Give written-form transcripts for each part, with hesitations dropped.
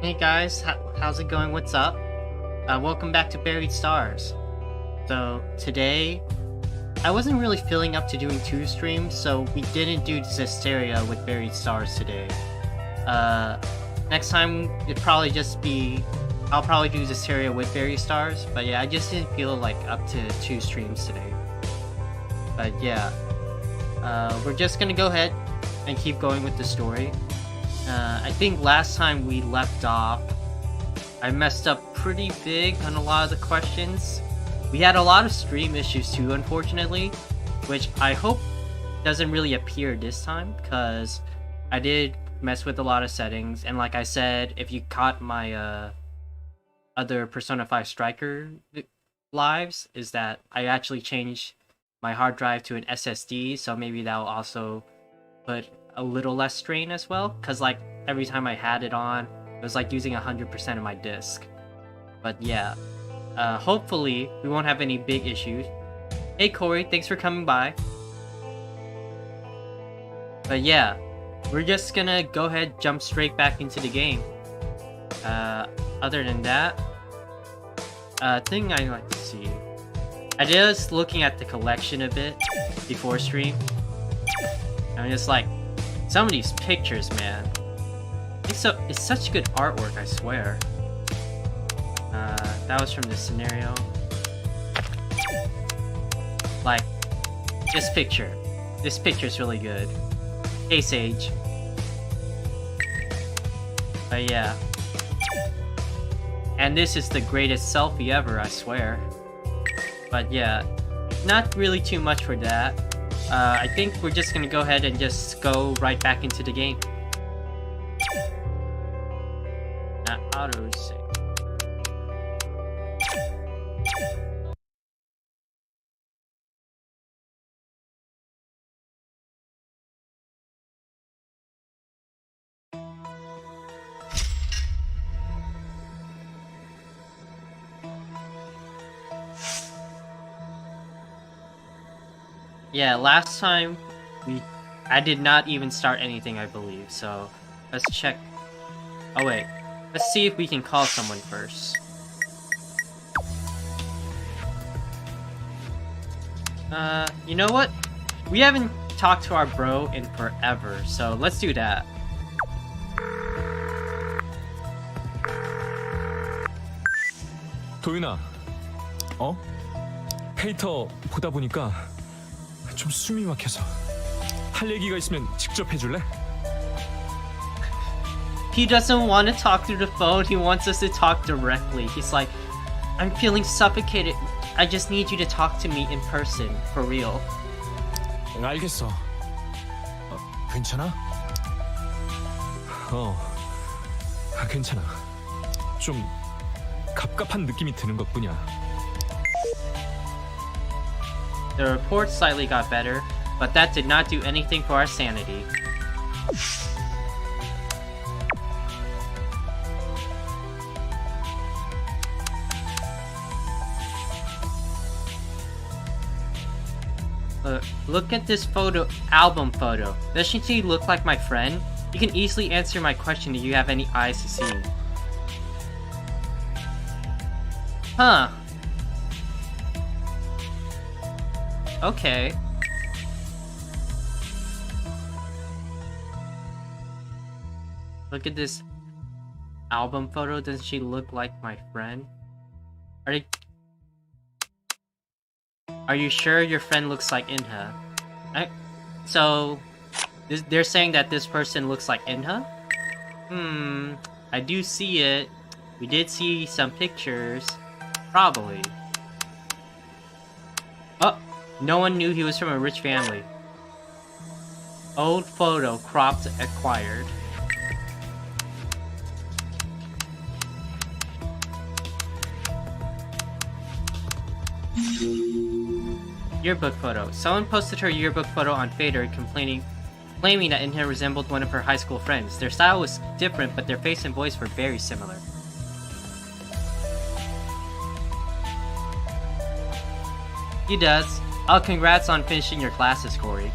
Hey guys, how's it going? What's up? Welcome back to Buried Stars. So today, I wasn't really feeling up to doing 2 streams, so we didn't do Zestiria with Buried Stars today. Next time it'd probably just be, I'll probably do Zestiria with Buried Stars, but yeah, I just didn't feel like up to 2 streams today. But yeah, we're just gonna go ahead and keep going with the story. I think last time we left off, I messed up pretty big on a lot of the questions. We had a lot of stream issues too, unfortunately, which I hope doesn't really appear this time, because I did mess with a lot of settings, and like I said, if you caught my other Persona 5 Striker lives, is that I actually changed my hard drive to an SSD, so maybe that'll also put a little less strain as well, because like every time I had it on, it was like using 100% of my disk. But yeah, hopefully we won't have any big issues. Hey Corey, thanks for coming by. But yeah, we're just gonna go ahead, jump straight back into the game. Other than that, thing I like to see, I was looking at the collection a bit before stream. I'm just like, some of these pictures, man. It's such good artwork, I swear. That was from this scenario. Like, this picture. This picture's really good. Hey, Sage. But yeah. And this is the greatest selfie ever, I swear. But yeah, not really too much for that. I think we're just gonna go ahead and just go right back into the game. Not auto-save. Yeah, last time I did not even start anything, I believe, so let's check. Oh wait, let's see if we can call someone first. You know what? We haven't talked to our bro in forever, so let's do that. 도윤아, 페이터 보다 보니까 좀 숨이 막혀서 할 얘기가 있으면 직접 해줄래? He doesn't want to talk through the phone, he wants us to talk directly. He's like, I'm feeling suffocated. I just need you to talk to me in person, for real. 알겠어. 괜찮아? 괜찮아. 좀 갑갑한 느낌이 드는 것뿐이야. The report slightly got better, but that did not do anything for our sanity. Look at this album photo. Doesn't she look like my friend? You can easily answer my question if you have any eyes to see. Huh. Okay. Look at this album photo. Doesn't she look like my friend? Are you sure your friend looks like Inha? So, they're saying that this person looks like Inha? I do see it. We did see some pictures. Probably. Oh, no one knew he was from a rich family. Old photo, cropped, acquired. Yearbook photo. Someone posted her yearbook photo on Fader claiming that Inha resembled one of her high school friends. Their style was different, but their face and voice were very similar. He does. Oh, congrats on finishing your classes, Corey.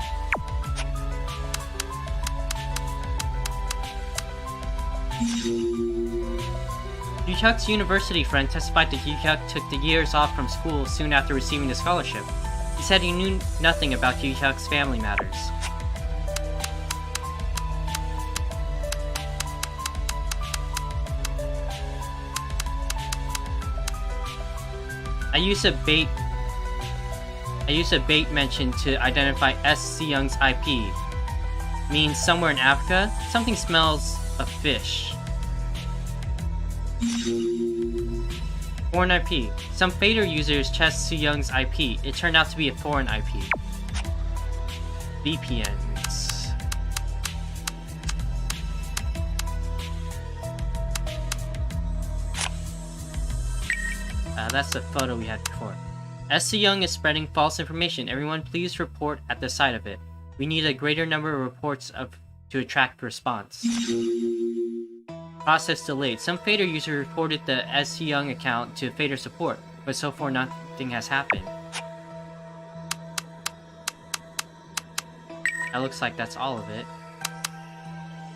Yu-hyuk's university friend testified that Yu-hyuk took the years off from school soon after receiving the scholarship. He said he knew nothing about Yu-hyuk's family matters. I use a bait mention to identify S. Si-young's IP. Means somewhere in Africa, something smells of fish. Foreign IP. Some Fader users checked Si-young's IP. It turned out to be a foreign IP. VPNs. That's the photo we had before. S. Si-young is spreading false information. Everyone please report at the sight of it. We need a greater number of reports to attract response. Process delayed. Some Fader user reported the S. Si-young account to Fader support, but so far nothing has happened. That looks like that's all of it.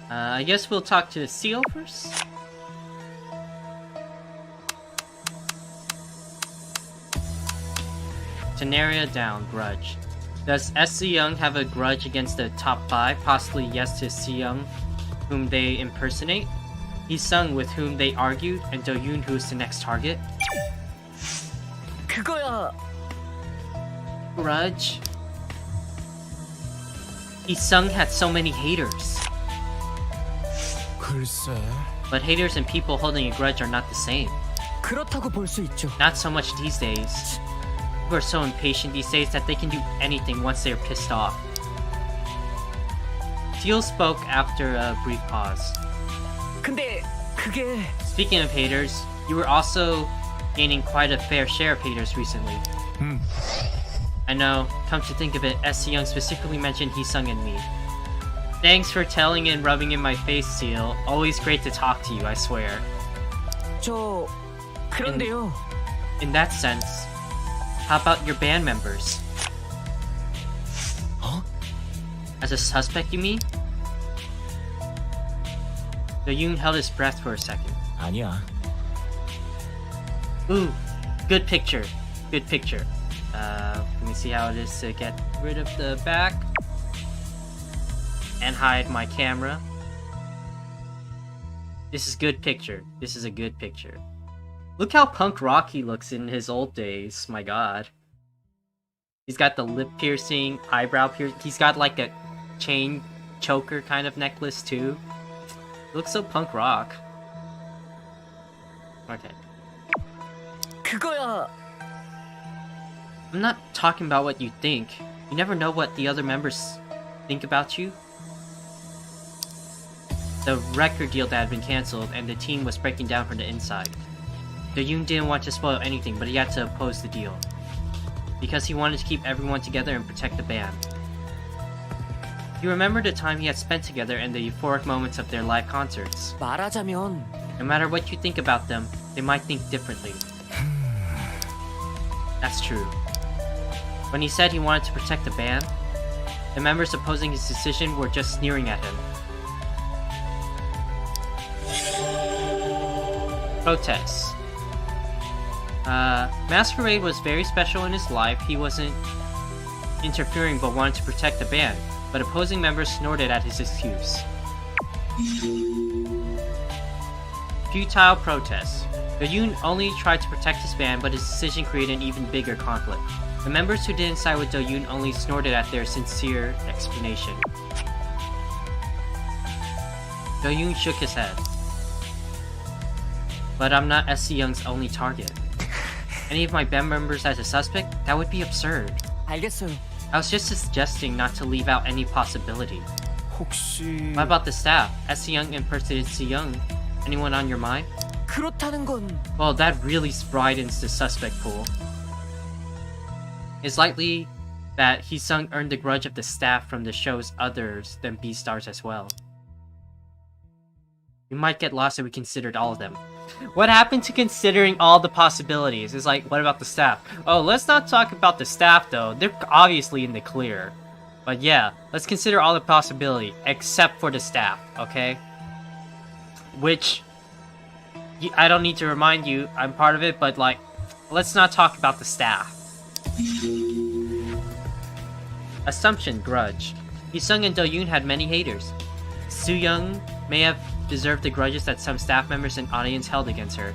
I guess we'll talk to Seal first? Tenaria down, grudge. Does S. Si-young have a grudge against the top 5? Possibly yes to Si-young, whom they impersonate? Hee-sung, with whom they argued, and Do-yoon, who is the next target? 그거야. Grudge? Hee-sung had so many haters. 글쎄. But haters and people holding a grudge are not the same. 그렇다고 볼 수 있죠. Not so much these days. People are so impatient these days that they can do anything once they're pissed off. Seal spoke after a brief pause. 근데 그게 Speaking of haters, you were also gaining quite a fair share of haters recently. I know, come to think of it, S. Si-young specifically mentioned Hee-sung and me. Thanks for telling and rubbing in my face, Seal. Always great to talk to you, I swear. 저 그런데요. In that sense, how about your band members? Huh? As a suspect, you mean? Do-yoon held his breath for a second. 아니야. Ooh, good picture. Good picture. Let me see how it is to get rid of the back. And hide my camera. This is good picture. This is a good picture. Look how punk rock he looks in his old days. My god. He's got the lip piercing, eyebrow piercing. He's got like a chain choker kind of necklace too. Looks so punk rock. Okay. 그거야. I'm not talking about what you think. You never know what the other members think about you. The record deal that had been cancelled and the team was breaking down from the inside. Do-yoon didn't want to spoil anything, but he had to oppose the deal. Because he wanted to keep everyone together and protect the band. He remembered the time he had spent together and the euphoric moments of their live concerts. 말하자면 No matter what you think about them, they might think differently. That's true. When he said he wanted to protect the band, the members opposing his decision were just sneering at him. Protests. Masquerade was very special in his life. He wasn't interfering but wanted to protect the band, but opposing members snorted at his excuse. Futile protests. Do-yoon only tried to protect his band, but his decision created an even bigger conflict. The members who didn't side with Do-yoon only snorted at their sincere explanation. Do-yoon shook his head. But I'm not S. Si-young's only target. Any of my band members as a suspect? That would be absurd. 알겠어요. I was just suggesting not to leave out any possibility. 혹시 What about the staff? S. Si-young impersonated Si-young. Anyone on your mind? 그렇다는 건 Well, that really widens the suspect pool. It's likely that Hee-sung earned the grudge of the staff from the show's others than B-stars as well. We might get lost if we considered all of them. What happened to considering all the possibilities? It's like, what about the staff? Oh, let's not talk about the staff though. They're obviously in the clear. But yeah, let's consider all the possibility, except for the staff, okay? Which I don't need to remind you I'm part of it, but like, let's not talk about the staff. Assumption, grudge. Hee-sung and Do-yoon had many haters. Soo-young may have deserved the grudges that some staff members and audience held against her.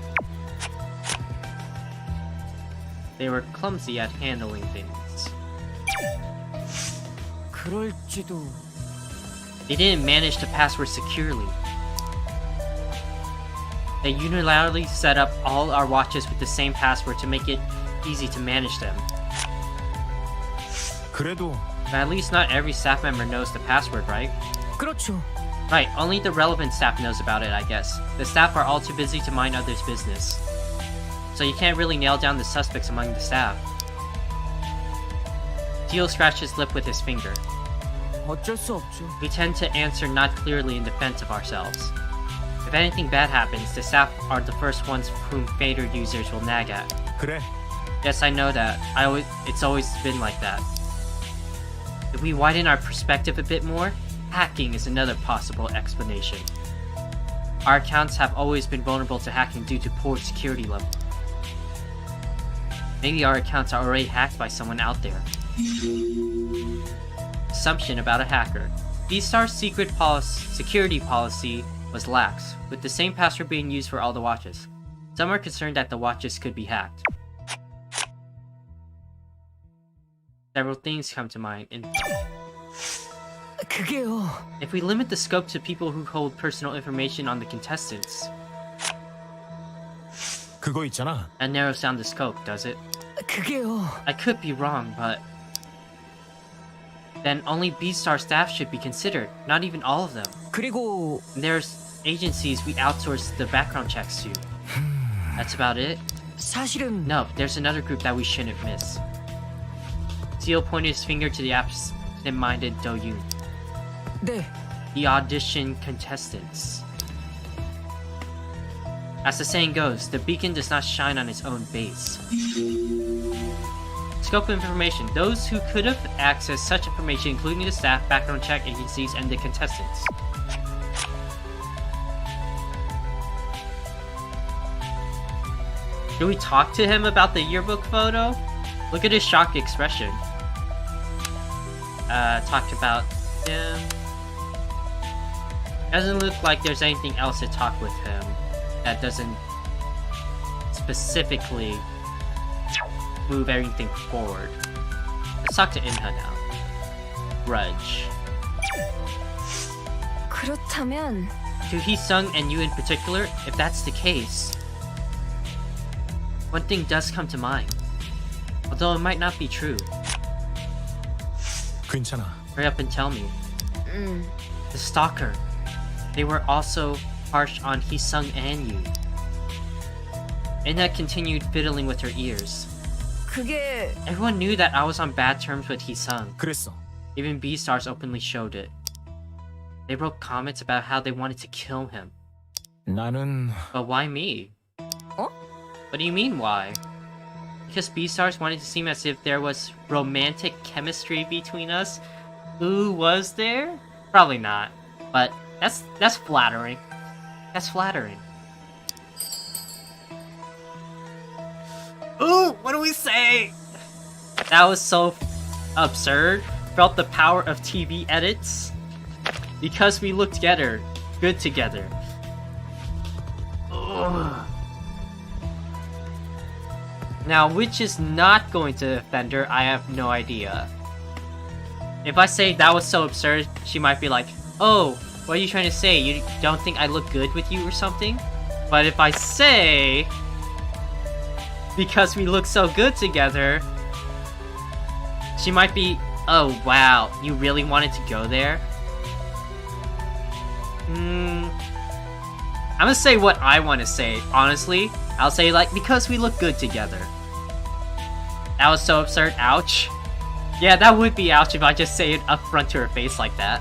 They were clumsy at handling things. 그럴지도. They didn't manage the password securely. They unilaterally set up all our watches with the same password to make it easy to manage them. 그래도 But at least not every staff member knows the password, right? 그렇죠. Right, only the relevant staff knows about it, I guess. The staff are all too busy to mind others' business. So you can't really nail down the suspects among the staff. Teal scratched his lip with his finger. 어쩔 수 없죠. We tend to answer not clearly in defense of ourselves. If anything bad happens, the staff are the first ones whom Fader users will nag at. 그래. Yes, I know that. It's always been like that. If we widen our perspective a bit more, hacking is another possible explanation. Our accounts have always been vulnerable to hacking due to poor security level. Maybe our accounts are already hacked by someone out there. Assumption about a hacker. V-Star's secret security policy was lax, with the same password being used for all the watches. Some are concerned that the watches could be hacked. Several things come to mind. 그게요. If we limit the scope to people who hold personal information on the contestants, 그거 있잖아. that narrows down the scope, does it? 그게요. I could be wrong, but then only B-Star staff should be considered, not even all of them. 그리고 There's agencies we outsource the background checks to. That's about it? 사실은 No, there's another group that we shouldn't miss. Seal pointed his finger to the absent-minded Do-yoon. 네. The audition contestants. As the saying goes, the beacon does not shine on its own base. Scope of information. Those who could have accessed such information, including the staff, background check agencies, and the contestants. Should we talk to him about the yearbook photo? Look at his shocked expression. Talked about him. Doesn't look like there's anything else to talk with him that doesn't specifically move everything forward. Let's talk to Inha now. Grudge. 그렇다면 To Hee-sung and you in particular, if that's the case, one thing does come to mind. Although it might not be true. 괜찮아. Hurry up and tell me. The stalker. They were also harsh on Hee-sung and you. Inha continued fiddling with her ears. 그게 Everyone knew that I was on bad terms with Hee-sung. 그랬어. Even B-Stars openly showed it. They wrote comments about how they wanted to kill him. 나는 But why me? 어? What do you mean, why? Because B-Stars wanted to seem as if there was romantic chemistry between us? Ooh, was there? Probably not. But that's flattering. That's flattering. Ooh, what do we say? That was so absurd. Felt the power of TV edits. Because we look together, good together. Ugh. Now, which is not going to offend her, I have no idea. If I say that was so absurd, she might be like, oh, what are you trying to say? You don't think I look good with you or something? But if I say, because we look so good together, she might be, oh wow, you really wanted to go there? I'm gonna say what I want to say, honestly. I'll say like, because we look good together. That was so absurd, ouch. Yeah, that would be ouch if I just say it up front to her face like that.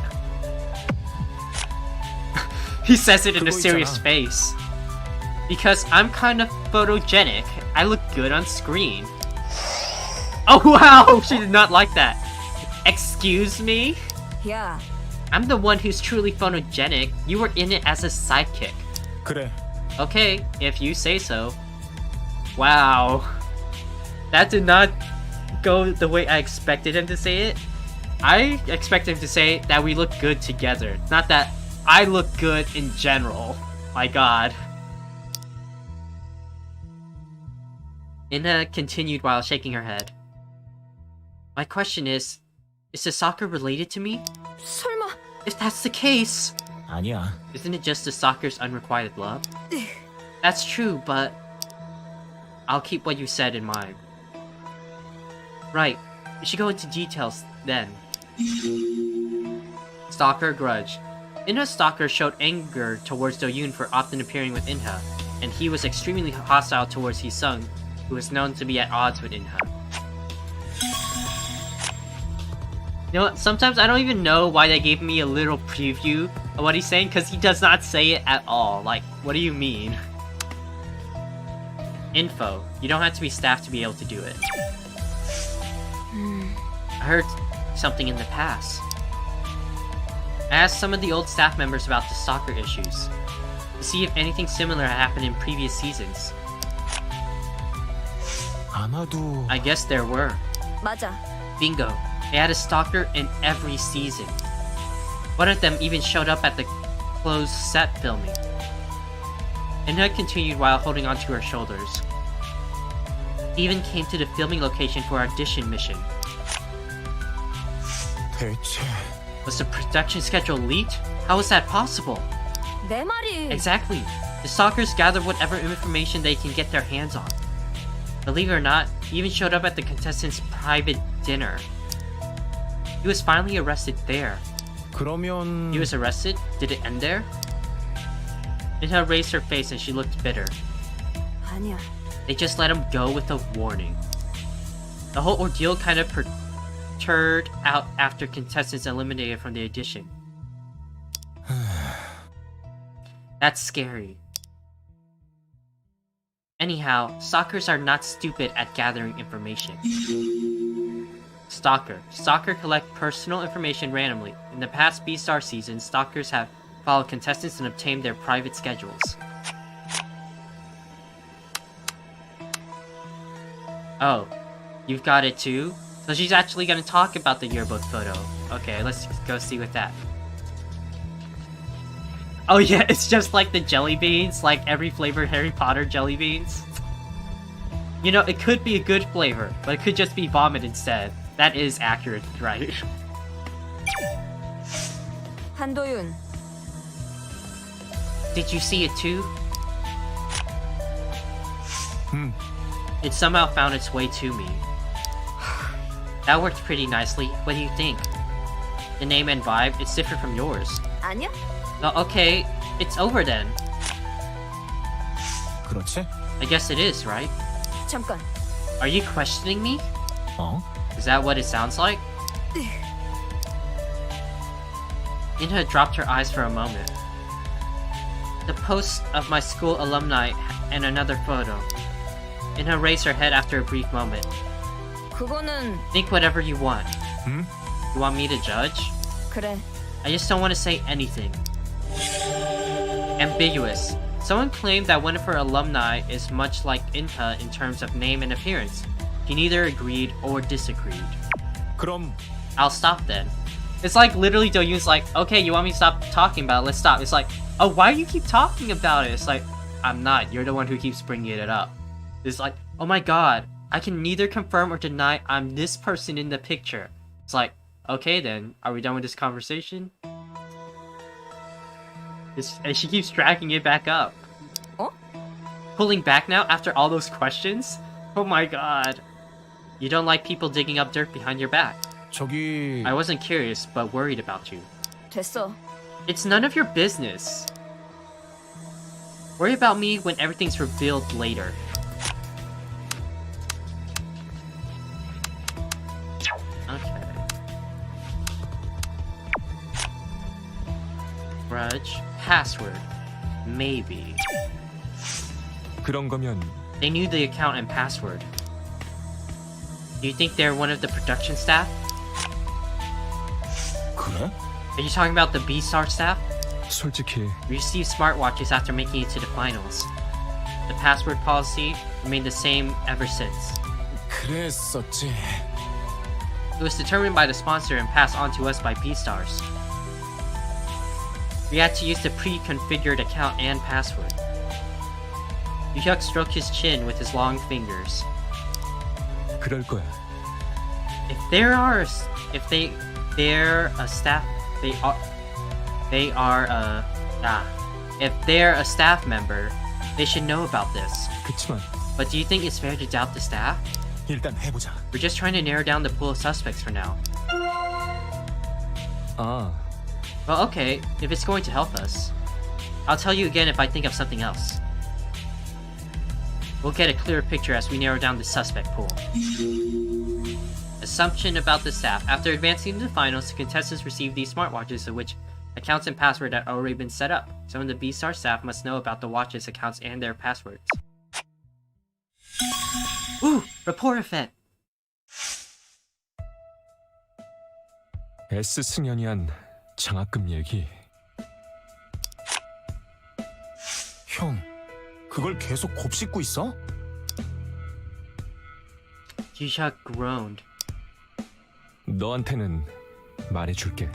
He says it in a serious face. Because I'm kind of photogenic. I look good on screen. Oh wow, she did not like that. Excuse me? 야 I'm the one who's truly photogenic. You were in it as a sidekick. 그래. Okay, if you say so. Wow. That did not go the way I expected him to say it. I expected him to say that we look good together, not that I look good in general. My god. Inha continued while shaking her head. My question is the soccer related to me? 설마 If that's the case, 아니야. isn't it just the soccer's unrequited love? That's true, but I'll keep what you said in mind. Right, we should go into details then. Stalker grudge. Inha's stalker showed anger towards Do-yoon for often appearing with Inha, and he was extremely hostile towards Hee-sung, who was known to be at odds with Inha. You know what, sometimes I don't even know why they gave me a little preview of what he's saying, because he does not say it at all. Like, what do you mean? Info. You don't have to be staff to be able to do it. I heard something in the past. I asked some of the old staff members about the soccer issues, to see if anything similar had happened in previous seasons. 아마도 I guess there were. 맞아. Bingo. They had a stalker in every season. One of them even showed up at the closed set filming. Inha continued while holding onto her shoulders. He even came to the filming location for our audition mission. 대체 Was the production schedule leaked? How was that possible? 내 말이 Exactly. The stalkers gather whatever information they can get their hands on. Believe it or not, he even showed up at the contestants' private dinner. He was finally arrested there. 그러면 He was arrested? Did it end there? Inha raised her face and she looked bitter. 아니야. They just let him go with a warning. The whole ordeal kind of perturbed out after contestants eliminated from the audition. That's scary. Anyhow, stalkers are not stupid at gathering information. Stalker. Stalker collect personal information randomly. In the past B-Star seasons, stalkers have followed contestants and obtained their private schedules. Oh, you've got it too? So she's actually gonna talk about the yearbook photo. Okay, let's go see what that. Oh yeah, it's just like the jelly beans, like every flavor Harry Potter jelly beans. You know, it could be a good flavor, but it could just be vomit instead. That is accurate, right? 한도윤. Did you see it too? 음, It somehow found its way to me. That worked pretty nicely. What do you think? The name and vibe, it's different from yours. 아니야? Okay, it's over then. 그렇지? I guess it is, right? 잠깐. Are you questioning me? 어? Is that what it sounds like? Inha dropped her eyes for a moment. The post of my school alumni and another photo. Inha raised her head after a brief moment. 그거는 Think whatever you want. 음? You want me to judge? 그래. I just don't want to say anything. Ambiguous. Someone claimed that one of her alumni is much like Inha in terms of name and appearance. He neither agreed or disagreed. 그럼 I'll stop then. It's like literally Do-yoon's like, okay, you want me to stop talking about it? Let's stop. It's like, oh, why do you keep talking about it? It's like, I'm not. You're the one who keeps bringing it up. It's like, oh my god, I can neither confirm or deny I'm this person in the picture. It's like, okay then, are we done with this conversation? And she keeps dragging it back up. Oh? Pulling back now after all those questions? Oh my god. You don't like people digging up dirt behind your back. 저기 I wasn't curious, but worried about you. 됐어. It's none of your business. Worry about me when everything's revealed later. Okay. Grudge. Password. Maybe. 그런 거면 They knew the account and password. Do you think they're one of the production staff? 그래? Are you talking about the B-Star staff? 솔직히 Received smartwatches after making it to the finals. The password policy remained the same ever since. 그랬었지. It was determined by the sponsor and passed on to us by B-Stars. We had to use the pre-configured account and password. Yuhyuk stroked his chin with his long fingers. 그럴 거야. If they're a staff member, they should know about this. 그치만 But do you think it's fair to doubt the staff? 일단 해보자. We're just trying to narrow down the pool of suspects for now. 아, Well, okay, if it's going to help us. I'll tell you again if I think of something else. We'll get a clearer picture as we narrow down the suspect pool. Assumption about the staff. After advancing to the finals, the contestants received these smartwatches of which accounts and password had already been set up. Some of the B-Star staff must know about the watches, accounts, and their passwords. Ooh! Rapport effect! S 승연이 한 장학금 얘기. 형, 그걸 계속 곱씹고 있어? Yuhyuk groaned. 너한테는 말해줄게.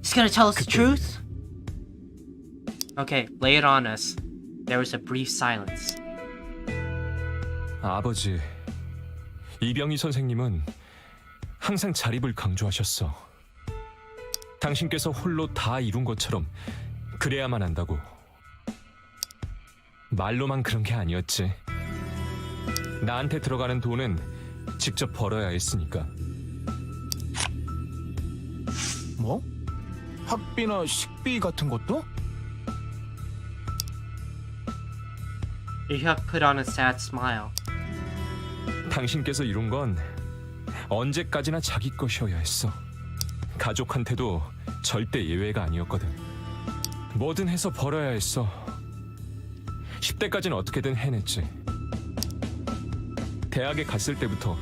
He's gonna tell us the truth? Okay, lay it on us. There was a brief silence. 아버지, 이병희 선생님은 항상 자립을 강조하셨어. 당신께서 홀로 다 이룬 것처럼 그래야만 한다고. 말로만 그런 게 아니었지. 나한테 들어가는 돈은 직접 벌어야 했으니까. 뭐? 학비나 식비 같은 것도? Yuhyuk put on a sad smile. 당신께서 이룬 건 언제까지나 자기 것이어야 했어. 가족한테도 절대 예외가 아니었거든. 뭐든 해서 벌어야 했어. 10대까지는 어떻게든 해냈지. 대학에 갔을 때부터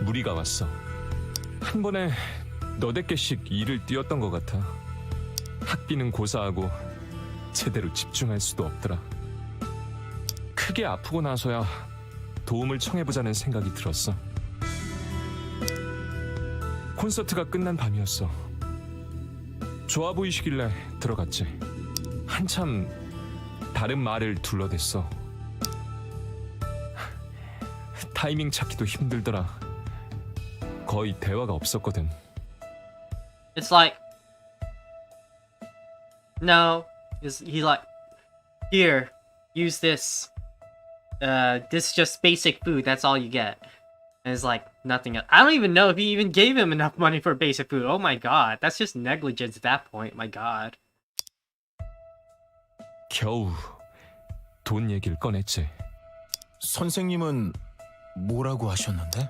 무리가 왔어. 한 번에 너댓 개씩 일을 뛰었던 것 같아. 학비는 고사하고 제대로 집중할 수도 없더라. 크게 아프고 나서야 도움을 청해보자는 생각이 들었어. 콘서트가 끝난 밤이었어. 좋아 보이시길래 들어갔지. 한참 다른 말을 둘러댔어. 타이밍 찾기도 힘들더라. 거의 대화가 없었거든. It's like, no, he like, here, use this. This is just basic food. That's all you get. And it's like nothing else. I don't even know if he even gave him enough money for basic food. Oh my god, that's just negligence at that point. My god. 겨우 돈 얘기를 꺼냈지. 선생님은 뭐라고 하셨는데?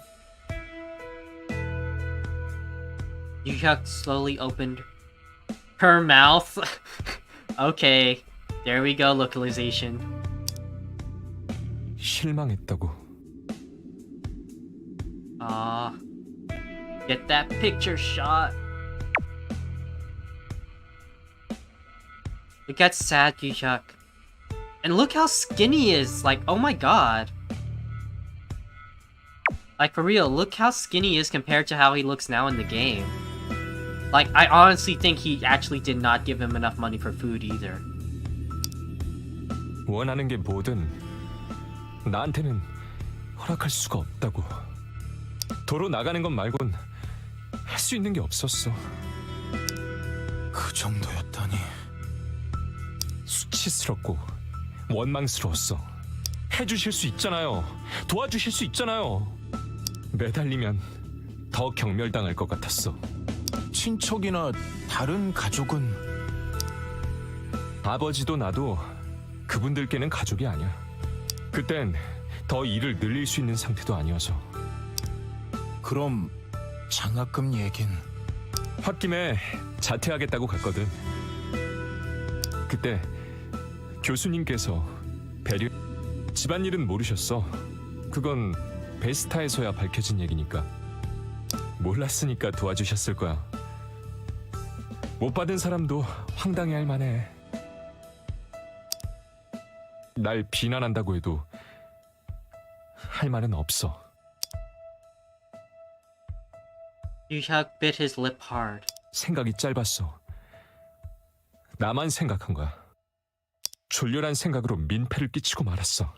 Yuhyuk slowly opened her mouth. Okay, there we go. Localization. 실망했다고. Get that picture shot. Look at sad Yuhyuk. And look how skinny he is. Like, oh my god. Like, for real, look how skinny he is compared to how he looks now in the game. Like, I honestly think he actually did not give him enough money for food either. 원하는 게 뭐든 나한테는 허락할 수가 없다고. 도로 나가는 것 말곤 할 수 있는 게 없었어. 그 정도였다니. 수치스럽고 원망스러웠어. 해주실 수 있잖아요. 도와주실 수 있잖아요. 매달리면 더 경멸당할 것 같았어. 친척이나 다른 가족은? 아버지도 나도 그분들께는 가족이 아니야. 그땐 더 일을 늘릴 수 있는 상태도 아니어서. 그럼 장학금 얘긴? 홧김에 자퇴하겠다고 갔거든. 그때 교수님께서 배려... 집안일은 모르셨어. 그건 베스타에서야 밝혀진 얘기니까. 몰랐으니까 도와주셨을 거야. 못 받은 사람도 황당해할 만해. 날 비난한다고 해도 할 말은 없어. Yu-hyuk bit his lip hard. 생각이 짧았어. 나만 생각한 거야. 졸렬한 생각으로 민폐를 끼치고 말았어.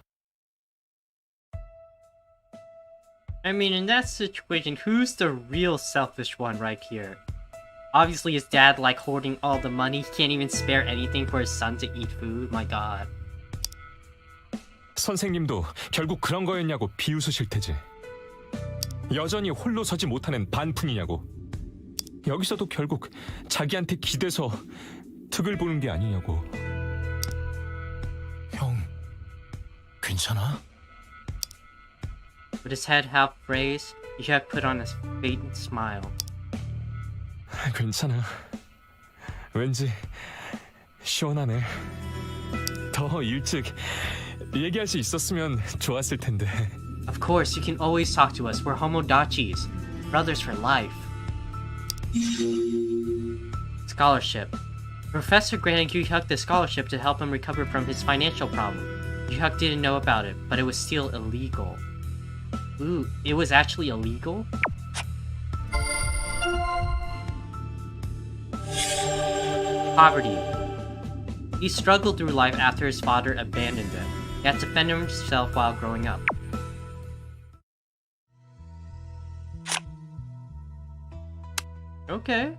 I mean, in that situation, who's the real selfish one right here? Obviously, his dad, like, hoarding all the money. He can't even spare anything for his son to eat food. My god. 선생님도 결국 그런 거였냐고 비웃으실 테지. 여전히 홀로 서지 못하는 반푼이냐고. 여기서도 결국 자기한테 기대서 득을 보는 게 아니냐고. 형, 괜찮아? With his head half raised, Yu-hyuk put on a faint smile. 괜찮아. 왠지 시원하네. 더 일찍 얘기할 수 있었으면 좋았을 텐데. Of course, you can always talk to us. We're homodachis. Brothers for life. Scholarship. Professor granted Yu-hyuk the scholarship to help him recover from his financial problem. Yu-hyuk didn't know about it, but it was still illegal. Ooh, it was actually illegal? Poverty. He struggled through life after his father abandoned him. He had to fend himself while growing up. Okay.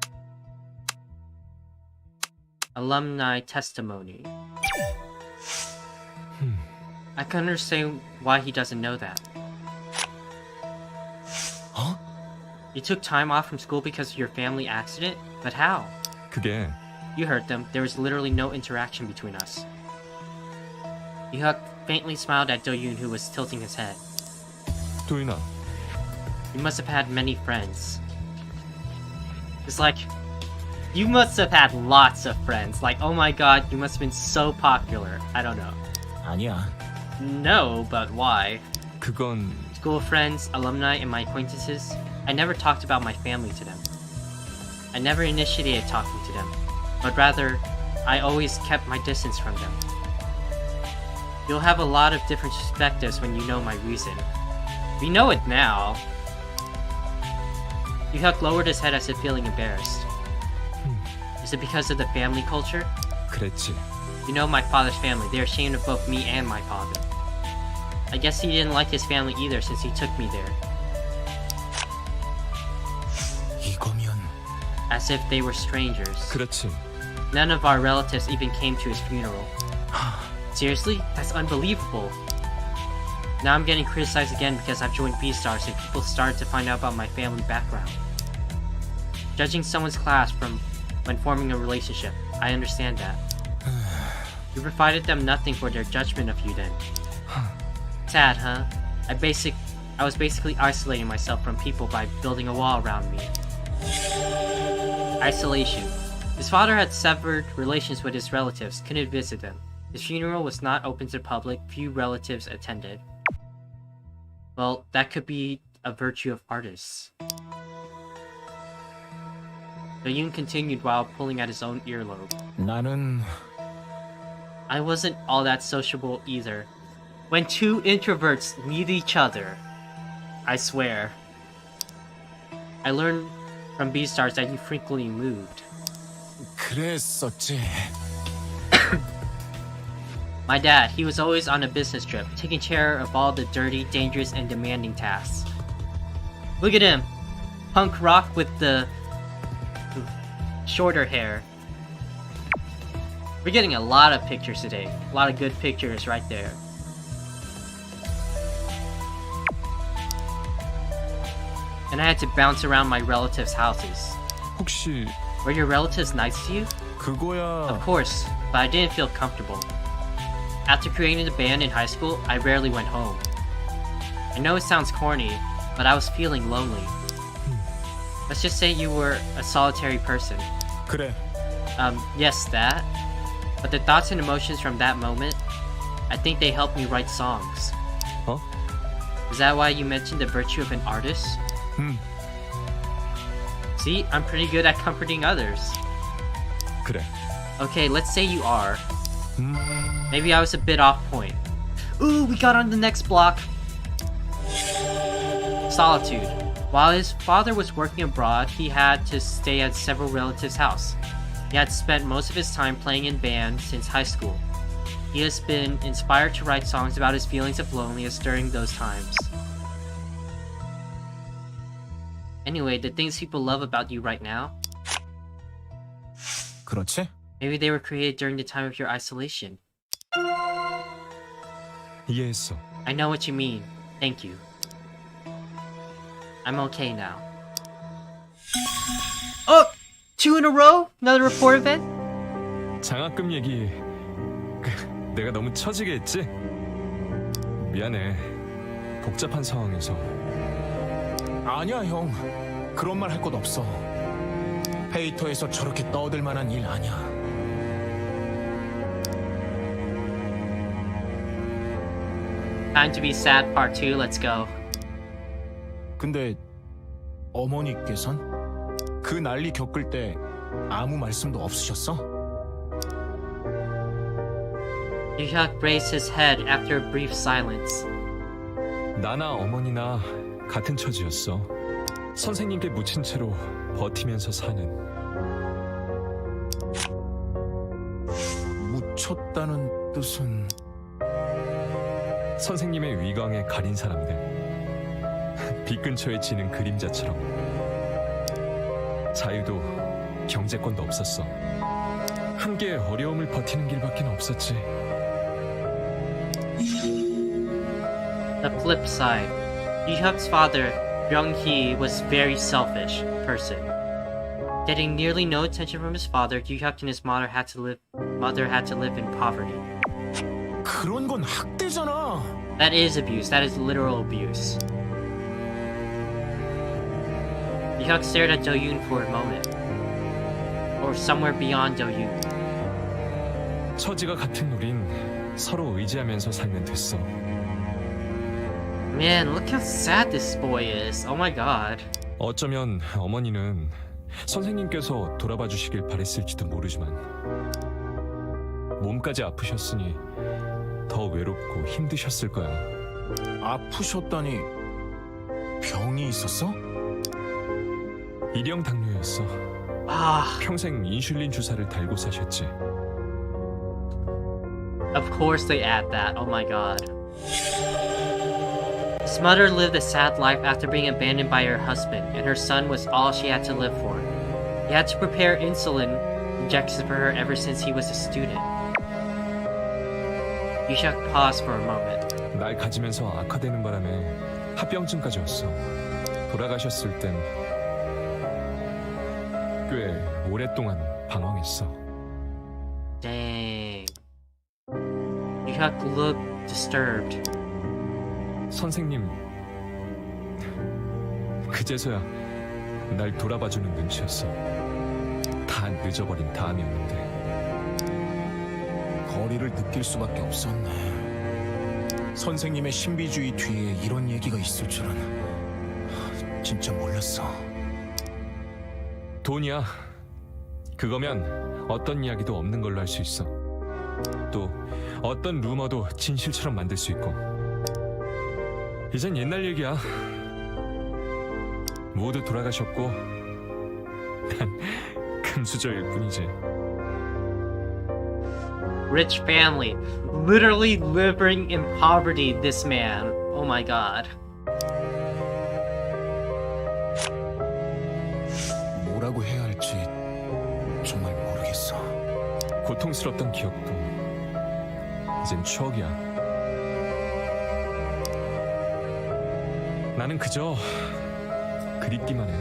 Alumni testimony. I can understand why he doesn't know that. Huh? You took time off from school because of your family accident? But how? 그게 You heard them. There was literally no interaction between us. Yu-hyuk faintly smiled at Do-yoon, who was tilting his head. 도윤아, You must have had many friends. It's like, you must have had lots of friends. Like, oh my god, you must have been so popular. I don't know. 아니야. No, but why? 그건 School friends, alumni, and my acquaintances, I never talked about my family to them. I never initiated talking to them, but rather, I always kept my distance from them. You'll have a lot of different perspectives when you know my reason. We know it now. Yu-hyuk lowered his head as if feeling embarrassed. Is it because of the family culture? 그랬지. You know my father's family. They're ashamed of both me and my father. I guess he didn't like his family either since he took me there. 이거면 As if they were strangers. 그렇지. None of our relatives even came to his funeral. Seriously? That's unbelievable. Now I'm getting criticized again because I've joined B-Stars and people started to find out about my family background. Judging someone's class from when forming a relationship, I understand that. You provided them nothing for their judgment of you then. Sad, huh? I was basically isolating myself from people by building a wall around me. Isolation. His father had severed relations with his relatives, couldn't visit them. His funeral was not open to the public, few relatives attended. Well, that could be a virtue of artists. Yoon continued while pulling at his own earlobe. 나는 I wasn't all that sociable either. When two introverts meet each other, I swear. I learned from B-Stars that you frequently moved. 그랬었지. My dad, he was always on a business trip, taking care of all the dirty, dangerous, and demanding tasks. Look at him! Punk rock with the shorter hair. We're getting a lot of pictures today. A lot of good pictures right there. And I had to bounce around my relatives' houses. 혹시 Were your relatives nice to you? 그거야. Of course, but I didn't feel comfortable. After creating the band in high school, I rarely went home. I know it sounds corny, but I was feeling lonely. Let's just say you were a solitary person. 그래. Yes, that. But the thoughts and emotions from that moment, I think they helped me write songs. Huh? Is that why you mentioned the virtue of an artist? See, I'm pretty good at comforting others. 그래. Okay, let's say you are. 음, Maybe I was a bit off point. Ooh, we got on the next block. Solitude. While his father was working abroad, he had to stay at several relatives' house. He had spent most of his time playing in band since high school. He has been inspired to write songs about his feelings of loneliness during those times. Anyway, the things people love about you right now, 그렇지? maybe they were created during the time of your isolation. 이해했어. I know what you mean. Thank you. I'm okay now. Oh! 2 in a row? Another report event? 장학금 얘기 내가 너무 처지게 했지? 미안해. 복잡한 상황에서. 아니야 형. 그런 말 할 것 없어. 페이터에서 저렇게 떠들 만한 일 아니야. Time to be sad part 2, let's go. 근데 어머니께선 그 난리 겪을 때 아무 말씀도 없으셨어? Yuhyuk raised his head after a brief silence. 나나 어머니나 같은 처지였어. 선생님께 묻힌 채로 버티면서 사는. 묻혔다는 뜻은... 선생님의 위광에 가린 사람들. 빛 근처에 지는 그림자처럼. 자유도 경제권도 없었어. 함께 어려움을 버티는 길밖에 없었지. The flip side. Yuhyuk's father, Byung-hee, was a very selfish person. Getting nearly no attention from his father, Yuhyuk and his mother had to live in poverty. 그런 건 학대잖아. That is abuse. That is literal abuse. Yuhyuk stared at Do-yoon for a moment. Or somewhere beyond Do-yoon. 처지가 같은 우린 서로 의지하면서 살면 됐어. Man, look how sad this boy is. Oh my god. 어쩌면 어머니는 선생님께서 돌아봐 주시길 바랬을지도 모르지만 몸까지 아프셨으니 더 외롭고 힘드셨을 거야. 아프셨다니 병이 있었어? 일형 당뇨였어. Ah, 평생 인슐린 주사를 달고 사셨지. of course they add that. Oh my god. His mother lived a sad life after being abandoned by her husband, and her son was all she had to live for. He had to prepare insulin injections for her ever since he was a student. Yuhyuk paused for a moment. 날 가지면서 악화되는 바람에 합병증까지 왔어. 돌아가셨을 땐 꽤 오랫동안 방황했어. Dang. Yuhyuk looked disturbed. 선생님 그제서야 날 돌아봐주는 눈치였어. 다 늦어버린 다음이었는데. 거리를 느낄 수밖에 없었네. 선생님의 신비주의 뒤에 이런 얘기가 있을 줄은 진짜 몰랐어. 돈이야. 그거면 어떤 이야기도 없는 걸로 할 수 있어. 또 어떤 루머도 진실처럼 만들 수 있고. 이젠 옛날 얘기야. 모두 돌아가셨고 난 금수저일 뿐이지. Rich family. Literally living in poverty, this man. Oh my god. 뭐라고 해야 할지 정말 모르겠어. 고통스럽던 기억도 이젠 추억이야. 나는 그저 그립기만 해.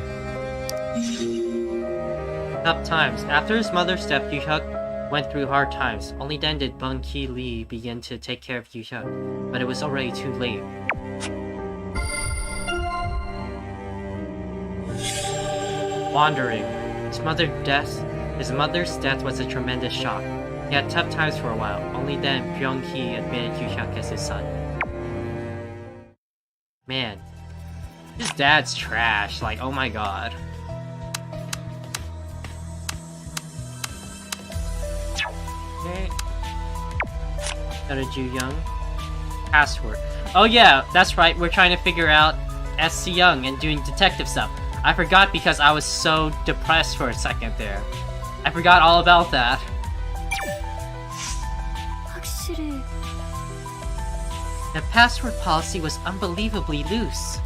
Tough times. After his mother's death, Yuhyuk went through hard times. Only then did Bung-ki Lee begin to take care of Yuhyuk, but it was already too late. Wandering. His mother's death was a tremendous shock. He had tough times for a while. Only then Byung-hee admitted Yuhyuk as his son. Man, his dad's trash. Like, oh my god. Go to Ju Young. Password. Oh yeah, that's right. We're trying to figure out SC Young and doing detective stuff. I forgot because I was so depressed for a second there. I forgot all about that. 확실히 The password policy was unbelievably loose.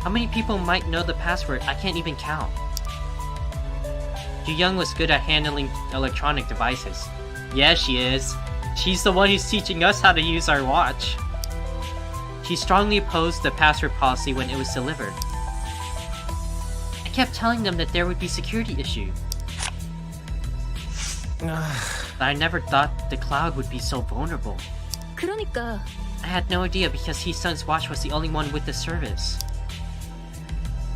How many people might know the password? I can't even count. Ju Young was good at handling electronic devices. Yeah, she is. She's the one who's teaching us how to use our watch. She strongly opposed the password policy when it was delivered. I kept telling them that there would be security issues. But I never thought the cloud would be so vulnerable. 그러니까 I had no idea because Hee-sung's watch was the only one with the service.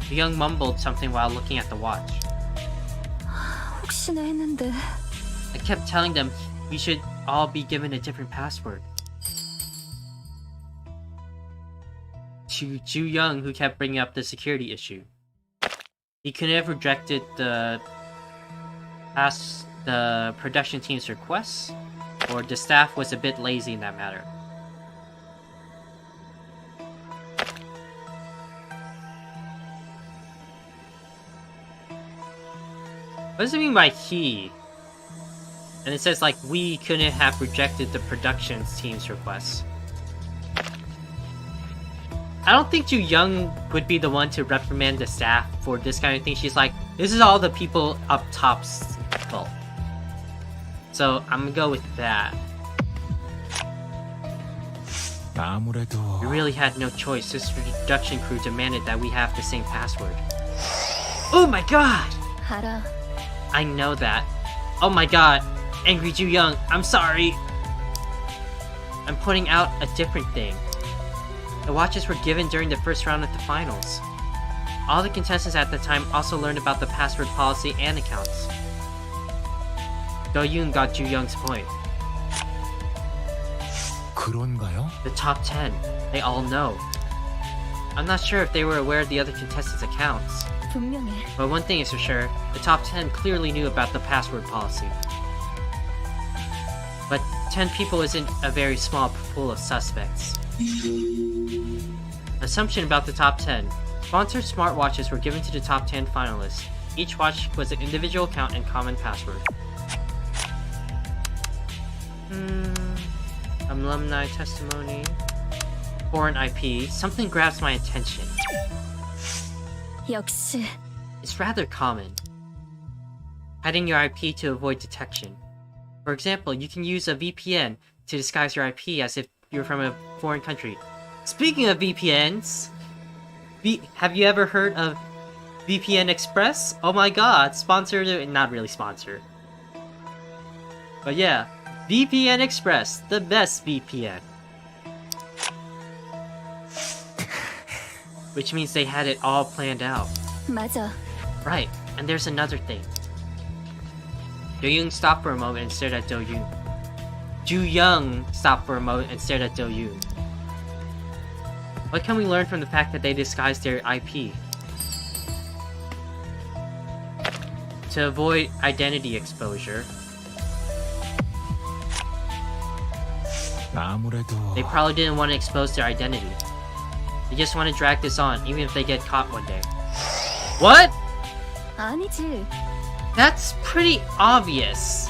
The young mumbled something while looking at the watch. 혹시나 했는데 I kept telling them we should all be given a different password. To Ju Young, who kept bringing up the security issue. He could have rejected the production team's requests, or the staff was a bit lazy in that matter. What does it mean by he? And it says like we couldn't have rejected the production team's requests. I don't think Ju Young would be the one to reprimand the staff for this kind of thing. She's like, this is all the people up top's fault. So I'm gonna go with that. 아무래도 We really had no choice. This production crew demanded that we have the same password. Oh my god! 알아. I know that. Oh my god. Angry Ju Young, I'm sorry. I'm pointing out a different thing. The watches were given during the first round of the finals. All the contestants at the time also learned about the password policy and accounts. Do-yoon got Ju Young's point. 그런가요? The top 10, they all know. I'm not sure if they were aware of the other contestants' accounts, 분명해. but one thing is for sure, the top 10 clearly knew about the password policy. But 10 people isn't a very small pool of suspects. Assumption about the top 10. Sponsored smartwatches were given to the top 10 finalists. Each watch was an individual account and common password. Alumni testimony. Foreign IP. Something grabs my attention. 역시 It's rather common. Hiding your IP to avoid detection. For example, you can use a VPN to disguise your IP as if you're from a foreign country. Speaking of VPNs, have you ever heard of VPN Express? Oh my god, sponsored, not really sponsored. But yeah, VPN Express, the best VPN. Which means they had it all planned out. 맞아. Right, and there's another thing. Do-yoon stopped for a moment and stared at Do-yoon. Ju Young stopped for a moment and stared at Do-yoon. What can we learn from the fact that they disguised their IP? To avoid identity exposure, 아무래도 they probably didn't want to expose their identity. They just want to drag this on, even if they get caught one day. What? 아니지. That's pretty obvious.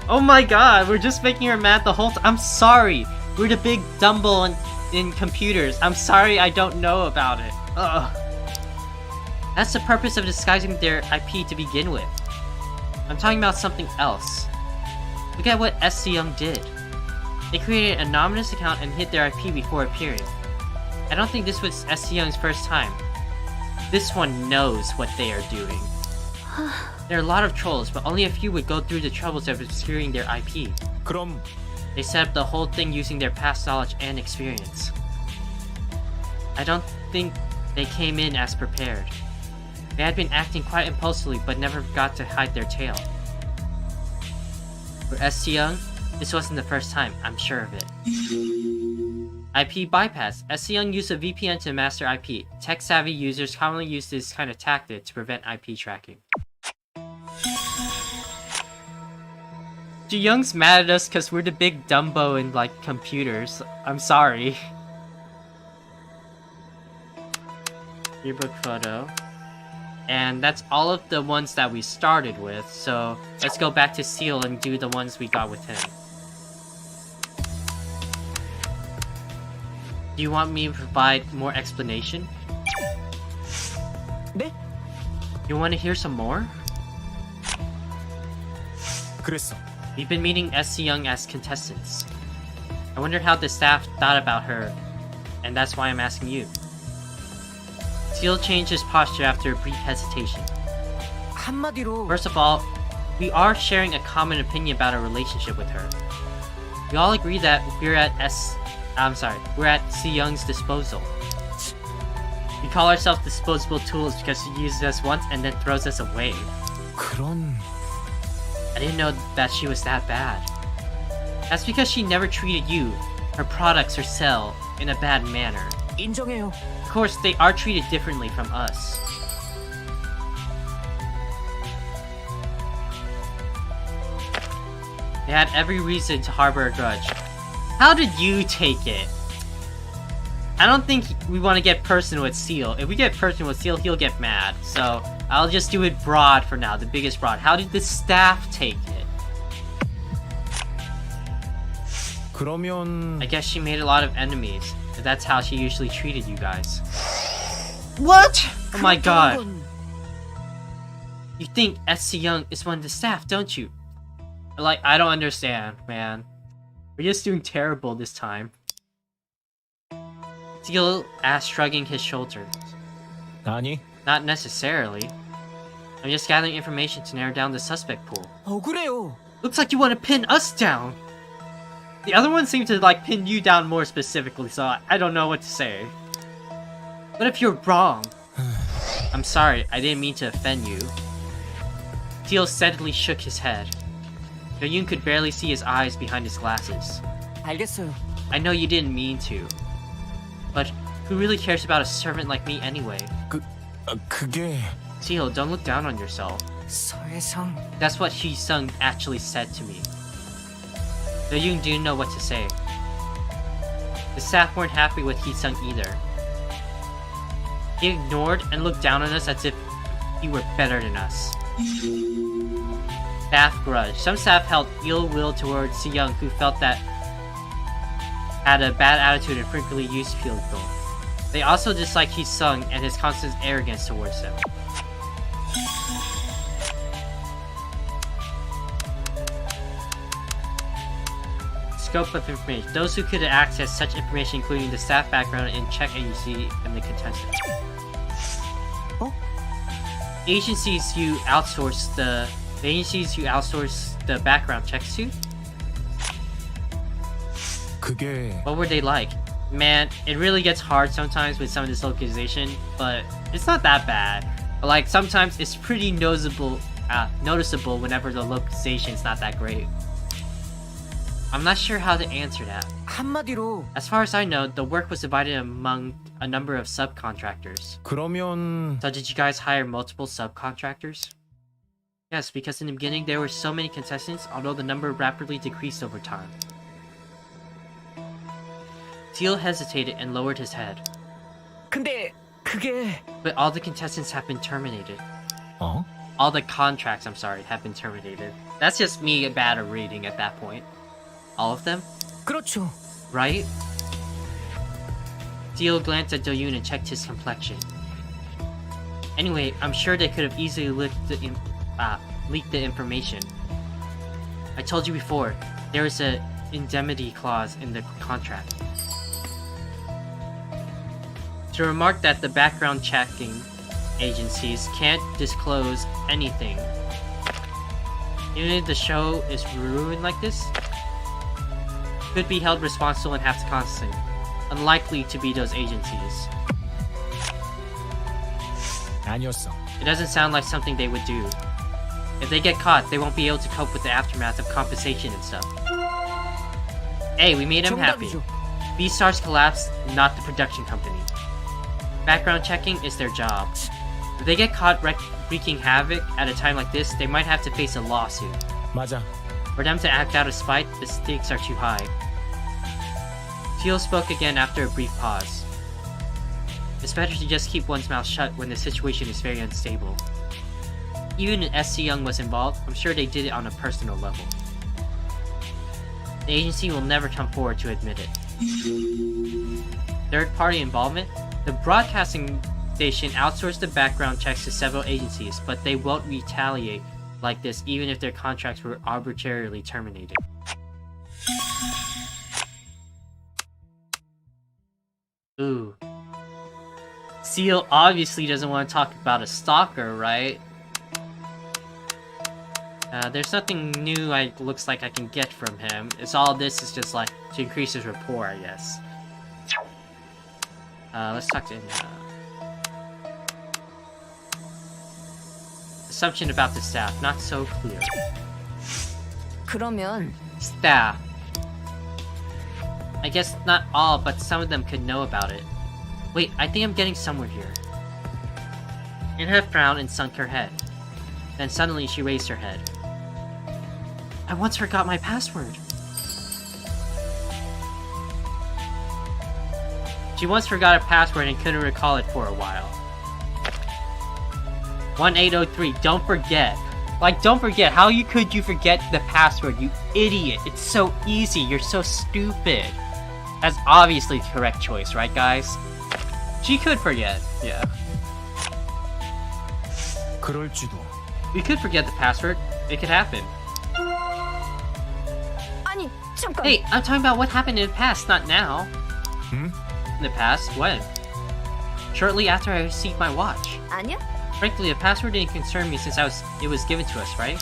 Oh my god, we're just making her mad the whole time. I'm sorry. We're the big Dumble in computers. I'm sorry I don't know about it. Ugh. That's the purpose of disguising their IP to begin with. I'm talking about something else. Look at what SC Young did. They created an anonymous account and hid their IP before appearing. I don't think this was SC Young's first time. This one knows what they are doing. There are a lot of trolls, but only a few would go through the troubles of obscuring their IP. 그럼 They set up the whole thing using their past knowledge and experience. I don't think they came in as prepared. They had been acting quite impulsively, but never got to hide their tail. For SC Young, this wasn't the first time, I'm sure of it. IP bypass. SC Young used a VPN to master IP. Tech-savvy users commonly use this kind of tactic to prevent IP tracking. Young's mad at us because we're the big Dumbo in like computers. I'm sorry. Yearbook photo. And that's all of the ones that we started with, so let's go back to Seal and do the ones we got with him. Do you want me to provide more explanation? 네? You want to hear some more? 그랬어. We've been meeting SC Young as contestants. I wondered how the staff thought about her, and that's why I'm asking you. Seal changed his posture after a brief hesitation. 한마디로 First of all, we are sharing a common opinion about our relationship with her. We all agree that we're at C Young's disposal. We call ourselves disposable tools because she uses us once and then throws us away. 그런 I didn't know that she was that bad. That's because she never treated you, her products, or cell in a bad manner. 인정해요. Of course, they are treated differently from us. They had every reason to harbor a grudge. How did you take it? I don't think we want to get personal with Seal. If we get personal with Seal, he'll get mad. So, I'll just do it broad for now, the biggest broad. How did the staff take it? 그러면 I guess she made a lot of enemies. But that's how she usually treated you guys. What? Oh my god. 건 You think SC Young is one of the staff, don't you? Like, I don't understand, man. We're just doing terrible this time. Seal asked, shrugging his shoulders. 아니, Not necessarily. I'm just gathering information to narrow down the suspect pool. 억울해요. Looks like you want to pin us down! The other one seemed to like pin you down more specifically, so I don't know what to say. What if you're wrong? I'm sorry, I didn't mean to offend you. Teal steadily shook his head. Yoon could barely see his eyes behind his glasses. 알겠어요. I know you didn't mean to. But who really cares about a servant like me anyway? 그게 Teal, don't look down on yourself. 서혜성. That's what Hee-sung actually said to me. Yoon didn't know what to say. The staff weren't happy with Hee-sung either. He ignored and looked down on us as if he were better than us. Staff grudge. Some staff held ill will towards Si-young, who felt that had a bad attitude and frequently used people. They also disliked Hee-sung and his constant arrogance towards them. Scope of information. Those who could access such information, including the staff background and check agency and the contestant. Oh? Agencies you outsource the background checks to? 그게 What were they like? Man, it really gets hard sometimes with some of this localization, but it's not that bad. But like sometimes it's pretty noticeable whenever the localization's not that great. I'm not sure how to answer that. 한마디로 As far as I know, the work was divided among a number of subcontractors. 그러면 So did you guys hire multiple subcontractors? Yes, because in the beginning there were so many contestants, although the number rapidly decreased over time. Teal hesitated and lowered his head. 근데 그게 But all the contestants have been terminated. 어? All the contracts, have been terminated. That's just me bad at reading at that point. All of them? 그렇죠. Right? Teal glanced at Do-yoon and checked his complexion. Anyway, I'm sure they could have easily leaked the information. I told you before, there is an indemnity clause in the contract. To remark that the background checking agencies can't disclose anything. Even if the show is ruined like this, could be held responsible and have to compensate. Unlikely to be those agencies. 아니었어. It doesn't sound like something they would do. If they get caught, they won't be able to cope with the aftermath of compensation and stuff. Hey, we made him happy. 정답이죠. B-Stars collapsed, not the production company. Background checking is their job. If they get caught wreaking havoc at a time like this, they might have to face a lawsuit. 맞아. For them to act out of spite, the stakes are too high. Teal spoke again after a brief pause. It's better to just keep one's mouth shut when the situation is very unstable. Even if SC Young was involved, I'm sure they did it on a personal level. The agency will never come forward to admit it. Third-party involvement? The broadcasting station outsourced the background checks to several agencies, but they won't retaliate like this even if their contracts were arbitrarily terminated. Ooh. Seal obviously doesn't want to talk about a stalker, right? There's nothing new looks like I can get from him. It's all this is just like to increase his rapport, I guess. Let's talk to him. Assumption about the staff, not so clear. 그러면 Staff. I guess not all, but some of them could know about it. Wait, I think I'm getting somewhere here. Inha frowned and sunk her head. Then suddenly she raised her head. I once forgot my password. She once forgot a password and couldn't recall it for a while. 1803, don't forget. Like, don't forget. How could you forget the password, you idiot? It's so easy. You're so stupid. That's obviously the correct choice, right, guys? She could forget, yeah. 그럴지도. We could forget the password. It could happen. 아니 잠깐. Hey, I'm talking about what happened in the past, not now. Hmm? In the past? When? Shortly after I received my watch. 아니야? Frankly, the password didn't concern me since it was given to us, right?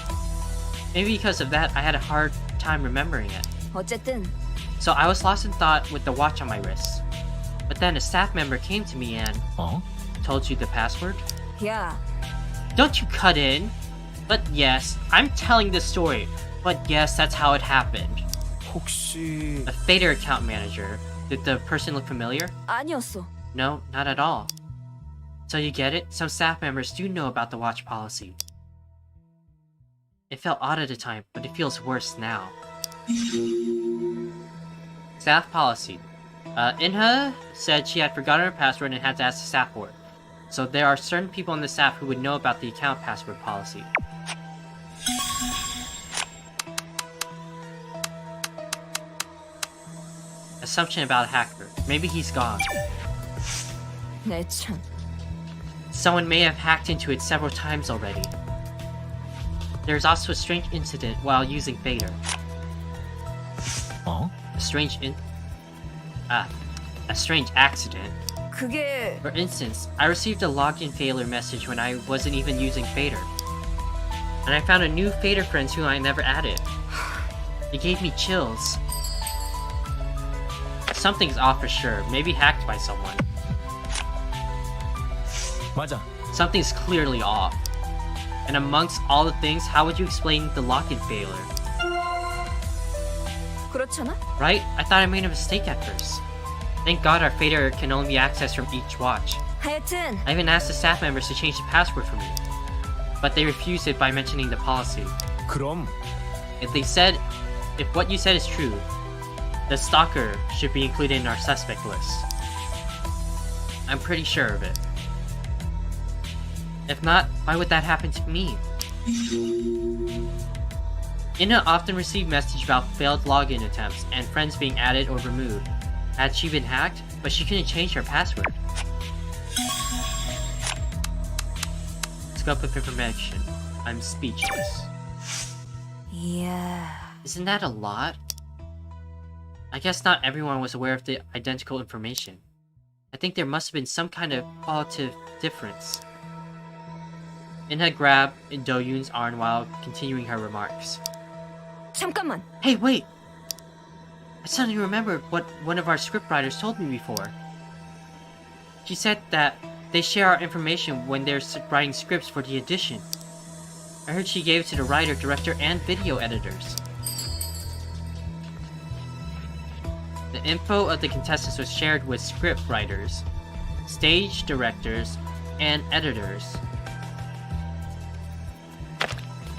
Maybe because of that, I had a hard time remembering it. 어쨌든 So I was lost in thought with the watch on my wrist. But then a staff member came to me and 어? told you the password? 야 Don't you cut in? But yes, I'm telling the story. But yes, that's how it happened. 혹시 A Fader account manager. Did the person look familiar? 아니었어. No, not at all. So you get it? Some staff members do know about the watch policy. It felt odd at the time, but it feels worse now. Staff policy. Inha said she had forgotten her password and had to ask the staff for it. So there are certain people on the staff who would know about the account password policy. Assumption about a hacker. Maybe he's gone. 내 참. Someone may have hacked into it several times already. There's also a strange incident while using Fader. 어? A strange accident. 그게 For instance, I received a login failure message when I wasn't even using Fader. And I found a new Fader friends who I never added. It gave me chills. Something's off for sure, maybe hacked by someone. 맞아. Something's clearly off. And amongst all the things, how would you explain the login failure? 그렇잖아? Right? I thought I made a mistake at first. Thank God our Fader can only be accessed from each watch. 하여튼 I even asked the staff members to change the password for me. But they refused it by mentioning the policy. 그럼 If what you said is true, the stalker should be included in our suspect list. I'm pretty sure of it. If not, why would that happen to me? Inna often received messages about failed login attempts and friends being added or removed. Had she been hacked? But she couldn't change her password. Scope of information. I'm speechless. 이야. Isn't that a lot? I guess not everyone was aware of the identical information. I think there must have been some kind of qualitative difference. Inha grabbed Do-yoon's arm while continuing her remarks. 잠깐만. Hey, wait! I suddenly remembered what one of our scriptwriters told me before. She said that they share our information when they're writing scripts for the edition. I heard she gave it to the writer, director, and video editors. The info of the contestants was shared with script writers, stage directors, and editors.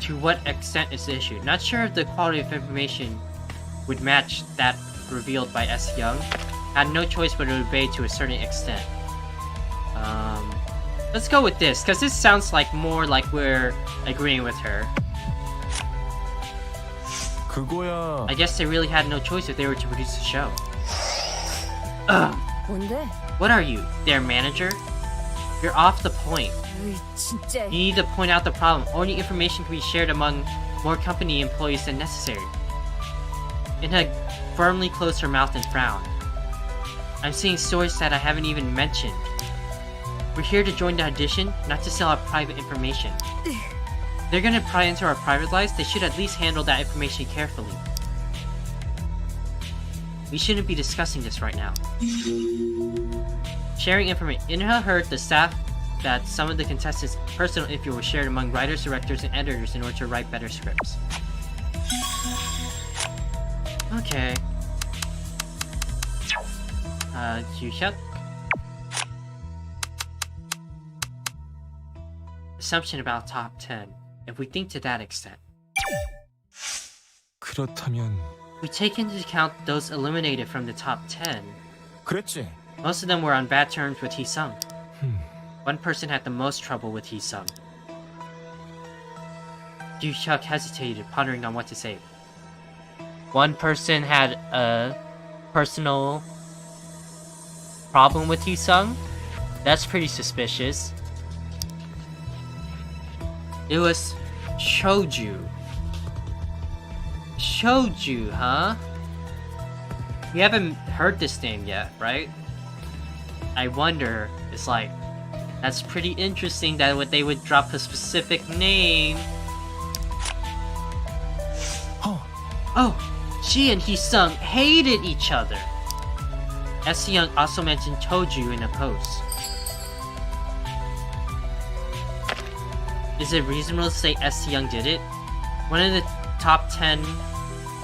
To what extent is the issue? Not sure if the quality of information would match that revealed by S. Young. Had no choice but to obey to a certain extent. Let's go with this, because this sounds like more like we're agreeing with her. 그거야. I guess they really had no choice if they were to produce the show. Ugh. 뭔데? What are you, their manager? You're off the point. 으이, 진짜. You need to point out the problem. Only information can be shared among more company employees than necessary. Inha firmly closed her mouth and frowned. I'm seeing stories that I haven't even mentioned. We're here to join the audition, not to sell our private information. They're gonna pry into our private lives, they should at least handle that information carefully. We shouldn't be discussing this right now. Sharing information. Inha heard the staff that some of the contestants' personal info was shared among writers, directors, and editors in order to write better scripts. Okay. Yuhyuk? Assumption about top 10. If we think to that extent. 그렇다면 We take into account those eliminated from the top 10. 그랬지. Most of them were on bad terms with Hee-sung. Hmm. One person had the most trouble with Hee-sung. Yuhyuk hesitated, pondering on what to say. One person had a personal problem with Hee-sung? That's pretty suspicious. It was Shoju. Shoju, huh? We haven't heard this name yet, right? I wonder, it's like, that's pretty interesting that they would drop a specific name. Oh, she and Hee-sung hated each other. S-Young also mentioned Toju in a post. Is it reasonable to say S-Young did it? One of the top 10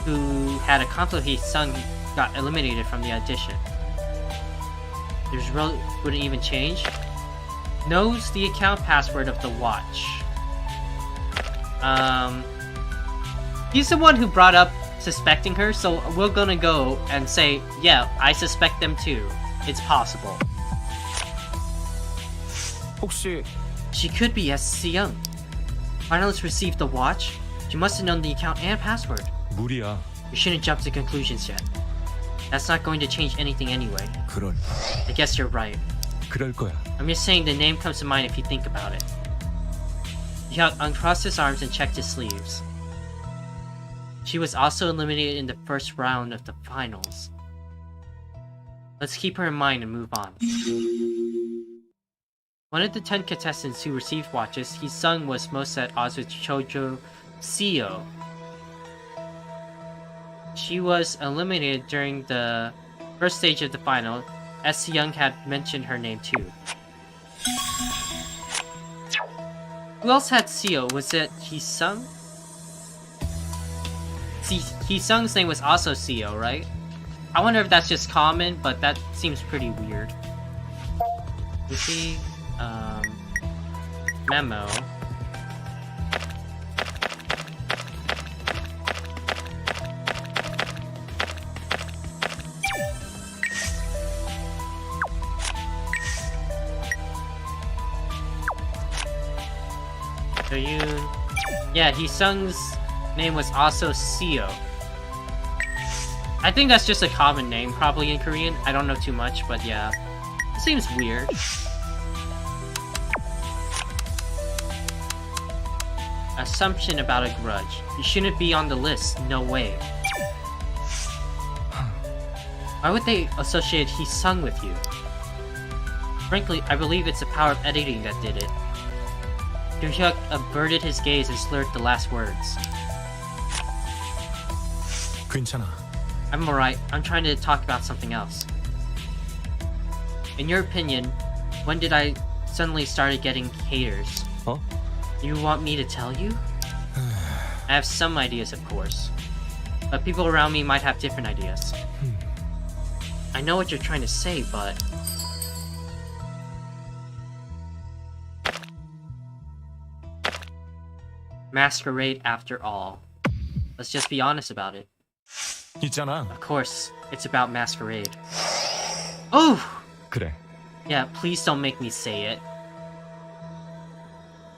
who had a conflict with Hee-sung got eliminated from the audition. There's really wouldn't even change. Knows the account password of the watch. He's the one who brought up suspecting her, so we're gonna go and say, yeah, I suspect them too. It's possible. 혹시 She could be S-Young. Finalists received the watch. She must have known the account and password. 무리야. We shouldn't jump to conclusions yet. That's not going to change anything anyway. 그럴. I guess you're right. 그럴 거야. I'm just saying the name comes to mind if you think about it. Hyuk uncrossed his arms and checked his sleeves. She was also eliminated in the first round of the finals. Let's keep her in mind and move on. One of the 10 contestants who received watches, Hee-sung was most at odds with Chojo Seo. She was eliminated during the first stage of the final. S-Young had mentioned her name too. Who else had Seo? Was it Hee-sung? See, Hee-sung's name was also Seo, right? I wonder if that's just common, but that seems pretty weird. You see, memo. Yoon. Yeah, Hee-sung's name was also Seo. I think that's just a common name, probably in Korean. I don't know too much, but yeah. It seems weird. Assumption about a grudge. You shouldn't be on the list, no way. Why would they associate Hee-sung with you? Frankly, I believe it's the power of editing that did it. Hyuk averted his gaze and slurred the last words. 괜찮아. I'm alright, I'm trying to talk about something else. In your opinion, when did I suddenly started getting haters? Huh? You want me to tell you? I have some ideas, of course. But people around me might have different ideas. I know what you're trying to say, but... Masquerade after all. Let's just be honest about it. 있잖아. Of course, it's about masquerade. Oh! 그래. Yeah, please don't make me say it.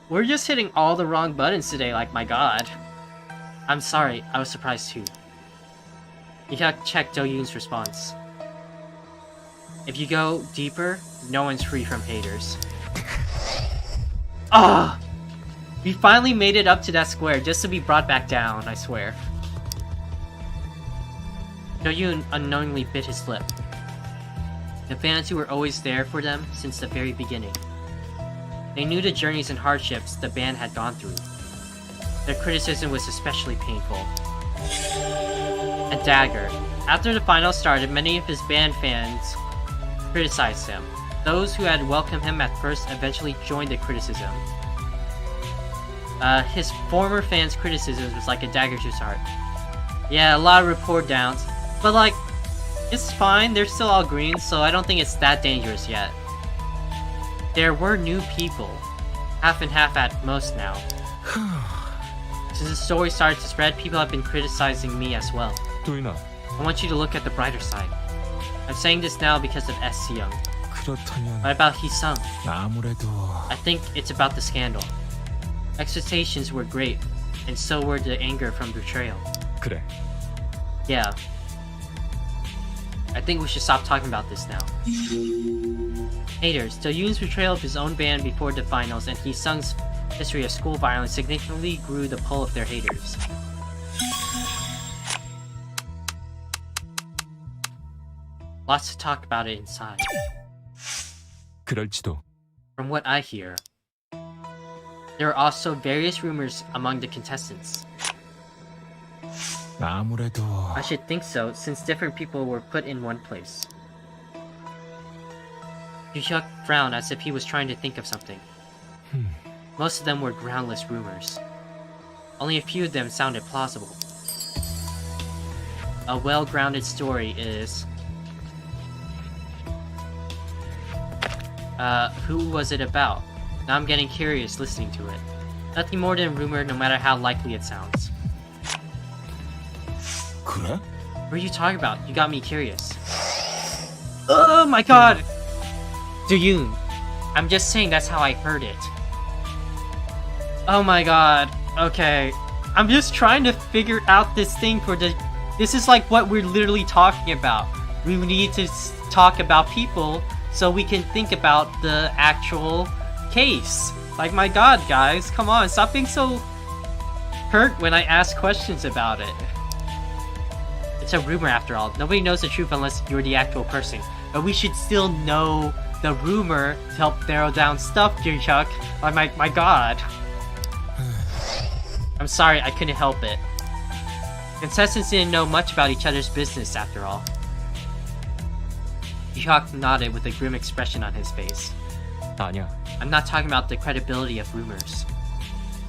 We're just hitting all the wrong buttons today, like my god. I'm sorry, I was surprised too. You gotta check Do Yoon's response. If you go deeper, no one's free from haters. Ah! We finally made it up to that square just to be brought back down, I swear. Do Yoon unknowingly bit his lip. The fans who were always there for them since the very beginning. They knew the journeys and hardships the band had gone through. Their criticism was especially painful. A dagger. After the finals started, many of his band fans criticized him. Those who had welcomed him at first eventually joined the criticism. His former fans' criticism was like a dagger to his heart. Yeah, a lot of report downs, but like, it's fine, they're still all green, so I don't think it's that dangerous yet. There were new people, half and half at most now. Since the story started to spread, people have been criticizing me as well. 도윤아, I want you to look at the brighter side. I'm saying this now because of S. Young. 그렇다면 What about Hee-sung? 아무래도 I think it's about the scandal. Expectations were great, and so were the anger from betrayal. 그래. Yeah. I think we should stop talking about this now. Haters. Do Yoon's betrayal of his own band before the finals and Hee-sung's history of school violence significantly grew the pull of their haters. Lots to talk about it inside. 그럴지도. From what I hear, there are also various rumors among the contestants. 아무래도 I should think so, since different people were put in one place. Yu-hyuk frowned as if he was trying to think of something. Most of them were groundless rumors. Only a few of them sounded plausible. A well-grounded story is... who was it about? Now I'm getting curious listening to it. Nothing more than a rumor, no matter how likely it sounds. 그래? What are you talking about? You got me curious. Oh my god! Do-yoon, I'm just saying that's how I heard it. Oh my god. Okay. I'm just trying to figure out this thing for the... This is like what we're literally talking about. We need to talk about people so we can think about the actual case. Like, my god, guys. Come on, stop being so hurt when I ask questions about it. It's a rumor after all. Nobody knows the truth unless you're the actual person. But we should still know the rumor to help narrow down stuff, Jin-chuck. Oh my god. I'm sorry, I couldn't help it. Contestants didn't know much about each other's business after all. Jin-chuck nodded with a grim expression on his face. 아니야. I'm not talking about the credibility of rumors.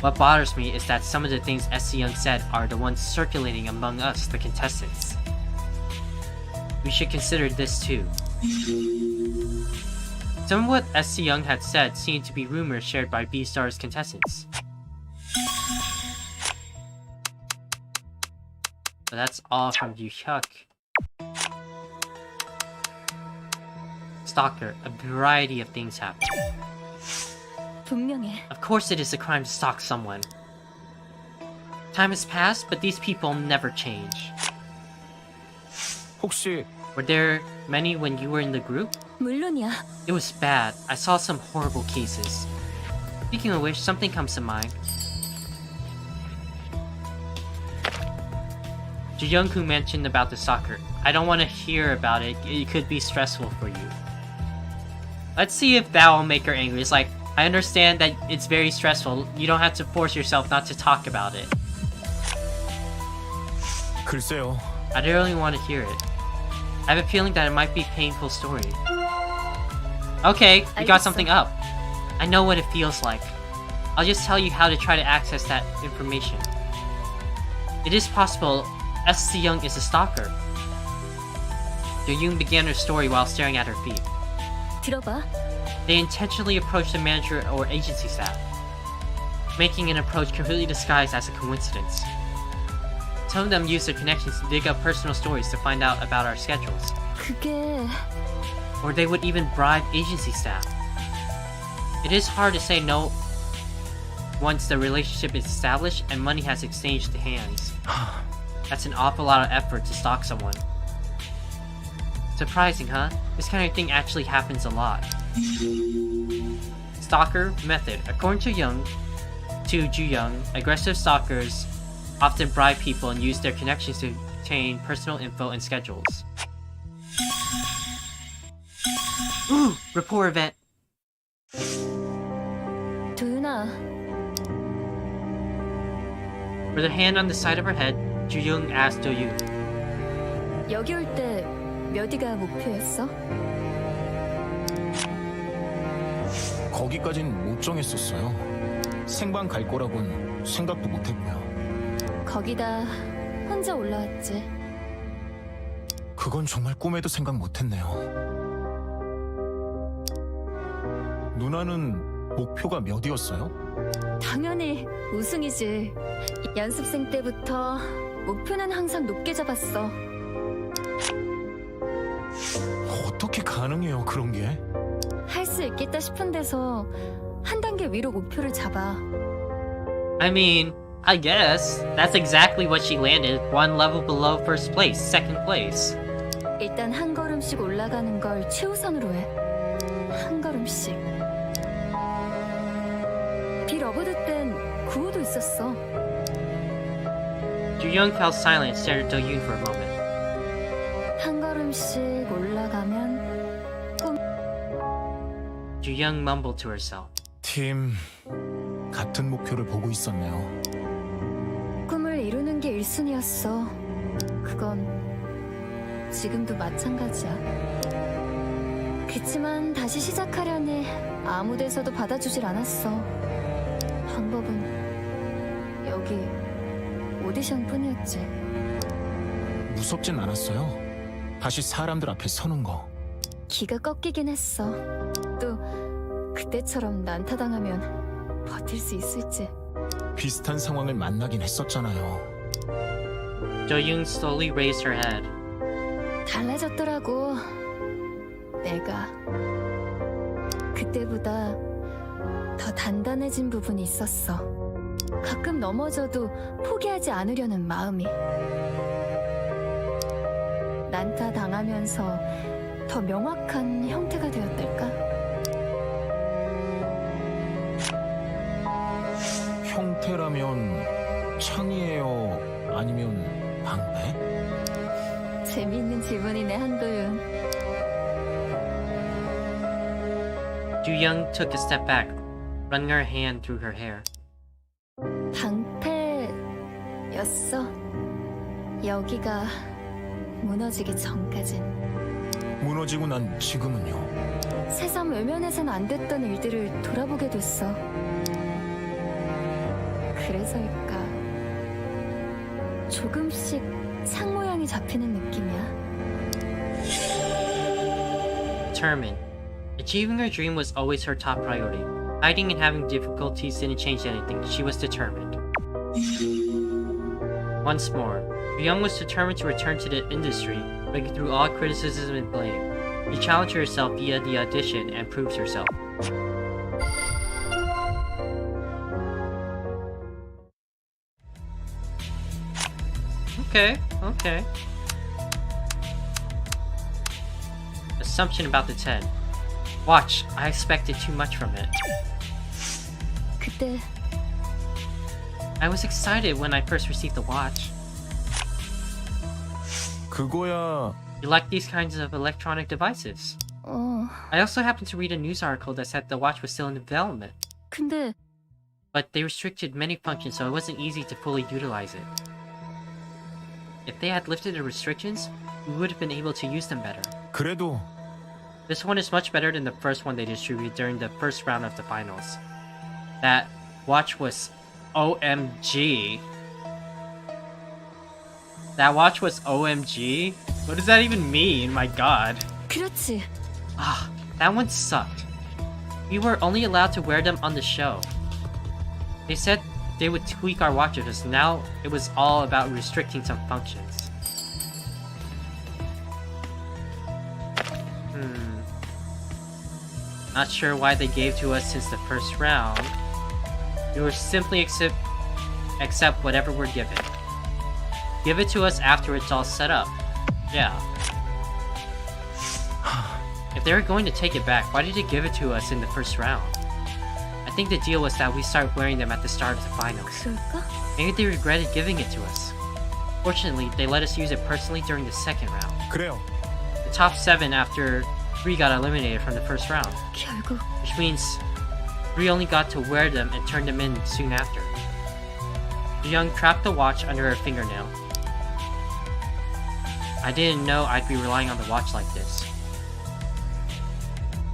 What bothers me is that some of the things S. Young said are the ones circulating among us, the contestants. We should consider this too. Some of what S. Young had said seemed to be rumors shared by B-Star's contestants. But that's all from Yu-hyuk. Stalker, a variety of things happen. 분명해. Of course it is a crime to stalk someone. Time has passed, but these people never change. 혹시 Were there many when you were in the group? 물론이야. It was bad. I saw some horrible cases. Speaking of which, something comes to mind. Ji-young-koo mentioned about the soccer. I don't want to hear about it. It could be stressful for you. Let's see if that will make her angry. It's like, I understand that it's very stressful. You don't have to force yourself not to talk about it. 글쎄요. I don't really want to hear it. I have a feeling that it might be a painful story. Okay, you got something up. I know what it feels like. I'll just tell you how to try to access that information. It is possible S. Young is a stalker. Yoon began her story while staring at her feet. 들어봐. They intentionally approached the manager or agency staff. making an approach completely disguised as a coincidence. Some of them use their connections to dig up personal stories to find out about our schedules. 그게 Or they would even bribe agency staff. It is hard to say no once the relationship is established and money has exchanged hands. That's an awful lot of effort to stalk someone. Surprising, huh? This kind of thing actually happens a lot. Stalker method. According to Ju Young, aggressive stalkers often bribe people and use their connections to obtain personal info and schedules. Ooh! Rapport event. 도윤아, With her hand on the side of her head, Ju Young asked Do Yoon, 여기 올 때 몇이가 목표였어? 거기까진 못 정했었어요. 생방 갈 거라곤 생각도 못 했고요. 거기다 혼자 올라왔지. 그건 정말 꿈에도 생각 못 했네요. 누나는 목표가 몇이었어요? 당연히 우승이지. 연습생 때부터 목표는 항상 높게 잡았어. 어떻게 가능해요, 그런 게? 할 수 있겠다 싶은 데서 한 단계 위로 목표를 잡아. I mean, I guess. That's exactly what she landed. One level below first place, second place. 일단 한 걸음씩 올라가는 걸 최우선으로 해. 한 걸음씩. 빌어버드 땐 구호도 있었어. Ju Young fell silent and stared at Do Yoon for a moment. 한 걸음씩 올라가면 Ju Young mumbled to herself. 팀 같은 목표를 보고 있었네요. 꿈을 이루는 게 1순위였어. 그건 지금도 마찬가지야. 그치만 다시 시작하려니 아무 데서도 받아주질 않았어. 방법은 여기 오디션 뿐이었지. 무섭진 않았어요. 다시 사람들 앞에 서는 거. 기가 꺾이긴 했어. 또 그때처럼 난타당하면 버틸 수 있을지. 비슷한 상황을 만나긴 했었잖아요. Do Yoon slowly raised her head. 달라졌더라고. 내가 그때보다 더 단단해진 부분이 있었어. 가끔 넘어져도 포기하지 않으려는 마음이. 난타 당하면서 더 명확한 형태가 되었달까? 형태라면 창이에요? 아니면 방패? 재미있는 질문이네, 한도윤. Ju Young took a step back, running her hand through her hair. 방패였어. 여기가 무너지기 전까진. 무너지고 난 지금은요? 새삼 외면해선 안 됐던 일들을 돌아보게 됐어. 그래서일까 조금씩 상 모양이 잡히는 느낌이야. Determined. Achieving her dream was always her top priority. Hiding and having difficulties didn't change anything. She was determined. Once more, Ju Young was determined to return to the industry, breaking through all criticism and blame. She challenged herself via the audition and proved herself. Okay. Assumption about the 10. Watch, I expected too much from it. 그때 I was excited when I first received the watch. 그거야 You like these kinds of electronic devices. I also happened to read a news article that said the watch was still in development, 근데 but they restricted many functions so it wasn't easy to fully utilize it. If they had lifted the restrictions, we would have been able to use them better. 그래도 This one is much better than the first one they distributed during the first round of the finals. That watch was OMG. That watch was OMG? What does that even mean? My god. 그렇지. That one sucked. We were only allowed to wear them on the show. They said they would tweak our watches. Now it was all about restricting some functions. Not sure why they gave to us since the first round. We were simply accept whatever we're given. Give it to us after it's all set up. Yeah. If they were going to take it back, why did they give it to us in the first round? I think the deal was that we start wearing them at the start of the finals. 그럴까? Maybe they regretted giving it to us. Fortunately, they let us use it personally during the second round. 그래요. The top 7 after 3 got eliminated from the first round, 결국 which means 3 only got to wear them and turn them in soon after. Young trapped the watch under her fingernail. I didn't know I'd be relying on the watch like this.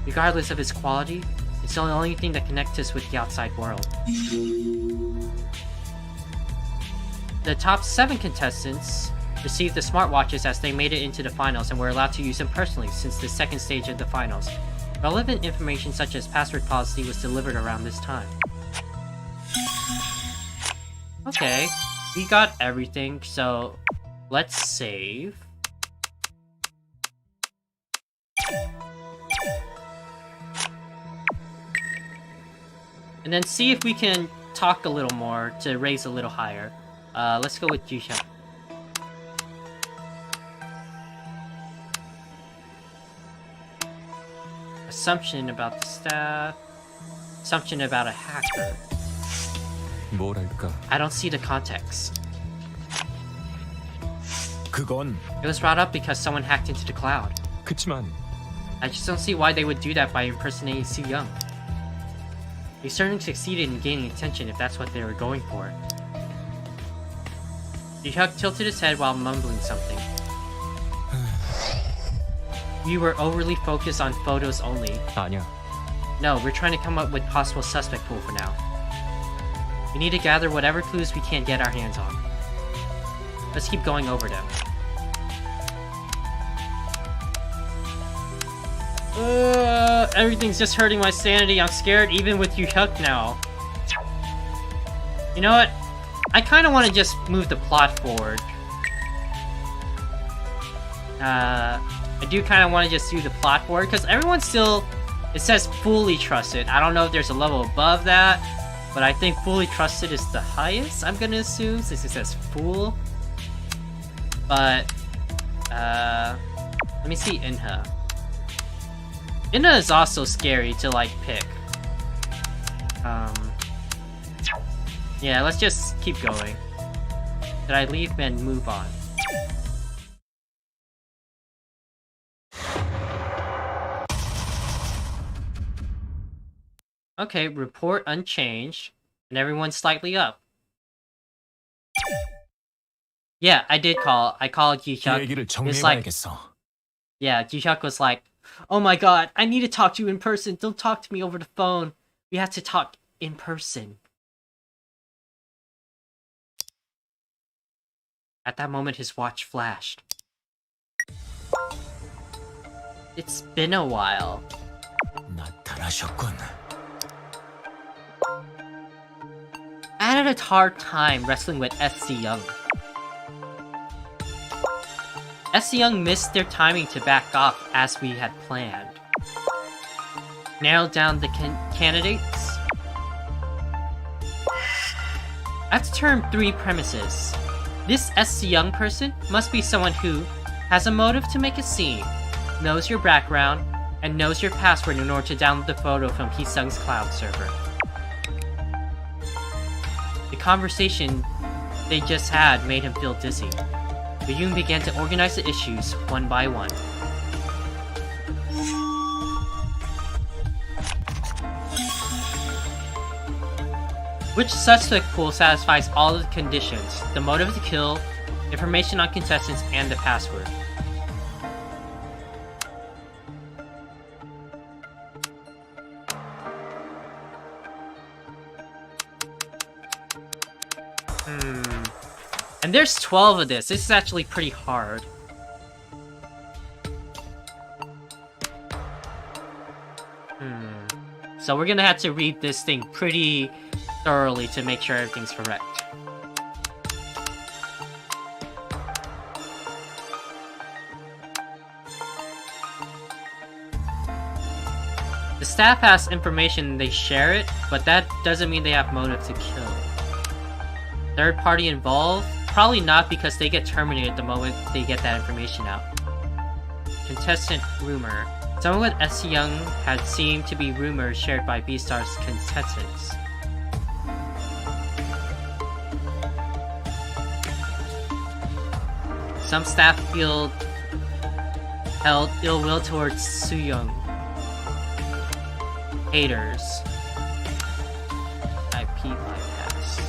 Regardless of its quality, it's the only thing that connects us with the outside world. The top 7 contestants received the smartwatches as they made it into the finals and were allowed to use them personally since the second stage of the finals. Relevant information such as password policy was delivered around this time. Okay, we got everything, so let's save. And then see if we can talk a little more to raise a little higher. Let's go with Jisha. Assumption about the staff. Assumption about a hacker. 뭐랄까. I don't see the context. 그건 It was brought up because someone hacked into the cloud. 그치만 I just don't see why they would do that by impersonating Si Young. They certainly succeeded in gaining attention if that's what they were going for. Yuhyuk tilted his head while mumbling something. We were overly focused on photos only. 아니야. No, we're trying to come up with possible suspect pool for now. We need to gather whatever clues we can get our hands on. Let's keep going over them. Everything's just hurting my sanity. I'm scared even with Yuhyuk now. You know what? I kind of want to just move the plot forward. I do kind of want to just do the plot forward because everyone's still, it says fully trusted. I don't know if there's a level above that, but I think fully trusted is the highest, I'm gonna assume, since it says full. But, let me see Inha. Inha is also scary to, like, pick. Yeah, let's just keep going. Did I leave and move on? Okay, report unchanged, and everyone's slightly up. Yeah, I did call. I called 이 Jihyuk. 얘기를 It's like, 정리해봐야겠어. yeah, Jihyuk was like, "Oh my god, I need to talk to you in person. Don't talk to me over the phone. We have to talk in person." At that moment, his watch flashed. It's been a while. 나타나셨군. I had a hard time wrestling with SC Young. SC Young missed their timing to back off as we had planned. Narrowed down the candidates. I have to turn 3 premises. This SC Young person must be someone who has a motive to make a scene, knows your background, and knows your password in order to download the photo from Hisung's cloud server. The conversation they just had made him feel dizzy. But Yoon began to organize the issues one by one. Which suspect pool satisfies all of the conditions? The motive to kill, information on contestants, and the password. And there's 12 of this. This is actually pretty hard. So we're gonna have to read this thing pretty thoroughly to make sure everything's correct. The staff has information, they share it, but that doesn't mean they have motive to kill. Third party involved? Probably not, because they get terminated the moment they get that information out. Contestant rumor. Someone with S. Young had seemed to be rumors shared by Beastar's contestants. Some staff held ill will towards Soo-young. Haters. IP bypass.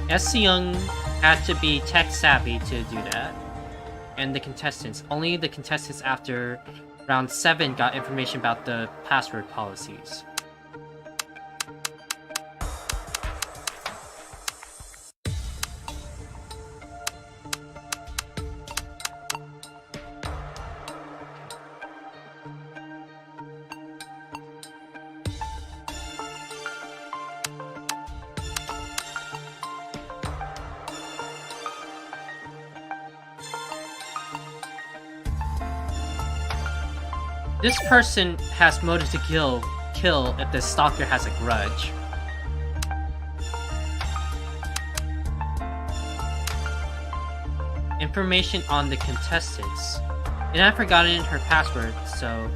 S. Young had to be tech savvy to do that. And the contestants. Only the contestants after round 7 got information about the password policies. This person has motive to kill if the stalker has a grudge. Information on the contestants. And I've forgotten her password, so...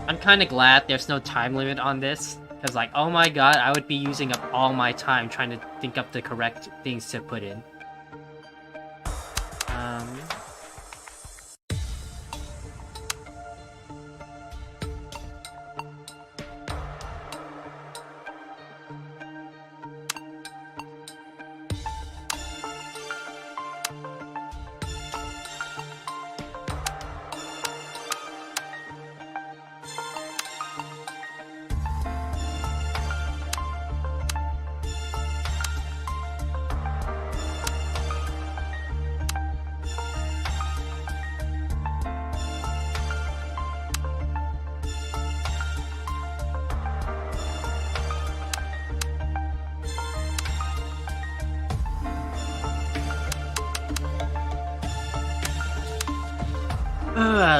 I'm kinda glad there's no time limit on this, because like, oh my god, I would be using up all my time trying to think up the correct things to put in.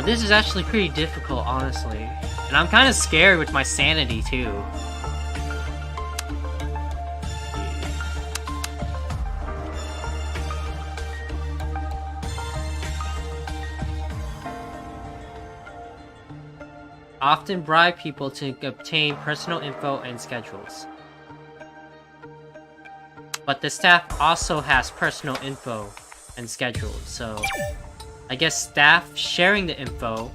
This is actually pretty difficult, honestly. And I'm kind of scared with my sanity, too. Often bribe people to obtain personal info and schedules. But the staff also has personal info and schedules, so... I guess staff sharing the info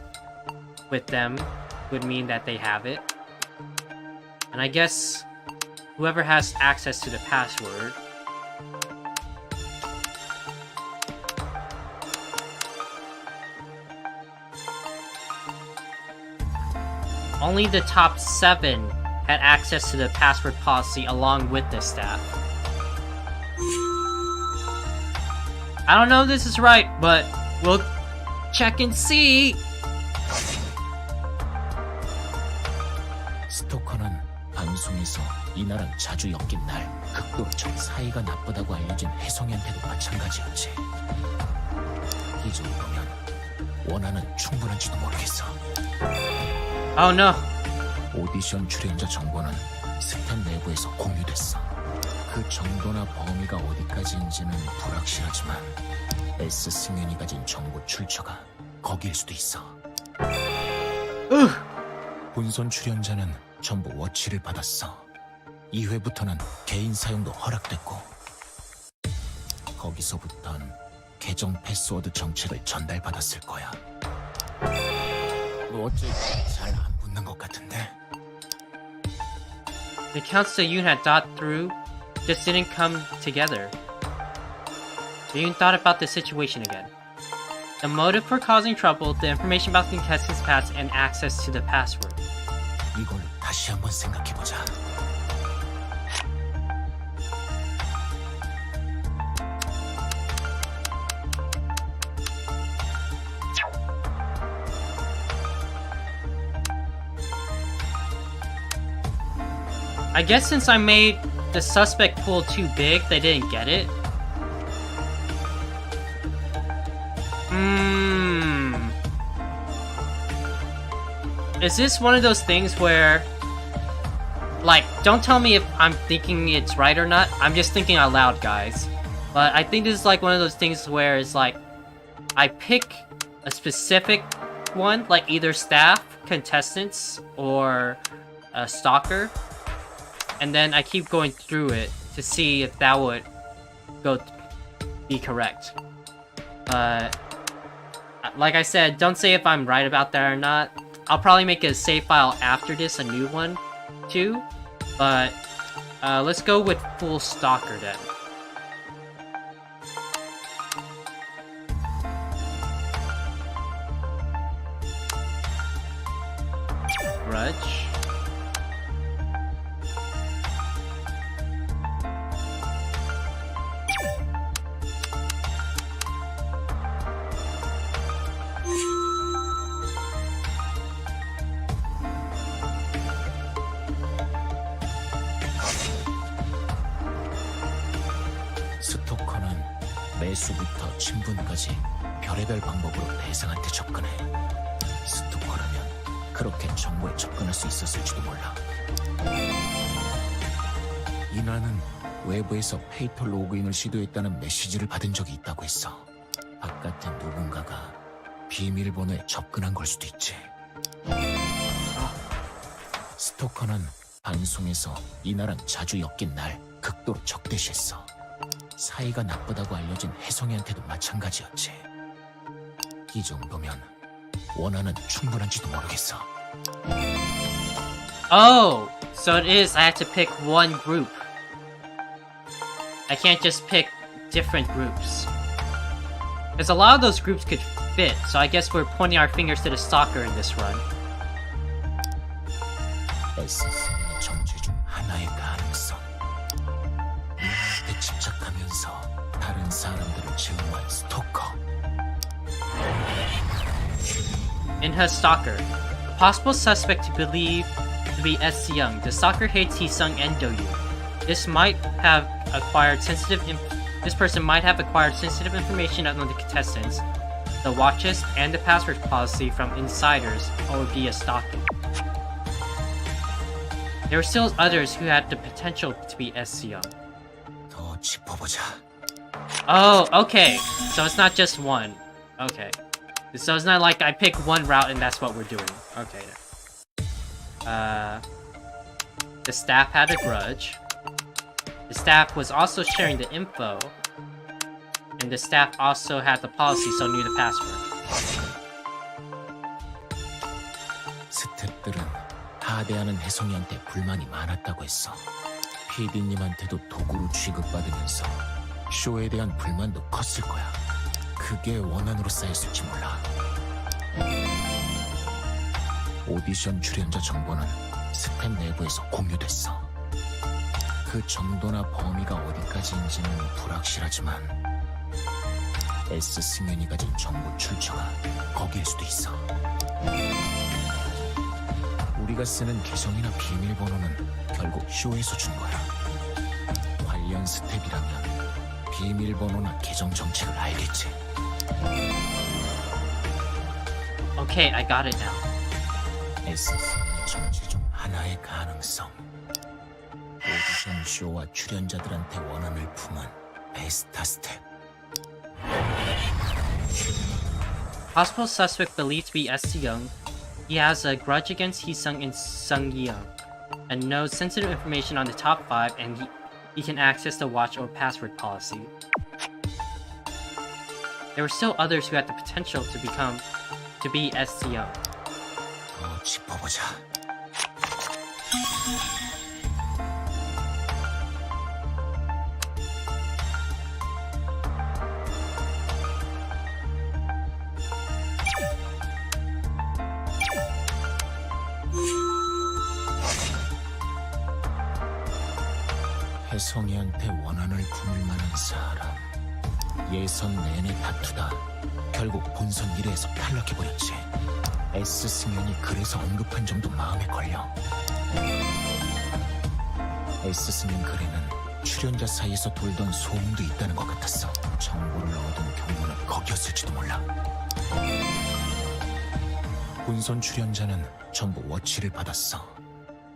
with them would mean that they have it. And I guess whoever has access to the password only the top 7 had access to the password policy along with the staff. I don't know if this is right, but we'll check and see. 스토커는 방송에서 이나랑 자주 엮인 날 극도로 적 사이가 나쁘다고 알려진 혜성이한테도 마찬가지였지. 이쪽을 보면 원한은 충분한지도 모르겠어. Oh no. 오디션 출연자 정보는 스텝 내부에서 공유됐어. 그 정도나 범위가 어디까지인지는 불확실하지만 S 승윤이 가진 정보 출처가 거기일 수도 있어. 본선 출연자는 전부 워치를 받았어. 2회부터는 개인 사용도 허락됐고 거기서부턴 계정 패스워드 정책을 전달받았을 거야. 너 어째 잘 안 붙는 것 같은데? The accounts that Yoon had thought through just didn't come together. Yoon thought about the situation again. The motive for causing trouble, the information about the contestants' past, and access to the password. 이걸 다시 한번 생각해보자. I guess since I made the suspect pool too big, they didn't get it. Is this one of those things where, like, don't tell me if I'm thinking it's right or not. I'm just thinking out loud, guys. But I think this is like one of those things where it's like, I pick a specific one, like either staff, contestants, or a stalker, and then I keep going through it to see if that would be correct. But like I said, don't say if I'm right about that or not. I'll probably make a save file after this, a new one, too. But let's go with full stalker then. Grudge. 스토커는 매수부터 친분까지 별의별 방법으로 대상한테 접근해. 스토커라면 그렇게 정보에 접근할 수 있었을지도 몰라. 이나는 외부에서 페이퍼 로그인을 시도했다는 메시지를 받은 적이 있다고 했어. 바깥에 누군가가 비밀번호에 접근한 걸 수도 있지. 스토커는 방송에서 이나랑 자주 엮인 날 극도로 적대시했어. 사이가 나쁘다고 알려진 혜성이한테도 마찬가지였지. 이 정도면 원한은 충분한지도 모르겠어. Oh, so it is I have to pick one group. I can't just pick different groups. Because a lot of those groups could fit, so I guess we're pointing our fingers to the stalker in this run. SC의 정체 중 하나의 가능성. 이나한테 집착하면서 다른 사람들을 증오한 스토커. In her stalker, a possible suspect to believe to be S. Young. The stalker hates Hee-sung and Do-yu. This person might have acquired sensitive information on the contestants, the watch list, and the password policy from insiders or via stalking. There were still others who had the potential to be S. Young. 더 짚어보자. Oh, okay. So it's not just one. Okay. So it's not like I pick one route and that's what we're doing. Okay. The staff had a grudge. The staff was also sharing the info. And the staff also had the policy, so knew the password. 스태프들은 하대하는 혜성이한테 불만이 많았다고 했어. PD님한테도 도구로 취급받으면서 쇼에 대한 불만도 컸을 거야. 그게 원한으로 쌓였을지 몰라. 오디션 출연자 정보는 스텝 내부에서 공유됐어. 그 정도나 범위가 어디까지인지는 불확실하지만 S 승연이 가진 정보 출처가 거기일 수도 있어. 우리가 쓰는 계정이나 비밀번호는 결국 쇼에서 준 거야. 관련 스텝이라면 비밀번호나 계정 정책을 알겠지. Okay, I got it now. S 정체 중 하나의 가능성. 오디션 쇼와 출연자들한테 원한을 품은 베스타 스텝. Possible suspect believed to be S. Young. He has a grudge against Hee-sung and Sung-yeon, and knows sensitive information on the top 5, and he can access the watch or password policy. There were still others who had the potential to be S. Young. 더 짚어보자. 성희한테 원한을 품을 만한 사람. 예선 내내 다투다 결국 본선 1회에서 탈락해버렸지. S 승연이 그래서 언급한 점도 마음에 걸려. S 승연 글에는 출연자 사이에서 돌던 소문도 있다는 것 같았어. 정보를 얻은 경로는 거기였을지도 몰라. 본선 출연자는 전부 워치를 받았어.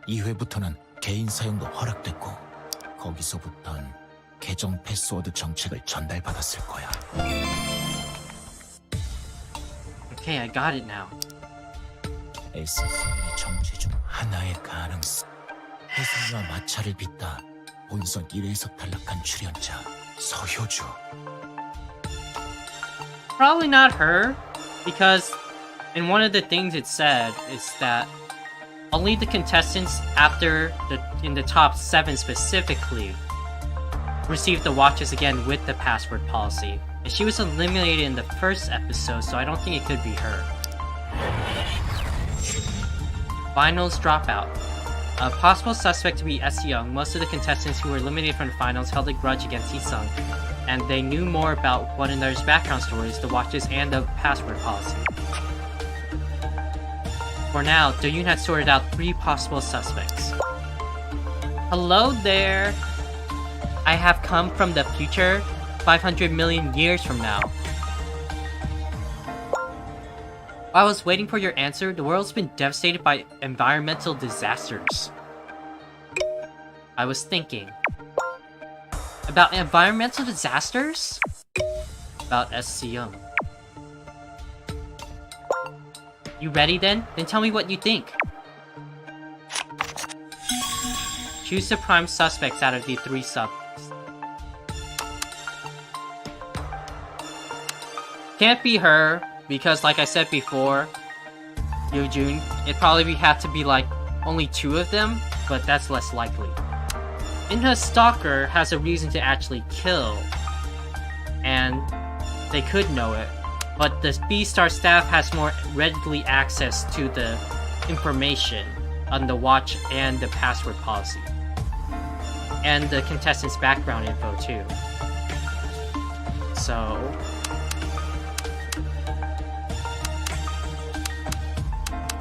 2회부터는 개인 사용도 허락됐고 거기서부턴 계정 패스워드 정책을 전달받았을 거야. Okay, I got it now. S승연의 정체 중 하나의 가능성. 혜성이와 마찰을 빚다 본선 1회에서 탈락한 출연자 서효주. Probably not her, because in one of the things it said is that only the contestants in the top 7 specifically received the watches again with the password policy. And she was eliminated in the first episode, so I don't think it could be her. Finals dropout. A possible suspect to be S. Young, most of the contestants who were eliminated from the finals held a grudge against Hee-sung, and they knew more about one another's background stories, the watches, and the password policy. For now, Do-yoon had sorted out 3 possible suspects. Hello there! I have come from the future, 500 million years from now. While I was waiting for your answer, the world's been devastated by environmental disasters. I was thinking. About environmental disasters? About S.C. Young. You ready then? Then tell me what you think. Choose the prime suspects out of the 3 suspects. Can't be her, because like I said before, Yoo-jun, it'd probably have to be like only 2 of them, but that's less likely. In-house stalker has a reason to actually kill, and they could know it, but the B-Star staff has more readily access to the information on the watch and the password policy, and the contestant's background info too. So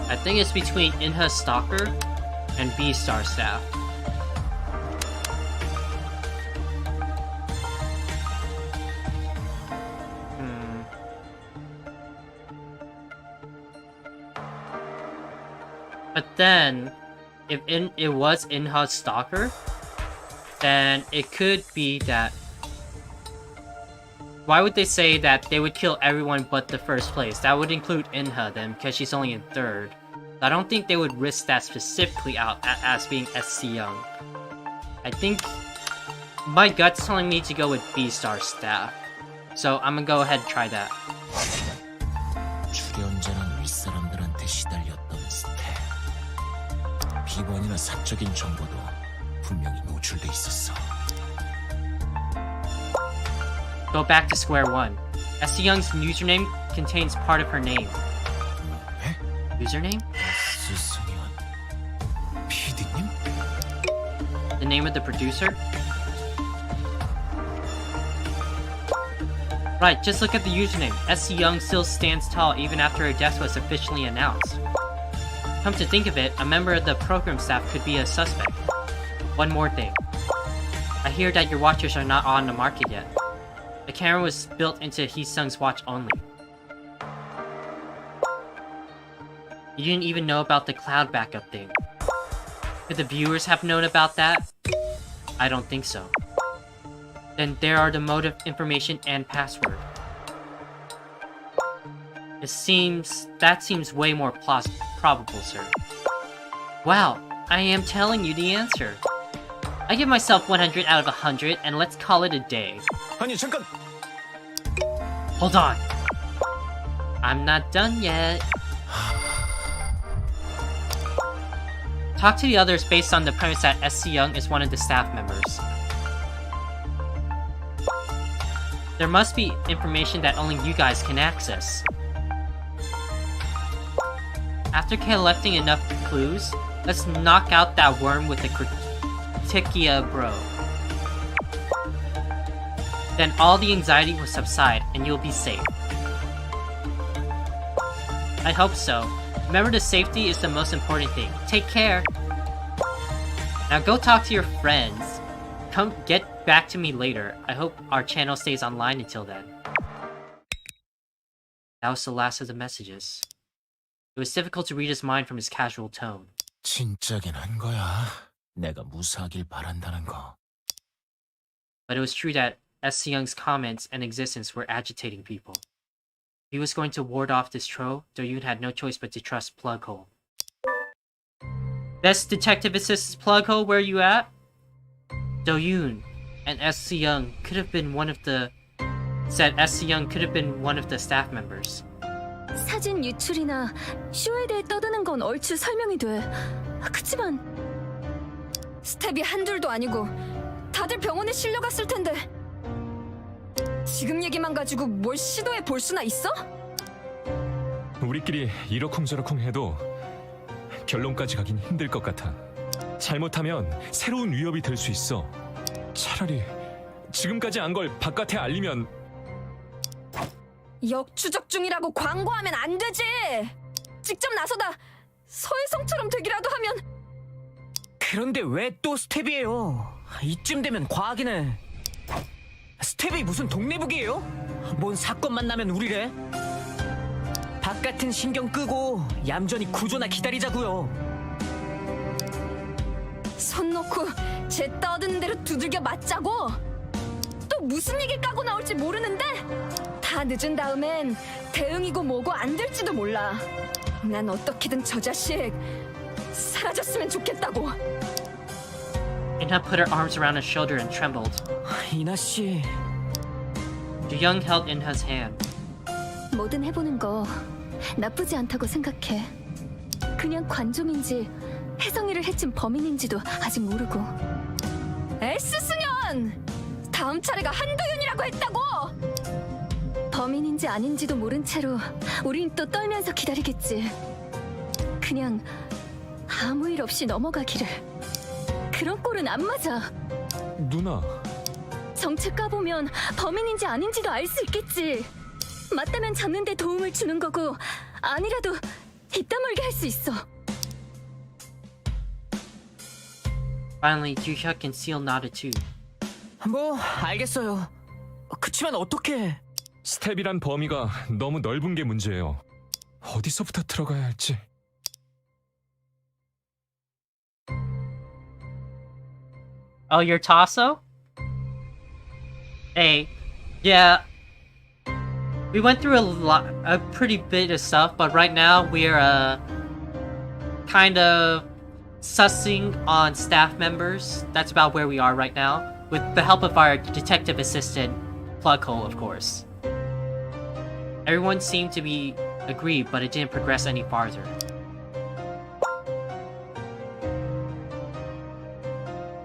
I think it's between Inha Stalker and B-Star staff. But then, if it was Inha Stalker, then it could be that... Why would they say that they would kill everyone but the first place? That would include Inha then, because she's only in 3rd. I don't think they would risk that specifically out as being SC Young. I think my gut's telling me to go with B-Star staff. So I'm gonna go ahead and try that. 출연자는 윗사람들한테 시달렸던 스텝. 비번이나 사적인 정보도 분명히 노출돼 있었어. Go back to square one. SC Young's username contains part of her name. 네? Username? 스승연 PD님? The name of the producer? Right, just look at the username. SC Young still stands tall even after her death was officially announced. Come to think of it, a member of the program staff could be a suspect. One more thing. I hear that your watches are not on the market yet. The camera was built into Hee-sung's watch only. You didn't even know about the cloud backup thing. Could the viewers have known about that? I don't think so. Then there are the motive information and password. That seems way more probable, sir. Wow, I am telling you the answer. I give myself 100 out of 100 and let's call it a day. 아니 잠깐. Hold on. I'm not done yet. Talk to the others based on the premise that SC Young is one of the staff members. There must be information that only you guys can access. After collecting enough clues, let's knock out that worm with the Criticia bro. then all the anxiety will subside and you'll be safe. I hope so. Remember, the safety is the most important thing. Take care. Now go talk to your friends. Come get back to me later. I hope our channel stays online until then. That was the last of the messages. It was difficult to read his mind from his casual tone. 진짜긴 한 거야. 내가 무사하길 바란다는 거. But it was true that S. Young's comments and existence were agitating people. If he was going to ward off this troll, Do-yoon had no choice but to trust Plughole. Best detective assistant Plughole, where you at? Do-yoon and S. Young could have been one of the... said S. Young could have been one of the staff members. 사진 유출이나 쇼에 대해 떠드는 건 얼추 설명이 돼. 그치만 스텝이 한둘도 아니고 다들 병원에 실려갔을 텐데 지금 얘기만 가지고 뭘 시도해 볼 수나 있어? 우리끼리 이러쿵저러쿵 해도 결론까지 가긴 힘들 것 같아. 잘못하면 새로운 위협이 될 수 있어. 차라리 지금까지 안 걸 바깥에 알리면... 역추적 중이라고 광고하면 안 되지. 직접 나서다 서혜성처럼 되기라도 하면. 그런데 왜 또 스텝이에요? 이쯤 되면 과학이네. 스텝이 무슨 동네북이에요? 뭔 사건만 나면 우리래? 바깥은 신경 끄고 얌전히 구조나 기다리자고요. 손 놓고 쟤 떠드는 대로 두들겨 맞자고? 또 무슨 얘기 까고 나올지 모르는데 다 늦은 다음엔 대응이고 뭐고 안 될지도 몰라. 난 어떻게든 저 자식 사라졌으면 좋겠다고. Inha put her arms around his shoulder and trembled. 이나 씨, Do-young held Inha's hand. 뭐든 해보는 거 나쁘지 않다고 생각해. 그냥 관종인지 혜성이를 해친 범인인지도 아직 모르고. S 승연! 다음 차례가 한도윤이라고 했다고! 범인인지 아닌지도 모른 채로 우린 또 떨면서 기다리겠지. 그냥 아무 일 없이 넘어가기를. 그런 꼴은 안 맞아. 누나, 정체 까보면 범인인지 아닌지도 알 수 있겠지. 맞다면 잡는 데 도움을 주는 거고 아니라도 이따 멀게 할 수 있어. Finally, Do-hyuk and Seal nodded too. 뭐 알겠어요. 그치만 어떻게? 스텝이란 범위가 너무 넓은 게 문제예요. 어디서부터 들어가야 할지. Oh, you're Tasso? Hey, yeah. We went through a pretty bit of stuff, but right now we're kind of sussing on staff members. That's about where we are right now, with the help of our detective assistant, Plughole, of course. Everyone seemed to be agreed, but it didn't progress any farther.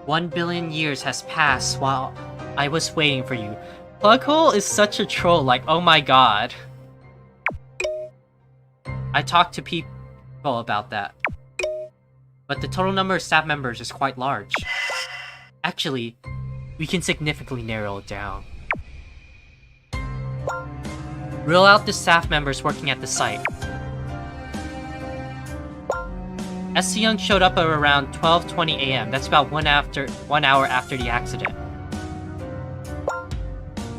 One billion years has passed while I was waiting for you. Plughole is such a troll, like, oh my god. I talked to people about that. But the total number of staff members is quite large. Actually, we can significantly narrow it down. Rule out the staff members working at the site. S. Young showed up at around 12:20 a.m. That's about 1 hour after the accident.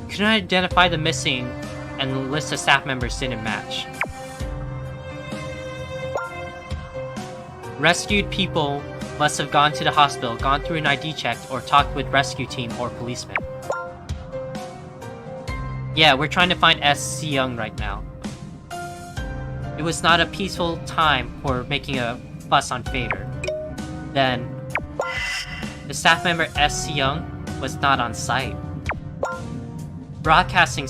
Couldn't identify the missing, and the list of staff members didn't match. Rescued people must have gone to the hospital, gone through an ID check, or talked with rescue team or policemen. Yeah, we're trying to find S. Young right now. It was not a peaceful time for making a fuss on Fader. Then, the staff member S. Young was not on site. Broadcasting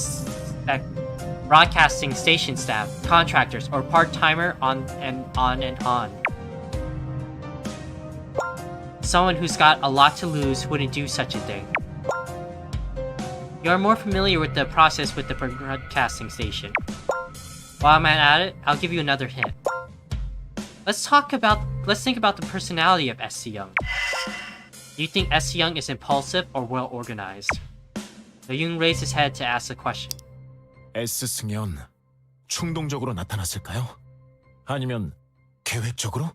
station staff, contractors, or part-timer on and on. Someone who's got a lot to lose wouldn't do such a thing. You are more familiar with the process with the broadcasting station. While I'm at it, I'll give you another hint. Let's think about the personality of S. Young. Do you think S. Young is impulsive or well organized? Young raised his head to ask a question. S 승연 충동적으로 나타났을까요? 아니면 계획적으로?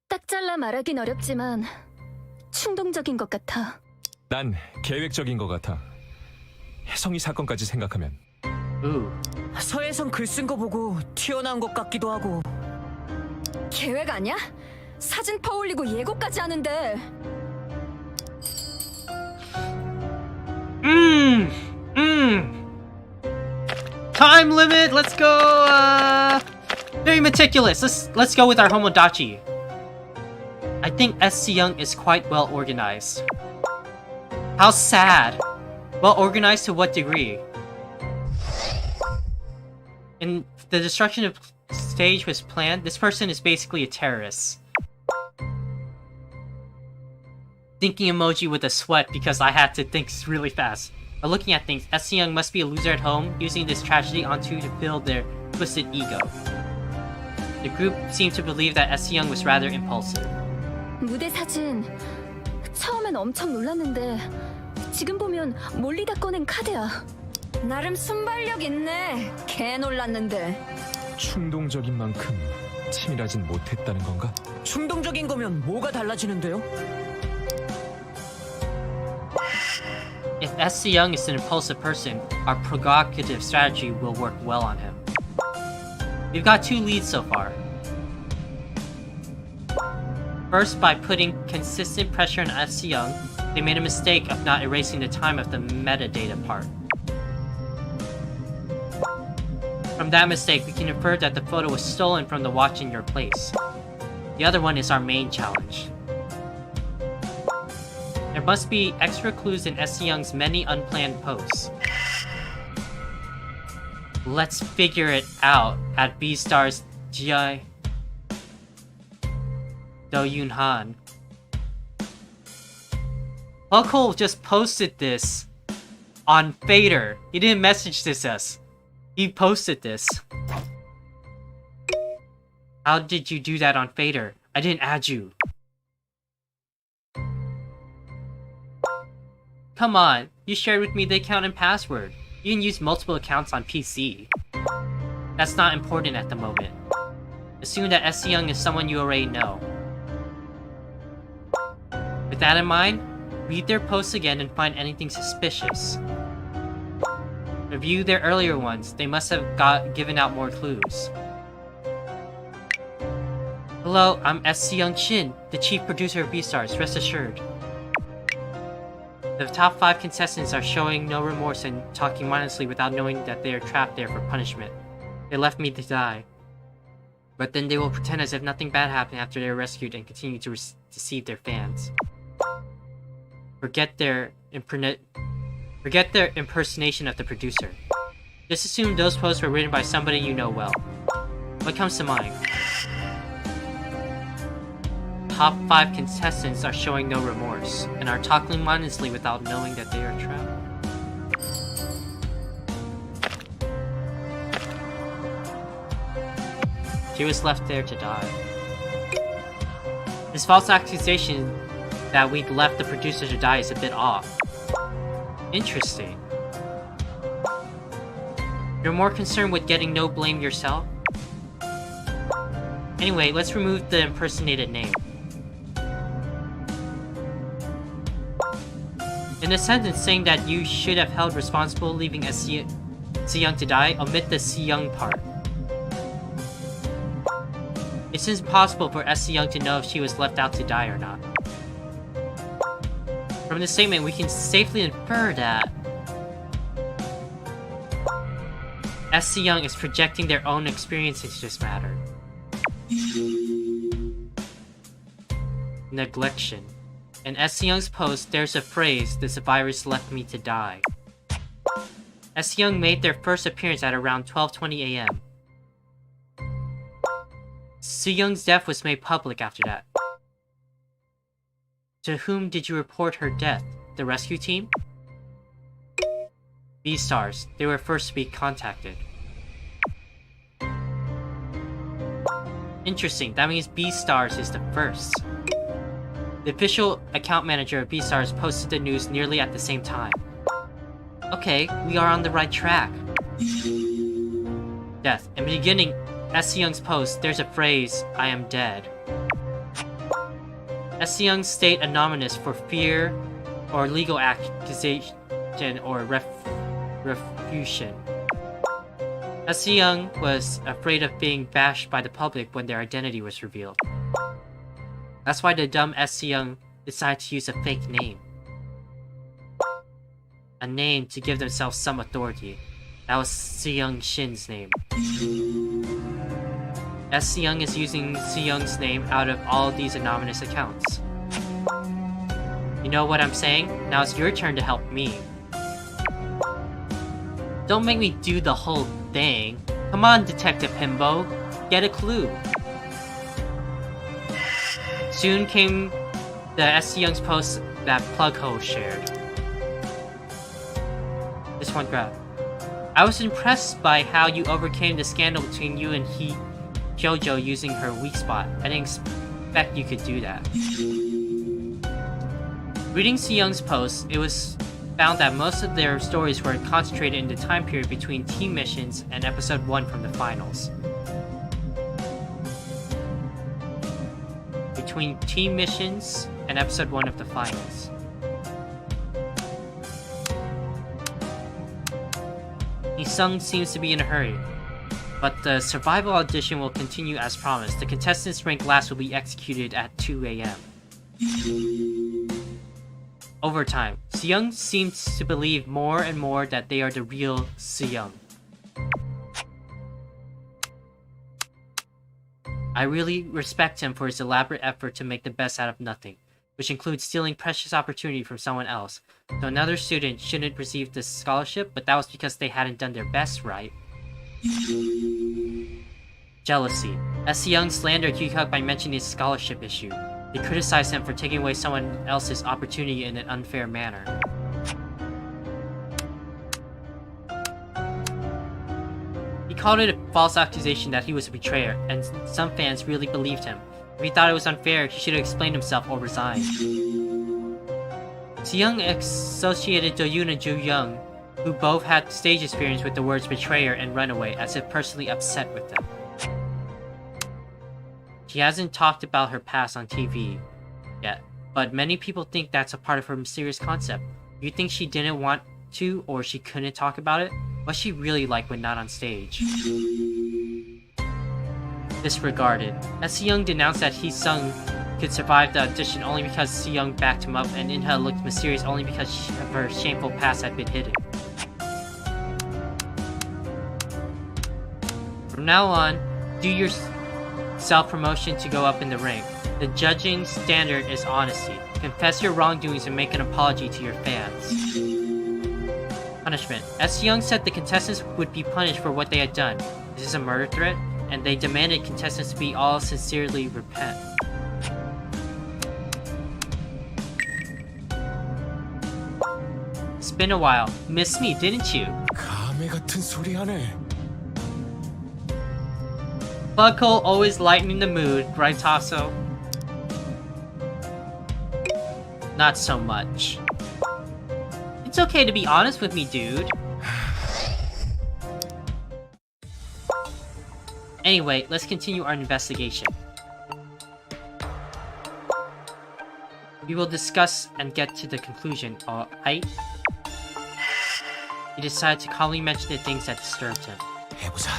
딱 잘라 말하긴 어렵지만 충동적인 것 같아. 난 계획적인 것 같아. 혜성이 사건까지 생각하면. Ooh. 서혜성 글 쓴 거 보고 튀어나온 것 같기도 하고. 계획 아니야? 사진 퍼올리고 예고까지 하는데. Time limit. Let's go. Very meticulous. Let's go with our Homodachi. I think SC Young is quite well organized. How sad. Well organized to what degree? And the destruction of stage was planned. This person is basically a terrorist. Thinking emoji with a sweat because I had to think really fast. But looking at things, SC Young must be a loser at home, using this tragedy onto to fill their twisted ego. The group seemed to believe that SC Young was rather impulsive. 무대 사진 처음엔 엄청 놀랐는데 지금 보면 몰리다 꺼낸 카드야. 나름 순발력 있네. 개 놀랐는데. 충동적인 만큼 치밀하진 못했다는 건가? 충동적인 거면 뭐가 달라지는데요? If SC Young is an impulsive person, our provocative strategy will work well on him. We've got 2 leads so far. First, by putting consistent pressure on SC Young, they made a mistake of not erasing the time of the metadata part. From that mistake, we can infer that the photo was stolen from the watch in your place. The other one is our main challenge. There must be extra clues in SC Young's many unplanned posts. Let's figure it out at B-Star's GI Do Yoon Han. Huckle just posted this on Fader. He didn't message this us. He posted this. How did you do that on Fader? I didn't add you. Come on, you shared with me the account and password. You can use multiple accounts on PC. That's not important at the moment. Assume that SC Young is someone you already know. With that in mind, read their posts again and find anything suspicious. Review their earlier ones. They must have given out more clues. Hello, I'm SC Young Shin, the chief producer of B-Stars, rest assured. The top 5 contestants are showing no remorse and talking mindlessly without knowing that they are trapped there for punishment. They left me to die. But then they will pretend as if nothing bad happened after they are rescued and continue to deceive their fans. Forget their impersonation of the producer. Just assume those posts were written by somebody you know well. What comes to mind? Top 5 contestants are showing no remorse, and are talking mindlessly without knowing that they are trapped. She was left there to die. This false accusation that we'd left the producer to die is a bit off. Interesting. You're more concerned with getting no blame yourself? Anyway, let's remove the impersonated name. In the sentence saying that you should have held responsible leaving SC Young to die, omit the C Young part. It's impossible for SC Young to know if she was left out to die or not. From this statement, we can safely infer that SC Young is projecting their own experience into this matter. Neglection. In SC Young's post, there's a phrase, "This virus left me to die." SC Young made their first appearance at around 12:20 a.m. Si Young's death was made public after that. To whom did you report her death? The rescue team? B-Stars. They were first to be contacted. Interesting. That means B-Stars is the first. The official account manager of B-Stars posted the news nearly at the same time. Okay, we are on the right track. Death. In the beginning, S. Young's post, there's a phrase, I am dead. S. Young stayed anonymous for fear or legal accusation or refutation. S. Young was afraid of being bashed by the public when their identity was revealed. That's why the dumb S. Young decided to use a fake name. A name to give themselves some authority. That was Seyoung Shin's name. S. Young is using Seyoung's name out of all of these anonymous accounts. You know what I'm saying? Now it's your turn to help me. Don't make me do the whole thing. Come on, Detective Himbo. Get a clue. Soon came the S. Young's post that Plughole shared. This one grab. I was impressed by how you overcame the scandal between you and Kyojo using her weak spot. I didn't expect you could do that. Reading Seyoung's post, it was found that most of their stories were concentrated in the time period between team missions and episode 1 from the finals. Between team missions and episode 1 of the finals. Hee-sung seems to be in a hurry, but the survival audition will continue as promised. The contestants' rank last will be executed at 2 a.m. Overtime. Seyoung seems to believe more and more that they are the real Seyoung. I really respect him for his elaborate effort to make the best out of nothing, which includes stealing precious opportunity from someone else. So another student shouldn't receive this scholarship, but that was because they hadn't done their best, right? Jealousy. S. Young slandered Hyukuk by mentioning his scholarship issue. They criticized him for taking away someone else's opportunity in an unfair manner. He called it a false accusation that he was a betrayer, and some fans really believed him. If he thought it was unfair, he should have explained himself or resigned. Seyoung associated Do-yoon and Joo-young, who both had stage experience with the words betrayer and runaway, as if personally upset with them. She hasn't talked about her past on TV yet, but many people think that's a part of her mysterious concept. You think she didn't want to, or she couldn't talk about it? What's she really like when not on stage? Disregarded. As Seyoung denounced that Hee-sung could survive the audition only because Seyoung backed him up, and In-ha looked mysterious only because of her shameful past had been hidden. From now on, do your self-promotion to go up in the rank. The judging standard is honesty. Confess your wrongdoings and make an apology to your fans. Punishment. S. Young said the contestants would be punished for what they had done. This is a murder threat, and they demanded contestants to be all sincerely repent. It's been a while. Missed me, didn't you? 감히 같은 소리 하네. Plughole always lightening the mood, right, Tasso? Not so much. It's okay to be honest with me, dude. Anyway, let's continue our investigation. We will discuss and get to the conclusion, alright? He decided to calmly mention the things that disturbed him. 해보자.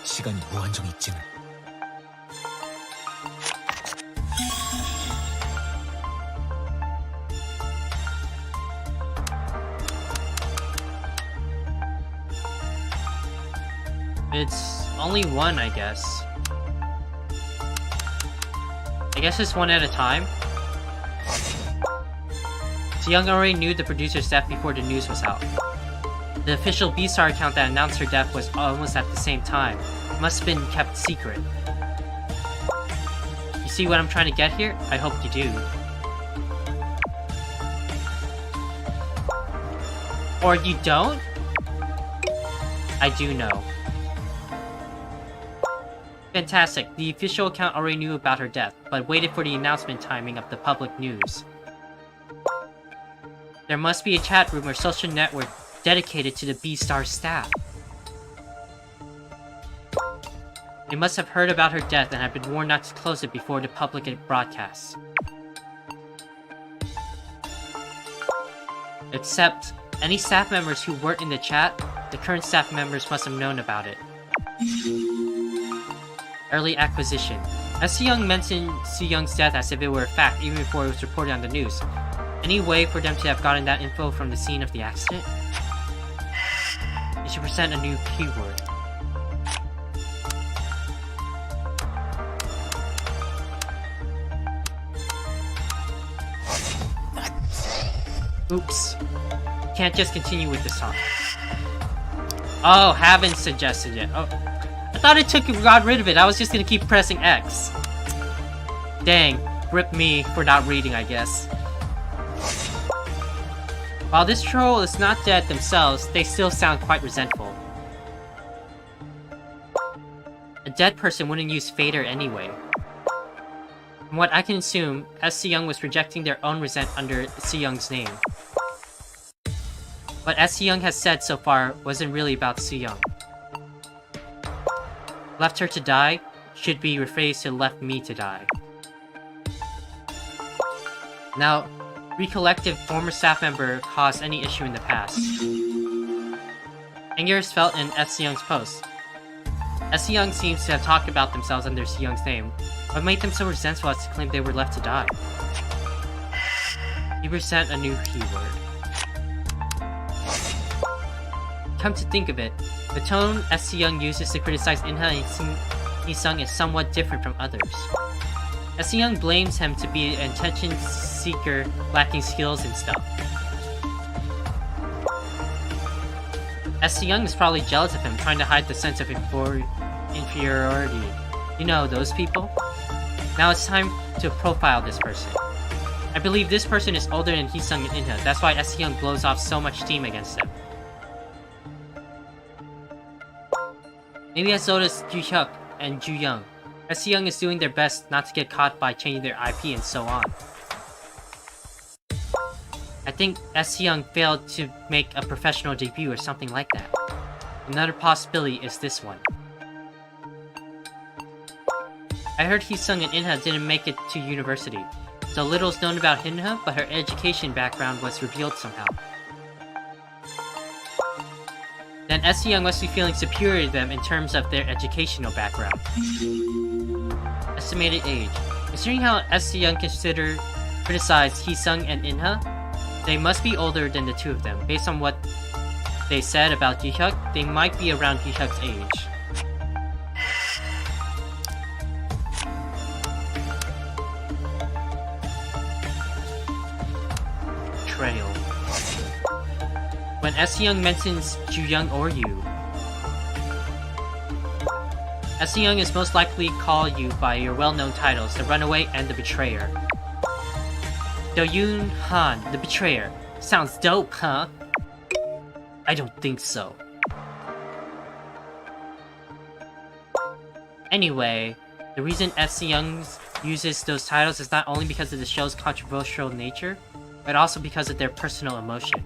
시간이 무한정 있지는. It's only one, I guess. I guess it's one at a time. Seyoung already knew the producer's death before the news was out. The official B-Star account that announced her death was almost at the same time. It must have been kept secret. You see what I'm trying to get here? I hope you do. Or you don't? I do know. Fantastic. The official account already knew about her death, but waited for the announcement timing of the public news. There must be a chat room or social network dedicated to the B-Star staff. They must have heard about her death and have been warned not to close it before the public broadcasts. Except, any staff members who weren't in the chat, the current staff members must have known about it. Early acquisition. As Young mentioned Young's death as if it were a fact even before it was reported on the news. Any way for them to have gotten that info from the scene of the accident? You should present a new keyword. Oops. Can't just continue with this talk. Oh, haven't suggested it. Oh, I thought it got rid of it. I was just gonna keep pressing X. Dang, rip me for not reading, I guess. While this troll is not dead themselves, they still sound quite resentful. A dead person wouldn't use Fader anyway. From what I can assume, S.C. Young was projecting their own resent under S.C. Young's name. What S.C. Young has said so far wasn't really about S.C. Young. Left her to die should be rephrased to left me to die. Now, recollective former staff member caused any issue in the past. Anger is felt in S.C. Young's post. S.C. Young seems to have talked about themselves under S.C. Young's name. What made them so resentful as to claim they were left to die? You present a new keyword. Come to think of it, the tone S.C. Young uses to criticize Inha and Hee-sung is somewhat different from others. S.C. Young blames him to be an attention seeker lacking skills and stuff. S.C. Young is probably jealous of him, trying to hide the sense of inferiority. You know, those people? Now it's time to profile this person. I believe this person is older than Hee-sung and Inha, that's why S.C. Young blows off so much steam against them. Maybe as old as Ju-hyuk and Ju-young. S.C. Young is doing their best not to get caught by changing their IP and so on. I think S.C. Young failed to make a professional debut or something like that. Another possibility is this one. I heard Hee-sung and Inha didn't make it to university, so little is known about Inha, but her education background was revealed somehow. Then S.C. Young must be feeling superior to them in terms of their educational background. Estimated age. Considering how S.C. Young criticized Hee-sung and Inha, they must be older than the two of them. Based on what they said about Ji-hyuk, they might be around Ji-hyuk's age. Betrayal. When S.C. Young mentions Ju-young or you, S.C. Young is most likely call you by your well-known titles, the Runaway and the Betrayer. Do-yoon Han, the Betrayer. Sounds dope, huh? I don't think so. Anyway, the reason S.C. Young uses those titles is not only because of the show's controversial nature, but also because of their personal emotion.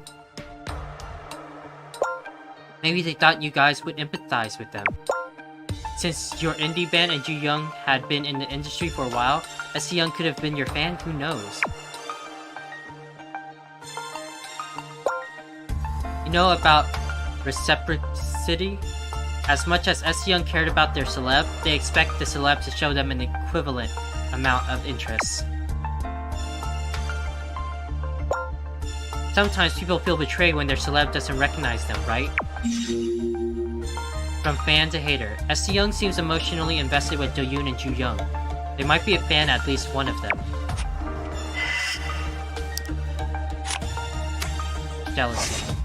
Maybe they thought you guys would empathize with them. Since your indie band and Ju-young had been in the industry for a while, S.C. Young could have been your fan, who knows? You know about reciprocity? As much as S.C. Young cared about their celeb, they expect the celeb to show them an equivalent amount of interest. Sometimes people feel betrayed when their celeb doesn't recognize them, right? From fan to hater, S.C. Young seems emotionally invested with Do-yoon and Ju-young. They might be a fan at least one of them. Jealousy.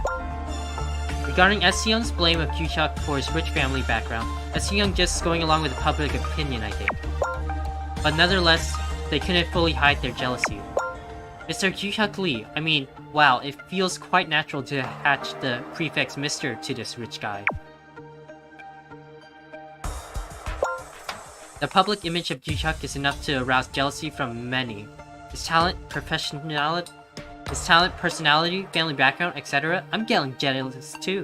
Regarding S.C. Young's blame of Ju-hyuk for his rich family background, S.C. Young just going along with the public opinion, I think. But nonetheless, they couldn't fully hide their jealousy. Mr. Ju-hyuk Lee, I mean, wow, it feels quite natural to attach the prefix Mr. to this rich guy. The public image of Ju-hyuk is enough to arouse jealousy from many. His talent, personality, family background, etc. I'm getting jealous too.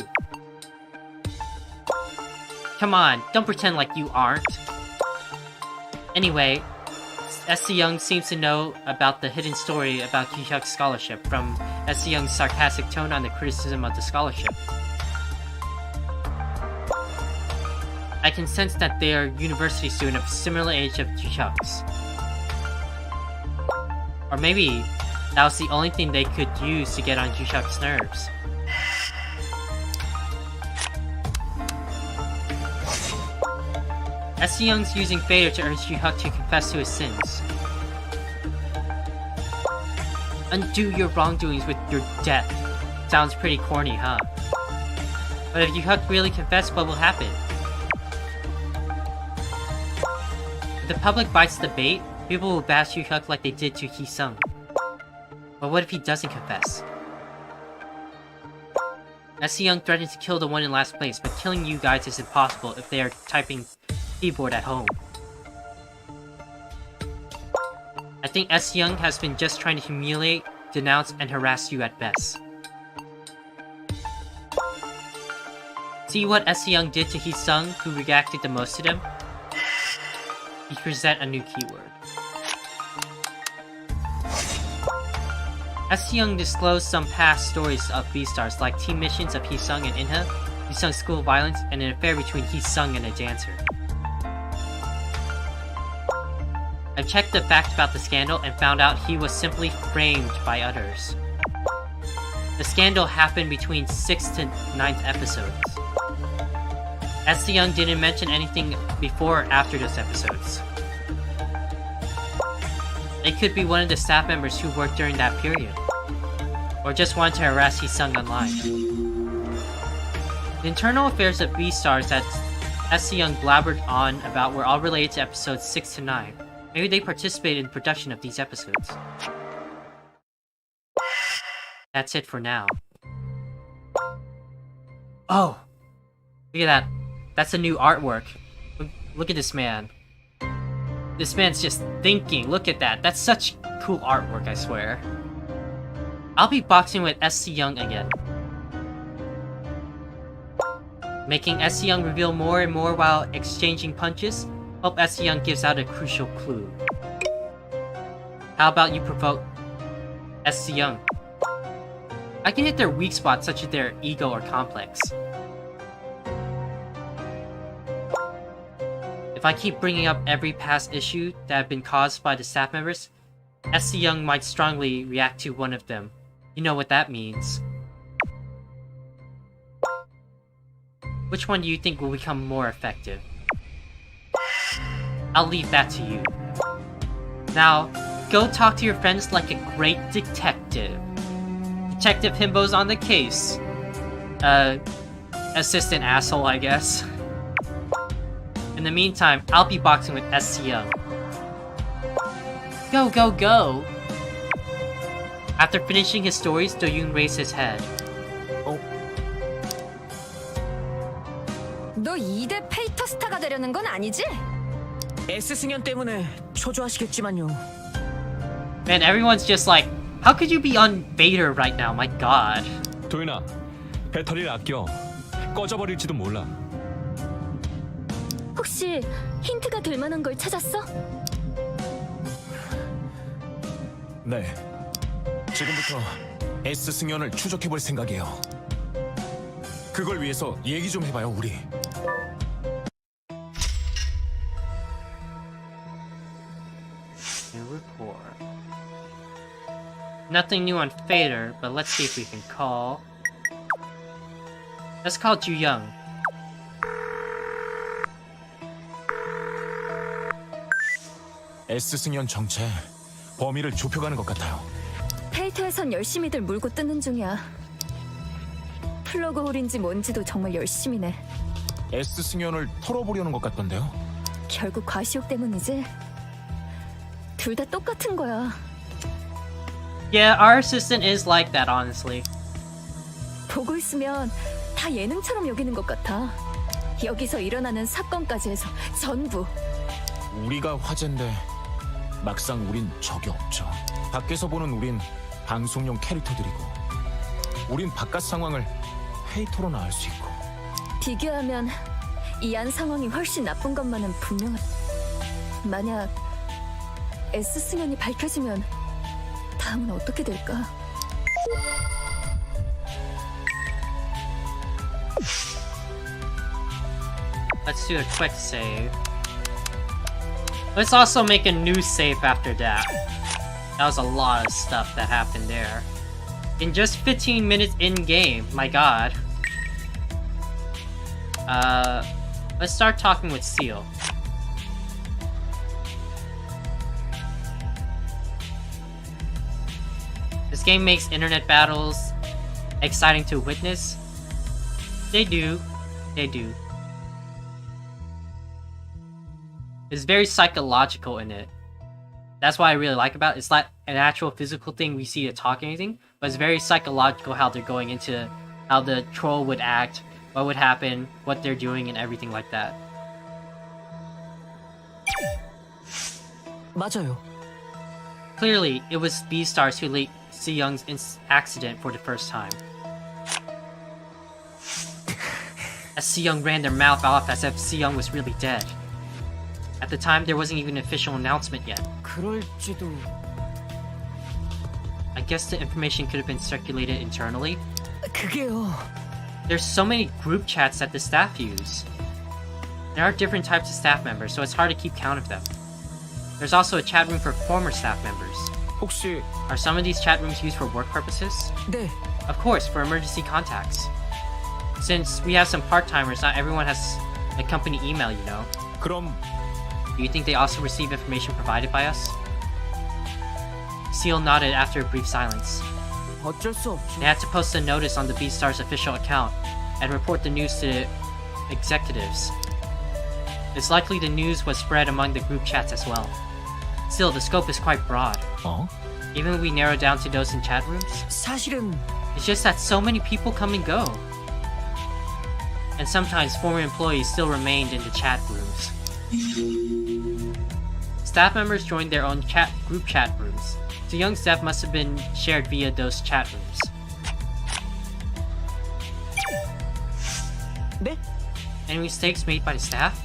Come on, don't pretend like you aren't. Anyway, S.C. Young seems to know about the hidden story about Ju-hyuk's scholarship from S.C. Young's sarcastic tone on the criticism of the scholarship. I can sense that they are university students of similar age of Ju-hyuk's. Or maybe that was the only thing they could use to get on Ju-hyuk's nerves. S.C. Young's using Fader to urge Ju-hyuk to confess to his sins. Undo your wrongdoings with your death. Sounds pretty corny, huh? But if Ju-hyuk really confessed, what will happen? If the public bites the bait, people will bash Ju-hyuk like they did to Hee-sung. But what if he doesn't confess? S.C. Young threatened to kill the one in last place, but killing you guys is impossible if they are typing keyboard at home. I think S. Young has been just trying to humiliate, denounce, and harass you at best. See what S. Young did to Hee-sung, who reacted the most to them? He present a new keyword. S. Young disclosed some past stories of B-stars like team missions of Hee-sung and In-ha, Hee-sung's school violence, and an affair between Hee-sung and a dancer. I've checked the fact about the scandal and found out he was simply framed by others. The scandal happened between 6th to 9th episodes. S. Young didn't mention anything before or after those episodes. It could be one of the staff members who worked during that period. Or just wanted to harass Hee-sung online. The internal affairs of B-stars that S. Young blabbered on about were all related to episodes 6 to 9. Maybe they participated in production of these episodes. That's it for now. Oh! Look at that. That's a new artwork. Look at this man. This man's just thinking. Look at that. That's such cool artwork, I swear. I'll be boxing with S.C. Young again. Making S.C. Young reveal more and more while exchanging punches? Hope S.C. Young gives out a crucial clue. How about you provoke S.C. Young? I can hit their weak spots such as their ego or complex. If I keep bringing up every past issue that have been caused by the staff members, S.C. Young might strongly react to one of them. You know what that means. Which one do you think will become more effective? I'll leave that to you. Now, go talk to your friends like a great detective. Detective Himbo's on the case. Assistant asshole, I guess. In the meantime, I'll be boxing with S.C. Young. Go, go, go! After finishing his stories, Do-yoon raised his head. 너 2대 페이터 스타가 되려는 건 아니지? S 승연 때문에 초조하시겠지만요. Man, everyone's just like, how could you be on Vader right now? My god. 도윤아, 배터리를 아껴. 꺼져버릴지도 몰라. 혹시 힌트가 될 만한 걸 찾았어? 네. 지금부터 S 승연을 추적해볼 생각이에요. 그걸 위해서 얘기 좀 해봐요, 우리. New report. Nothing new on Fader, but let's see if we can call. Let's call Ju Young. S 승연 정체 범위를 좁혀가는 것 같아요. 페이터에선 열심히들 물고 뜯는 중이야. 플러그 홀인지 뭔지도 정말 열심히네. S 승연을 털어보려는 것 같던데요. 결국 과시욕 때문이지? 둘 다 똑같은 거야. Yeah, our assistant is like that, honestly. 보고 있으면 다 예능처럼 여기는 것 같아. 여기서 일어나는 사건까지 해서 전부. 우리가 화제인데 막상 우린 적이 없죠. 밖에서 보는 우린 방송용 캐릭터들이고 우린 바깥 상황을 회의토로나 알 수 있고. 비교하면 이 안 상황이 훨씬 나쁜 것만은 분명한. 만약 S 승연이 밝혀지면 다음은 어떻게 될까? Let's do a quick save. Let's also make a new save after that. That was a lot of stuff that happened there. In just 15 minutes in-game, my god. Let's start talking with Seal. This game makes internet battles exciting to witness. They do. They do. It's very psychological in it. That's what I really like about it. It's not an actual physical thing we see to talk or anything, but it's very psychological how they're going into how the troll would act, what would happen, what they're doing, and everything like that. 맞아요. Clearly, it was Beastars who leaked Si-young's accident for the first time. As Si-young ran their mouth off as if Si-young was really dead. At the time, there wasn't even an official announcement yet. 그럴지도. I guess the information could have been circulated internally. 그게요. There's so many group chats that the staff use. There are different types of staff members, so it's hard to keep count of them. There's also a chat room for former staff members. 혹시 Are some of these chat rooms used for work purposes? 네. Of course, for emergency contacts. Since we have some part-timers, not everyone has a company email, you know. 그럼 Do you think they also receive information provided by us? Seal nodded after a brief silence. 어쩔 수 없죠. They had to post a notice on the Beastars official account and report the news to the executives. It's likely the news was spread among the group chats as well. Still, the scope is quite broad. 어? Even if we narrow down to those in chat rooms, 사실은 it's just that so many people come and go. And sometimes former employees still remained in the chat rooms. Staff members joined their own group chat rooms. So young staff must have been shared via those chat rooms. 네? Any mistakes made by the staff?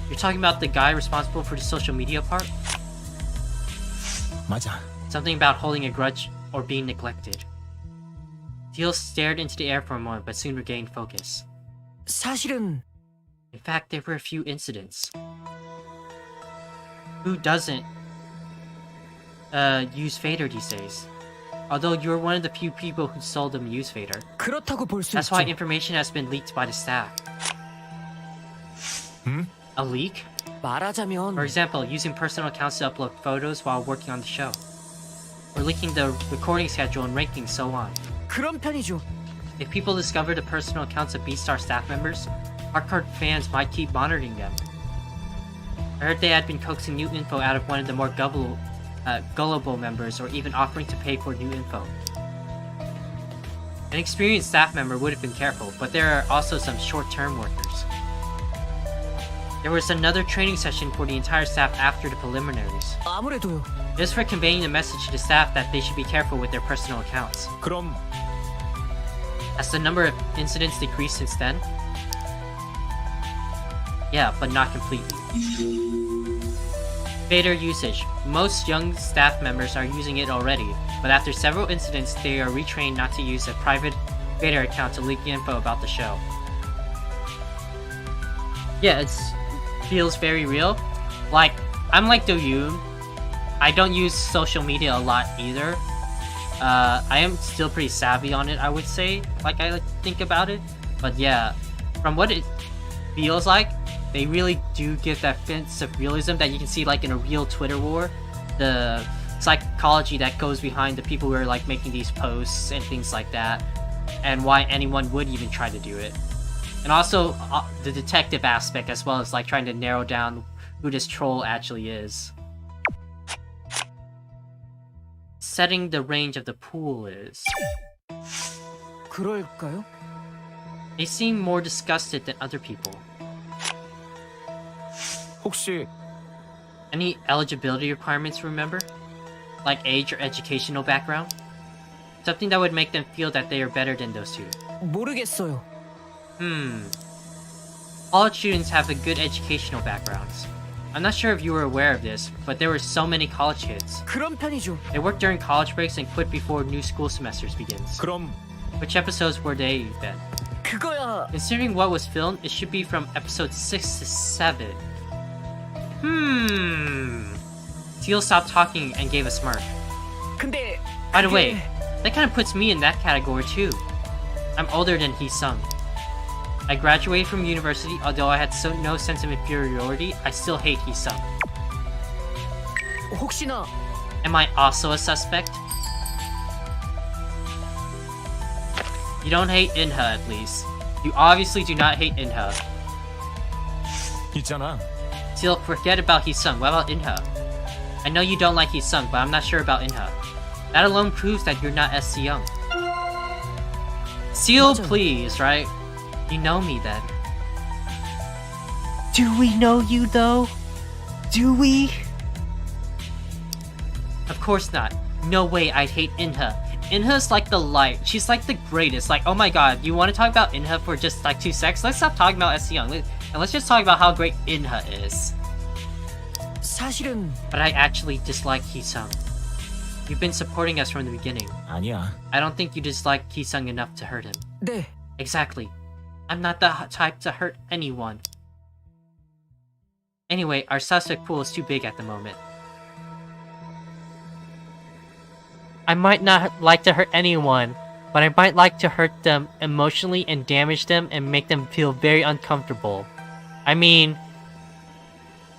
You're talking about the guy responsible for the social media part? 맞아. Something about holding a grudge or being neglected. Teal stared into the air for a moment but soon regained focus. 사실은 In fact, there were a few incidents. Who doesn't use Fader these days? Although you're one of the few people who seldom use Fader. 그렇다고 볼 수 That's 있죠. why information has been leaked by the staff. A leak? 말하자면 For example, using personal accounts to upload photos while working on the show. Or leaking the recording schedule and rankings, so on. 그런 편이죠. If people discover the personal accounts of Beastar staff members, hardcore fans might keep monitoring them. I heard they had been coaxing new info out of one of the more gullible members, or even offering to pay for new info. An experienced staff member would have been careful, but there are also some short-term workers. There was another training session for the entire staff after the preliminaries. 아무래도요. Just for conveying the message to the staff that they should be careful with their personal accounts. 그럼 Has the number of incidents decreased since then? Yeah, but not completely. Fader usage. Most young staff members are using it already, but after several incidents, they are retrained not to use a private Fader account to leak info about the show. Yeah, it feels very real. Like, I'm like Doyoon. I don't use social media a lot either. I am still pretty savvy on it, I would say, like I think about it. But yeah, from what it feels like, they really do give that sense of realism that you can see like in a real Twitter war. The psychology that goes behind the people who are like making these posts and things like that, and why anyone would even try to do it. And also the detective aspect, as well as like trying to narrow down who this troll actually is. Setting the range of the pool is. 그럴까요? They seem more disgusted than other people. 혹시 Any eligibility requirements, remember? Like age or educational background? Something that would make them feel that they are better than those two. 모르겠어요. College students have a good educational backgrounds. I'm not sure if you were aware of this, but there were so many college kids. 그런 편이죠. They work during college breaks and quit before new school semesters begins. 그럼 Which episodes were they then? 그거야. Considering what was filmed, it should be from episode 6 to 7. Seal stopped talking and gave a smirk. 근데 By the way, 그게- that kind of puts me in that category too. I'm older than Hee-sung. I graduated from university, although I had no sense of inferiority, I still hate Hee-sung. 혹시나 Am I also a suspect? You don't hate Inha at least. You obviously do not hate Inha. 있잖아. Seal, forget about Hee-sung. What about Inha? I know you don't like Hee-sung, but I'm not sure about Inha. That alone proves that you're not SC Young. Seal, 맞아. please, right? You know me then. Do we know you though? Do we? Of course not. No way I'd hate Inha. Inha's like the light. She's like the greatest. Like, oh my god, you want to talk about Inha for just like 2 seconds? Let's stop talking about SC Young. And let's just talk about how great Inha is. 사실은 But I actually dislike Hee-sung. You've been supporting us from the beginning. 아니야. I don't think you dislike Hee-sung enough to hurt him. 네. Exactly. I'm not the type to hurt anyone. Anyway, our suspect pool is too big at the moment. I might not like to hurt anyone, but I might like to hurt them emotionally and damage them and make them feel very uncomfortable. I mean,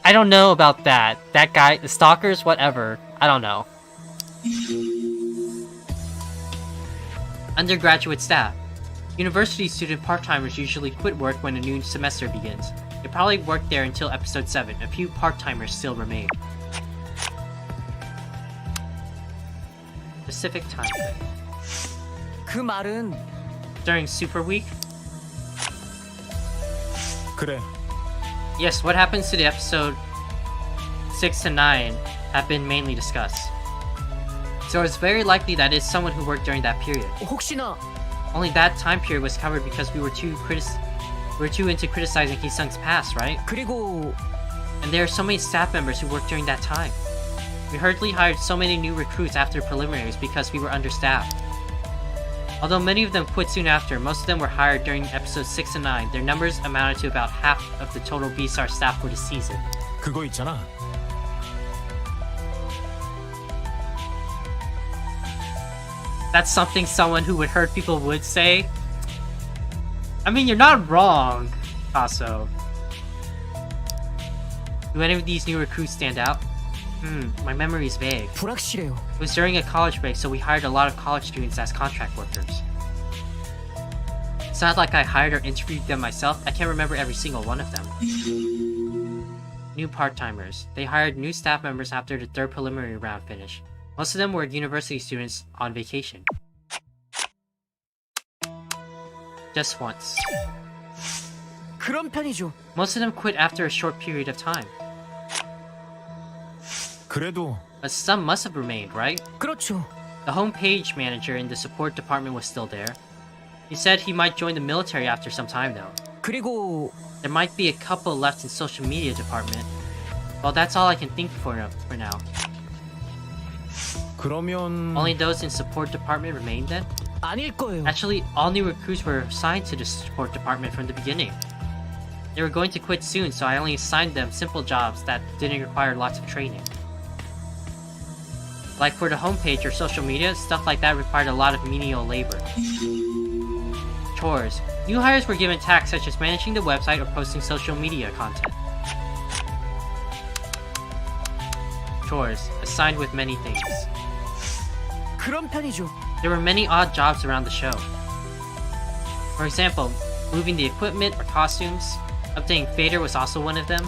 I don't know about that. That guy, the stalkers, whatever. I don't know. Undergraduate staff. University student part-timers usually quit work when a new semester begins. They probably worked there until episode 7. A few part-timers still remain. Specific time. 그 말은 During Super Week? 그래. Yes, what happens to the episode 6 to 9 have been mainly discussed. So it's very likely that it's someone who worked during that period. 혹시나 Only that time period was covered because we were too into criticizing Hee-sung's past, right? 그리고 And there are so many staff members who worked during that time. We hurriedly hired so many new recruits after preliminaries because we were understaffed. Although many of them quit soon after, most of them were hired during episodes 6 and 9. Their numbers amounted to about half of the total B-Star staff for the season. 그거 있잖아. That's something someone who would hurt people would say. I mean, you're not wrong, Kaso. Do any of these new recruits stand out? My memory is vague. 불확실해요. It was during a college break, so we hired a lot of college students as contract workers. It's not like I hired or interviewed them myself. I can't remember every single one of them. New part-timers. They hired new staff members after the 3rd preliminary round finished. Most of them were university students on vacation. Just once. 그런 편이죠. Most of them quit after a short period of time. 그래도 But some must have remained, right? 그렇죠. The homepage manager in the support department was still there. He said he might join the military after some time though. 그리고 There might be a couple left in social media department. Well, that's all I can think for now. 그러면 Only those in support department remained then? 아닐 거예요. Actually, all new recruits were assigned to the support department from the beginning. They were going to quit soon, so I only assigned them simple jobs that didn't require lots of training. Like for the homepage or social media, stuff like that required a lot of menial labor. Chores. New hires were given tasks such as managing the website or posting social media content. Chores. Assigned with many things. 그런 편이죠. There were many odd jobs around the show. For example, moving the equipment or costumes. Updating Fader was also one of them.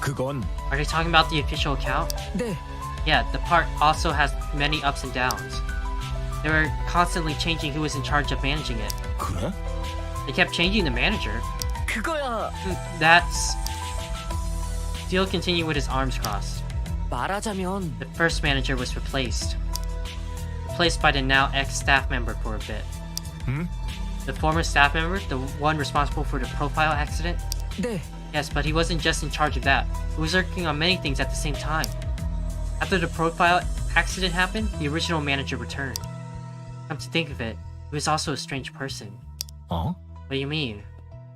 그건 Are they talking about the official account? 네. Yeah, the part also has many ups and downs. They were constantly changing who was in charge of managing it. 그래? They kept changing the manager. 그거야. That's... Steele continued with his arms crossed. 말하자면 The first manager was replaced by the now ex-staff member for a bit. The former staff member, the one responsible for the profile accident? 네. Yes, but he wasn't just in charge of that. He was working on many things at the same time. After the profile accident happened, the original manager returned. Come to think of it, he was also a strange person. 어? What do you mean?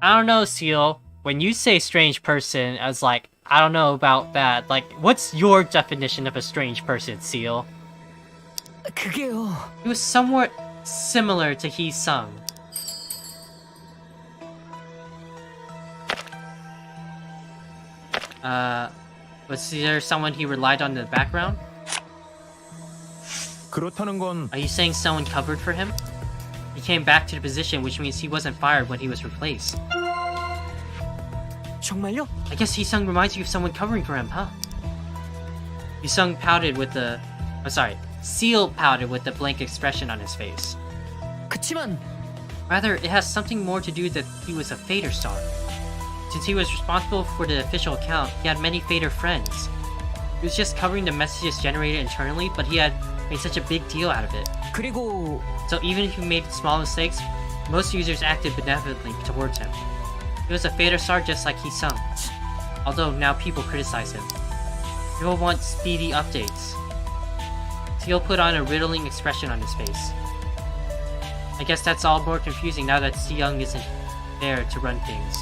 I don't know, Seal. When you say strange person, I was like, I don't know about that. Like, what's your definition of a strange person, Seal? 그게요. He was somewhat similar to Hee-sung. Was there someone he relied on in the background? 그렇다는 건 Are you saying someone covered for him? He came back to the position, which means he wasn't fired when he was replaced. 정말요? I guess Hee-sung reminds you of someone covering for him, huh? Hee-sung pouted with the... I'm sorry. Seal pouted with the blank expression on his face. 그치만 Rather, it has something more to do that he was a Fader star. Since he was responsible for the official account, he had many Fader friends. He was just covering the messages generated internally, but he had made such a big deal out of it. 그리고 So even if he made small mistakes, most users acted benevolently towards him. He was a Fader star just like Hee-sung. Although now people criticize him. People want speedy updates. Seal put on a riddling expression on his face. I guess that's all more confusing now that Si-young isn't there to run things.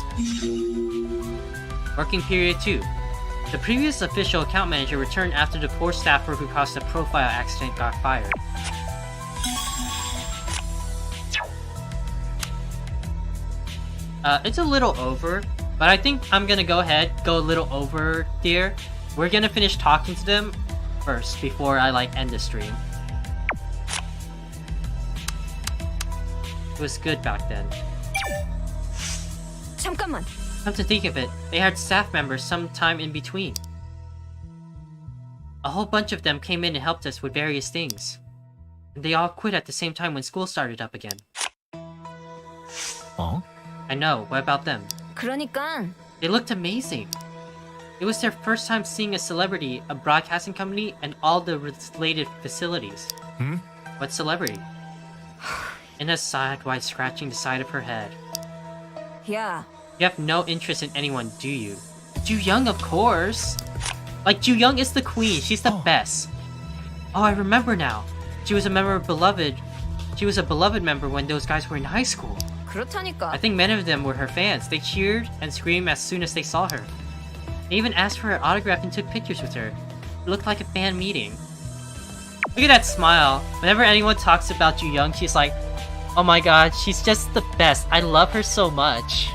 Working period 2. The previous official account manager returned after the poor staffer who caused the profile accident got fired. It's a little over, but I think I'm gonna go a little over here. We're gonna finish talking to them first before I end the stream. It was good back then. 잠깐만. Come to think of it, they had staff members sometime in between. A whole bunch of them came in and helped us with various things. And they all quit at the same time when school started up again. 어? I know, what about them? 그러니까 They looked amazing. It was their first time seeing a celebrity, a broadcasting company, and all the related facilities. What celebrity? Inna sighed while scratching the side of her head. 야, You have no interest in anyone, do you? Ju-young, of course! Ju-young is the queen, she's the best. Oh, I remember now. She was a beloved member when those guys were in high school. 그렇다니까. I think many of them were her fans. They cheered and screamed as soon as they saw her. They even asked for her autograph and took pictures with her. It looked like a fan meeting. Look at that smile. Whenever anyone talks about Ju-young, she's like, oh my god, she's just the best. I love her so much.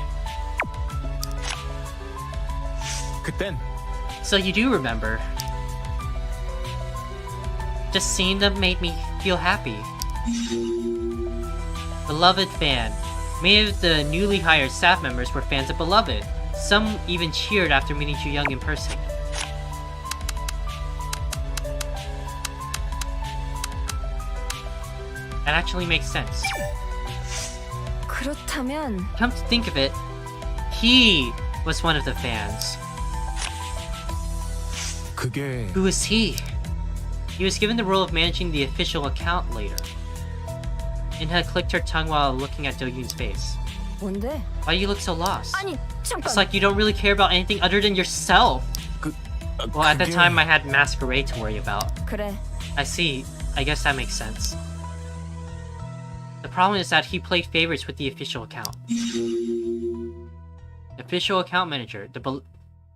그땐 So you do remember. Just seeing them made me feel happy. Beloved fan. Many of the newly hired staff members were fans of Beloved. Some even cheered after meeting Ju-young in person. That actually makes sense. 그렇다면 Come to think of it, he was one of the fans. 그게 Who is he? He was given the role of managing the official account later. Inha clicked her tongue while looking at Do-yoon's face. 뭔데? Why you look so lost? 아니, 잠깐. It's like you don't really care about anything other than yourself. Well, at the 그게- time I had Masquerade to worry about. 그래. I see. I guess that makes sense. The problem is that he played favorites with the official account. The official account manager,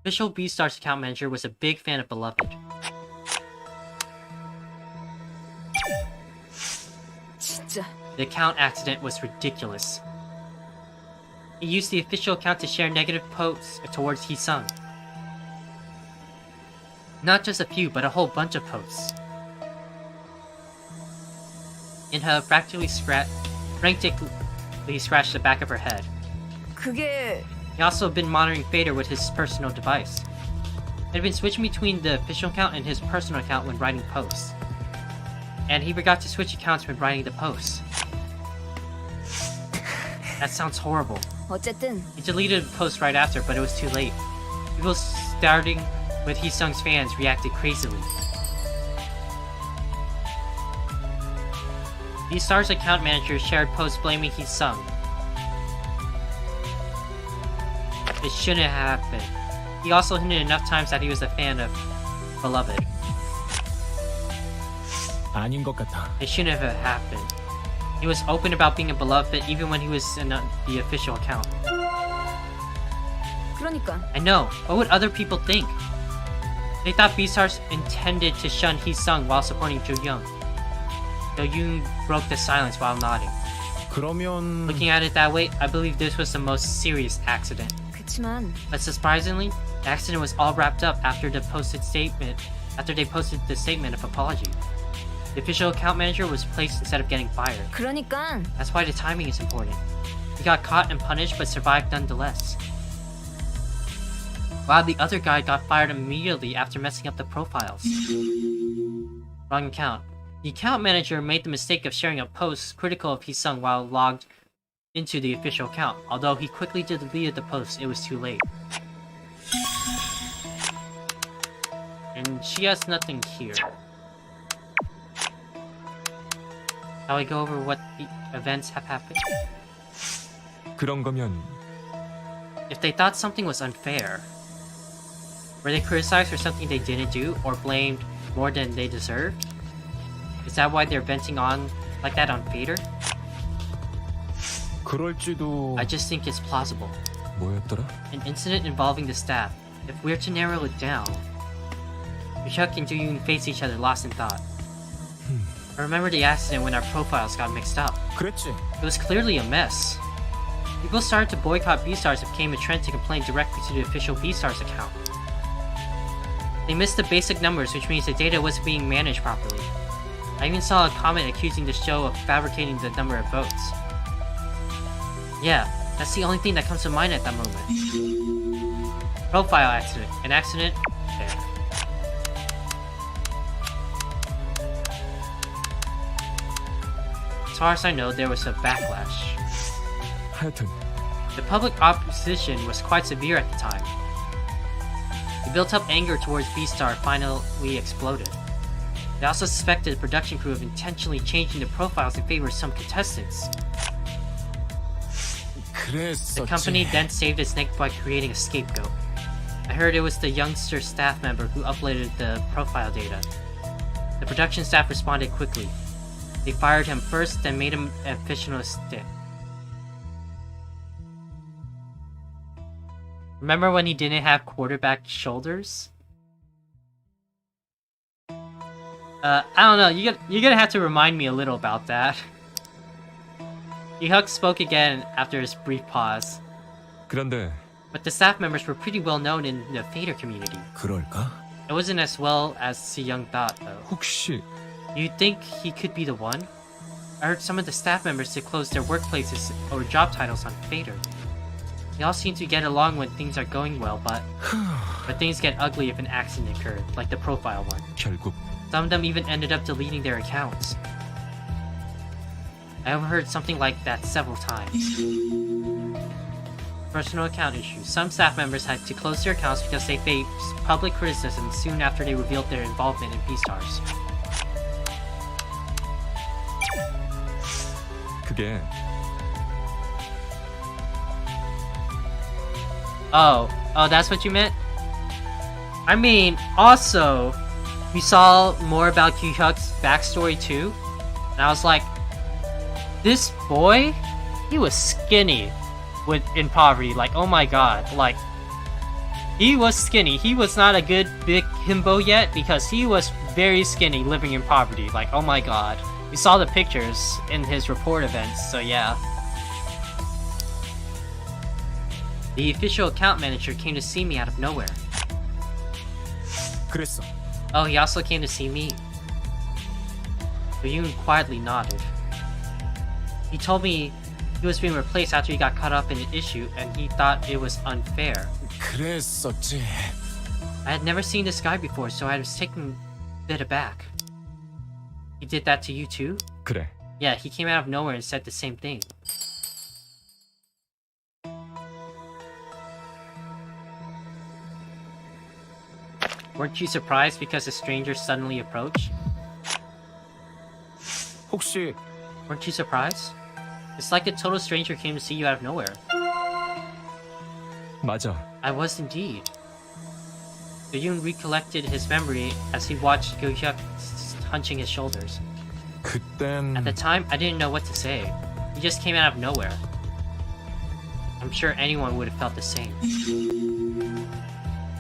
official B-Stars account manager, was a big fan of Beloved. 진짜. The account accident was ridiculous. He used the official account to share negative posts towards Hee-sung. Not just a few, but a whole bunch of posts. Inha frantically scratched the back of her head. 그게 He also been monitoring Fader with his personal device. He had been switching between the official account and his personal account when writing posts. And he forgot to switch accounts when writing the posts. That sounds horrible. 어쨌든 He deleted the post right after, but it was too late. starting with Hee-sung's fans, reacted crazily. V-Star's account manager shared posts blaming Hee-sung. It shouldn't have happened. He also hinted enough times that he was a fan of Beloved. 아닌 것 같아. It shouldn't have happened. He was open about being a Beloved even when he was in the official account. 그러니까 I know. What would other people think? They thought B-Stars intended to shun Hee-sung while supporting Jo-young. Jo-young broke the silence while nodding. 그러면 Looking at it that way, I believe this was the most serious accident. 그치만 But surprisingly, the accident was all wrapped up after they posted the statement of apology. The official account manager was placed instead of getting fired. 그러니까 That's why the timing is important. He got caught and punished but survived nonetheless. While the other guy got fired immediately after messing up the profiles. Wrong account. The account manager made the mistake of sharing a post critical of Hee-sung while logged into the official account. Although he quickly deleted the post, it was too late. And she has nothing here. Shall we go over what the events have happened? 그런 거면 If they thought something was unfair, were they criticized for something they didn't do or blamed more than they deserved? Is that why they're venting on like that on Fader? 그럴지도. I just think it's plausible. 뭐였더라? An incident involving the staff. If we're to narrow it down, Hyuk and Do-yoon face each other lost in thought. I remember the accident when our profiles got mixed up. 그랬지. It was clearly a mess. People started to boycott B-Stars and became a trend to complain directly to the official B-Stars account. They missed the basic numbers, which means the data wasn't being managed properly. I even saw a comment accusing the show of fabricating the number of votes. Yeah, that's the only thing that comes to mind at that moment. Profile accident. An accident? There. As far as I know, there was a backlash. 하여튼 The public opposition was quite severe at the time. The built-up anger towards B-Star finally exploded. They also suspected the production crew of intentionally changing the profiles in favor of some contestants. 그랬었지. The company then saved its neck by creating a scapegoat. I heard it was the youngster staff member who uploaded the profile data. The production staff responded quickly. They fired him first, then made him an official stick. Remember when he didn't have quarterback shoulders? I don't know, you're gonna have to remind me a little about that. Hyuk spoke again after his brief pause. 그런데 But the staff members were pretty well known in the Fader community. 그럴까? It wasn't as well as Si-young thought, though. 혹시 You think he could be the one? I heard some of the staff members to close their workplaces or job titles on Fader. They all seem to get along when things are going well, but things get ugly if an accident occurred, like the profile one. 결국 Some of them even ended up deleting their accounts. I overheard something like that several times. Personal account issues. Some staff members had to close their accounts because they faced public criticism soon after they revealed their involvement in B-Stars. 그게 Oh, that's what you meant? I mean, also, we saw more about Kyuhyuk's backstory too, and I was like, this boy, he was skinny in poverty, like, oh my god, like, he was skinny. He was not a good big himbo yet, because he was very skinny living in poverty, like, oh my god. We saw the pictures in his report events, so yeah. The official account manager came to see me out of nowhere. 그랬어. Oh, he also came to see me. Yoon quietly nodded. He told me he was being replaced after he got caught up in an issue and he thought it was unfair. 그랬었지. I had never seen this guy before, so I was taken a bit aback. He did that to you too? 그래. Yeah, he came out of nowhere and said the same thing. Weren't you surprised because a stranger suddenly approached? 혹시 Weren't you surprised? It's like a total stranger came to see you out of nowhere. 맞아. I was indeed. Yoon recollected his memory as he watched Go-hyuk hunching his shoulders. 그땐 At the time, I didn't know what to say. He just came out of nowhere. I'm sure anyone would have felt the same.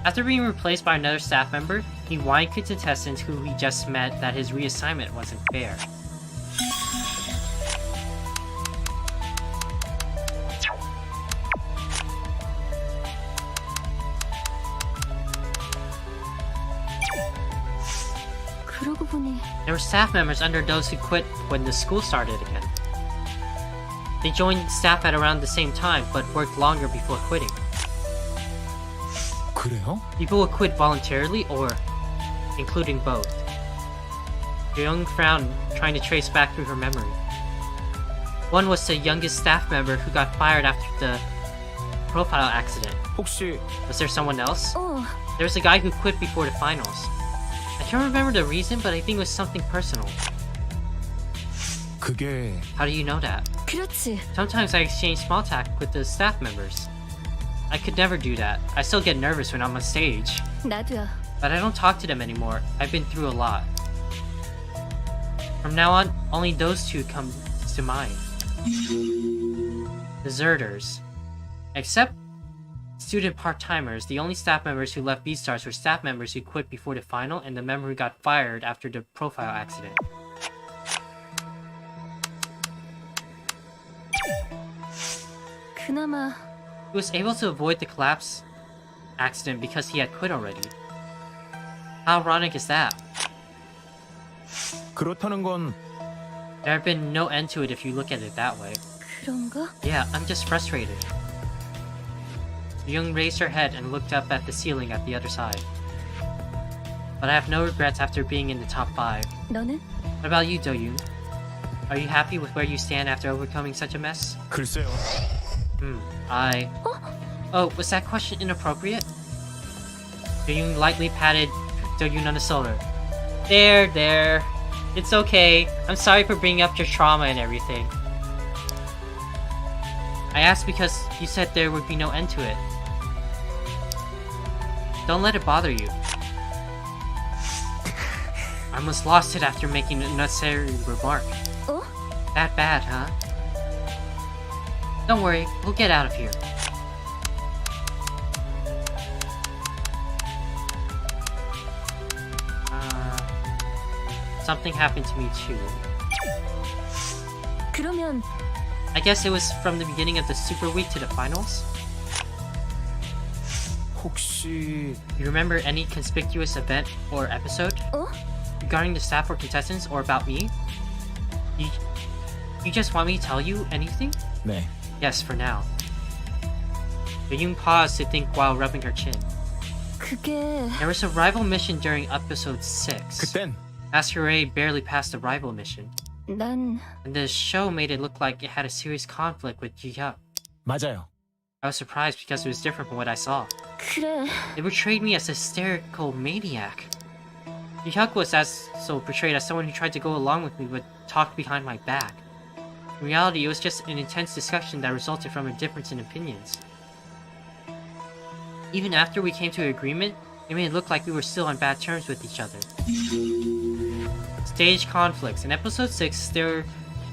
After being replaced by another staff member, he whined to contestants who he just met that his reassignment wasn't fair. 그러고 보니 There were staff members under those who quit when the school started again. They joined staff at around the same time, but worked longer before quitting. 그래요? People would quit voluntarily or including both. Young frowned, trying to trace back through her memory. One was the youngest staff member who got fired after the profile accident. 혹시 Was there someone else? 어, There was a guy who quit before the finals. I can't remember the reason, but I think it was something personal. 그게 How do you know that? 그렇지. Sometimes I exchange small talk with the staff members. I could never do that. I still get nervous when I'm on stage. 나도야. But I don't talk to them anymore. I've been through a lot. From now on, only those two come to mind. Deserters. Except student part-timers, the only staff members who left B-Stars were staff members who quit before the final and the member who got fired after the profile accident. 그나마 He was able to avoid the collapse accident because he had quit already. How ironic is that? 그렇다는 건 There have been no end to it if you look at it that way. 그런가? Yeah, I'm just frustrated. Young raised her head and looked up at the ceiling at the other side. But I have no regrets after being in the top 5. 너는? What about you, Do-yoon? Are you happy with where you stand after overcoming such a mess? 글쎄요. Oh, was that question inappropriate? Do-yoon lightly patted Do-yoon on the shoulder. There. It's okay. I'm sorry for bringing up your trauma and everything. I asked because you said there would be no end to it. Don't let it bother you. I almost lost it after making an unnecessary remark. 어? That bad, huh? Don't worry, we'll get out of here. Something happened to me too. 그러면 I guess it was from the beginning of the Super Week to the finals? 혹시 You remember any conspicuous event or episode? 어? Regarding the staff or contestants or about me? You just want me to tell you anything? 네. Yes, for now. Yoon paused to think while rubbing her chin. 그게 There was a rival mission during episode 6. 그땐 Masquerade barely passed the rival mission, 난 and the show made it look like it had a serious conflict with Ji-hyuk. 맞아요. I was surprised because it was different from what I saw. 그래. They portrayed me as a hysterical maniac. Ji-hyuk was also portrayed as someone who tried to go along with me but talked behind my back. In reality, it was just an intense discussion that resulted from a difference in opinions. Even after we came to an agreement, it made it look like we were still on bad terms with each other. Stage conflicts. In episode 6, their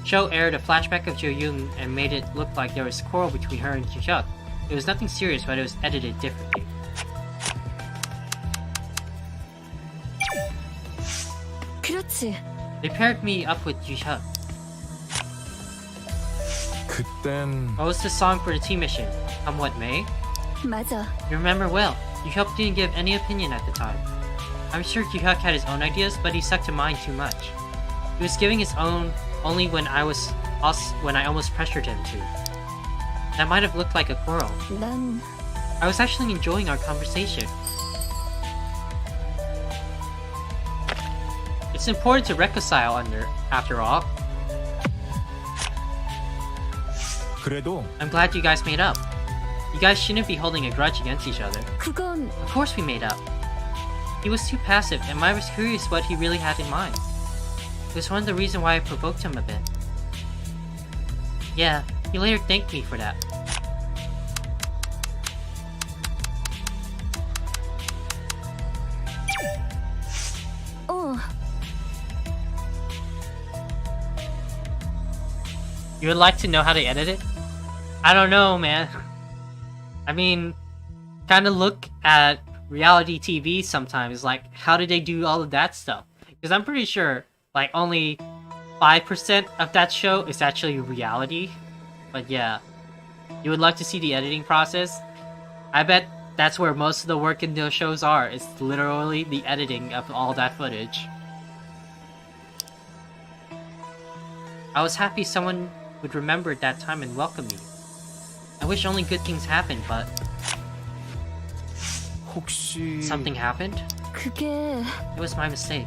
show aired a flashback of Jo-young and made it look like there was a quarrel between her and Ji-hyuk. It was nothing serious, but it was edited differently. 그렇지. They paired me up with Ji-hyuk. 그땐 What was the song for the team mission? Come What May? 맞아. You remember well. Ji-hyuk didn't give any opinion at the time. I'm sure Ji-hyuk had his own ideas, but he stuck to mine too much. He was giving his own only when I almost pressured him to. That might have looked like a quarrel. 난 I was actually enjoying our conversation. It's important to reconcile after all. 그래도 I'm glad you guys made up. You guys shouldn't be holding a grudge against each other. 그건 Of course we made up. He was too passive, and I was curious what he really had in mind. It was one of the reasons why I provoked him a bit. Yeah, he later thanked me for that. 어, You would like to know how to edit it? I don't know, man. I mean, kind of look at reality TV sometimes, like, how did they do all of that stuff? Because I'm pretty sure, like, only 5% of that show is actually reality. But yeah, you would like to see the editing process? I bet that's where most of the work in those shows are. It's literally the editing of all that footage. I was happy someone would remember that time and welcome me. I wish only good things happened, but 혹시 something happened? 그게 It was my mistake.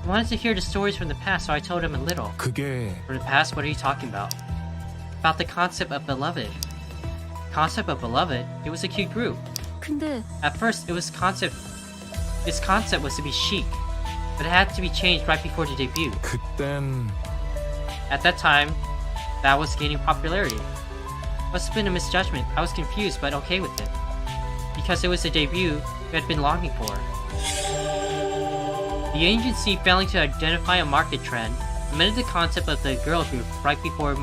I wanted to hear the stories from the past, so I told him a little. 그게 From the past, what are you talking about? About the concept of beloved. Concept of beloved? It was a cute group. 근데 At first, its concept was to be chic, but it had to be changed right before the debut. 그땐 At that time, that was gaining popularity. Must have been a misjudgment. I was confused, but okay with it. Because it was a debut we had been longing for. The agency, failing to identify a market trend, amended the concept of the girl group right before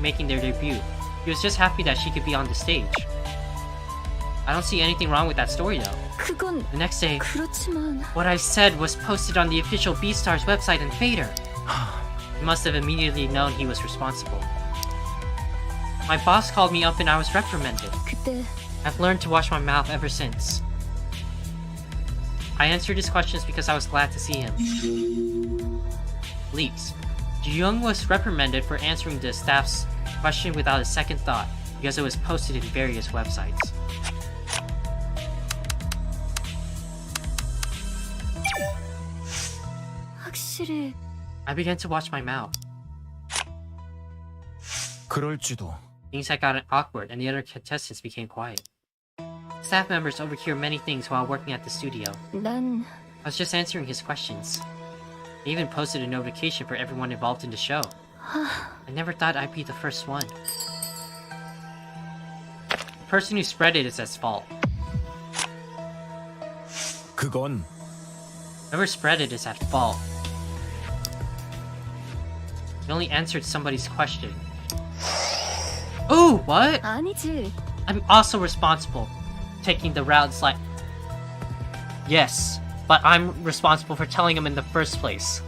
making their debut. He was just happy that she could be on the stage. I don't see anything wrong with that story though. 그건 The next day, 그렇지만 what I said was posted on the official Beastars website and Fader. He must have immediately known he was responsible. My boss called me up and I was reprimanded. 그때 I've learned to wash my mouth ever since. I answered his questions because I was glad to see him. Leaks. Ji-young was reprimanded for answering the staff's question without a second thought because it was posted in various websites. 확실히 I began to watch my mouth. 그럴지도. Things had gotten awkward and the other contestants became quiet. Staff members overhear many things while working at the studio. 난 I was just answering his questions. They even posted a notification for everyone involved in the show. I never thought I'd be the first one. The person who spread it is at fault. 그건 Whoever spread it is at fault. You only answered somebody's question. Ooh, what? 아니지. I'm also responsible. Taking the routes like... Yes, but I'm responsible for telling him in the first place.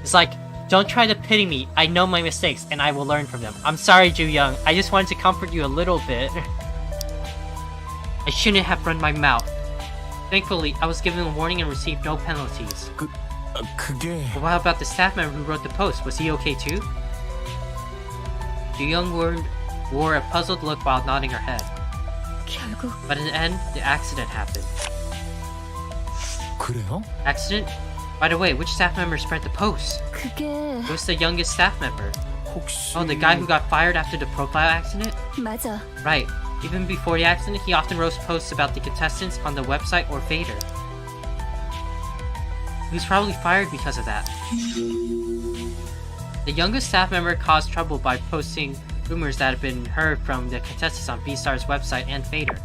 It's like, don't try to pity me. I know my mistakes, and I will learn from them. I'm sorry, Ju-young. I just wanted to comfort you a little bit. I shouldn't have run my mouth. Thankfully, I was given a warning and received no penalties. 그게 But what about the staff member who wrote the post? Was he okay too? Ju-young wore a puzzled look while nodding her head. 결국 But in the end, the accident happened. 그래요? Accident? By the way, which staff member spread the post? 그게 It was the youngest staff member. 혹시 Oh, the guy who got fired after the profile accident? 맞아. Right. Even before the accident, he often wrote posts about the contestants on the website or Fader. He was probably fired because of that. The youngest staff member caused trouble by posting rumors that had been heard from the contestants on Beastar's website and Fader.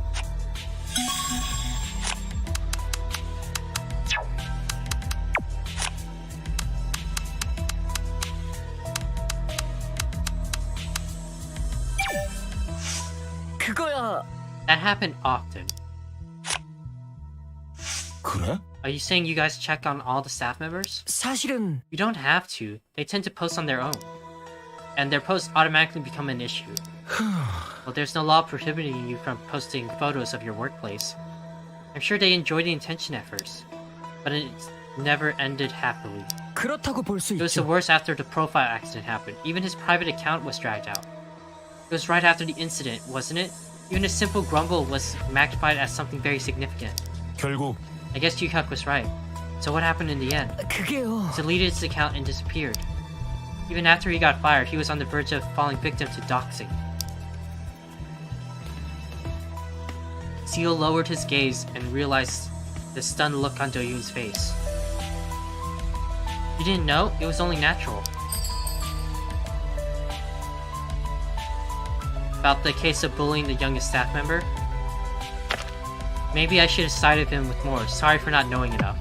그거야. That happened often. 그래? Are you saying you guys check on all the staff members? 사실은 You don't have to. They tend to post on their own. And their posts automatically become an issue. Well, there's no law prohibiting you from posting photos of your workplace. I'm sure they enjoyed the intention at first, but it never ended happily. 그렇다고 볼 수 It was the 있죠. worst after the profile accident happened. Even his private account was dragged out. It was right after the incident, wasn't it? Even a simple grumble was magnified as something very significant. 결국 I guess Yukak was right. So what happened in the end? 그게요. He deleted his account and disappeared. Even after he got fired, he was on the verge of falling victim to doxing. Seal lowered his gaze and realized the stunned look on Do-yoon's face. You didn't know? It was only natural. About the case of bullying the youngest staff member? Maybe I should have sided with him with more. Sorry for not knowing enough.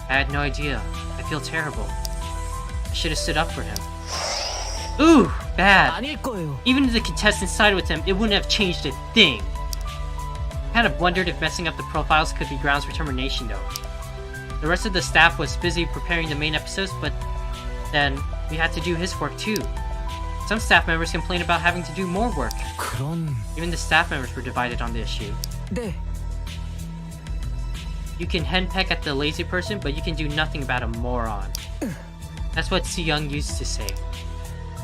I had no idea. I feel terrible. I should have stood up for him. Ooh, bad. 아닐 거예요. Even if the contestants sided with him, it wouldn't have changed a thing. Kind of wondered if messing up the profiles could be grounds for termination though. The rest of the staff was busy preparing the main episodes, but then we had to do his work too. Some staff members complained about having to do more work. 그런 Even the staff members were divided on the issue. 네. You can henpeck at the lazy person, but you can do nothing about a moron. That's what Soo-young used to say.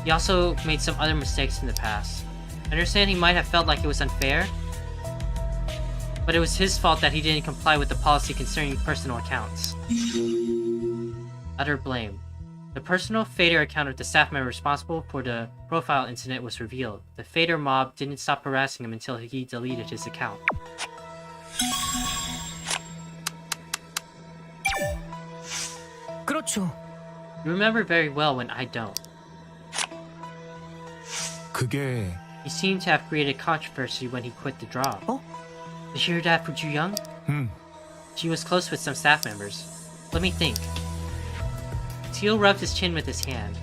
He also made some other mistakes in the past. I understand he might have felt like it was unfair, but it was his fault that he didn't comply with the policy concerning personal accounts. Utter blame. The personal Fader account of the staff member responsible for the profile incident was revealed. The Fader mob didn't stop harassing him until he deleted his account. 그렇죠. You remember very well when I don't. 그게 He seemed to have created controversy when he quit the job. Oh? Did you hear that for Joo-young? She was close with some staff members. Let me think. Teal rubbed his chin with his hand.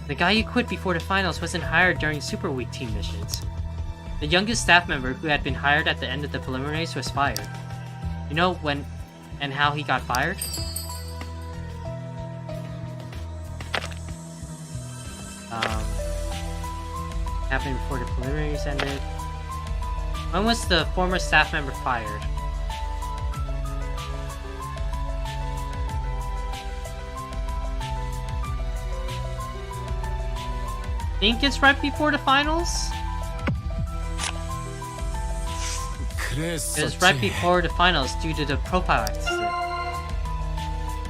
The guy you quit before the finals wasn't hired during Super Week team missions. The youngest staff member who had been hired at the end of the preliminaries was fired. You know when and how he got fired? Happened before the preliminaries ended. When was the former staff member fired? Think it's right before the finals? It was right 그랬었지. before the finals due to the profile accident.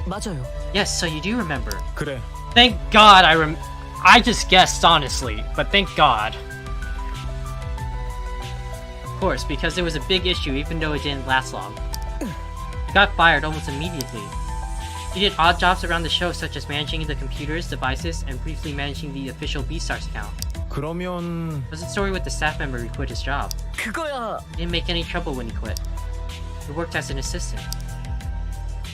맞아요. Yes, so you do remember. 그래. Thank God I just guessed honestly, but thank God. Of course, because it was a big issue even though it didn't last long. He got fired almost immediately. He did odd jobs around the show such as managing the computers, devices, and briefly managing the official B-Stars account. 그러면 What's the story with the staff member who quit his job? 그거야. He didn't make any trouble when he quit. He worked as an assistant.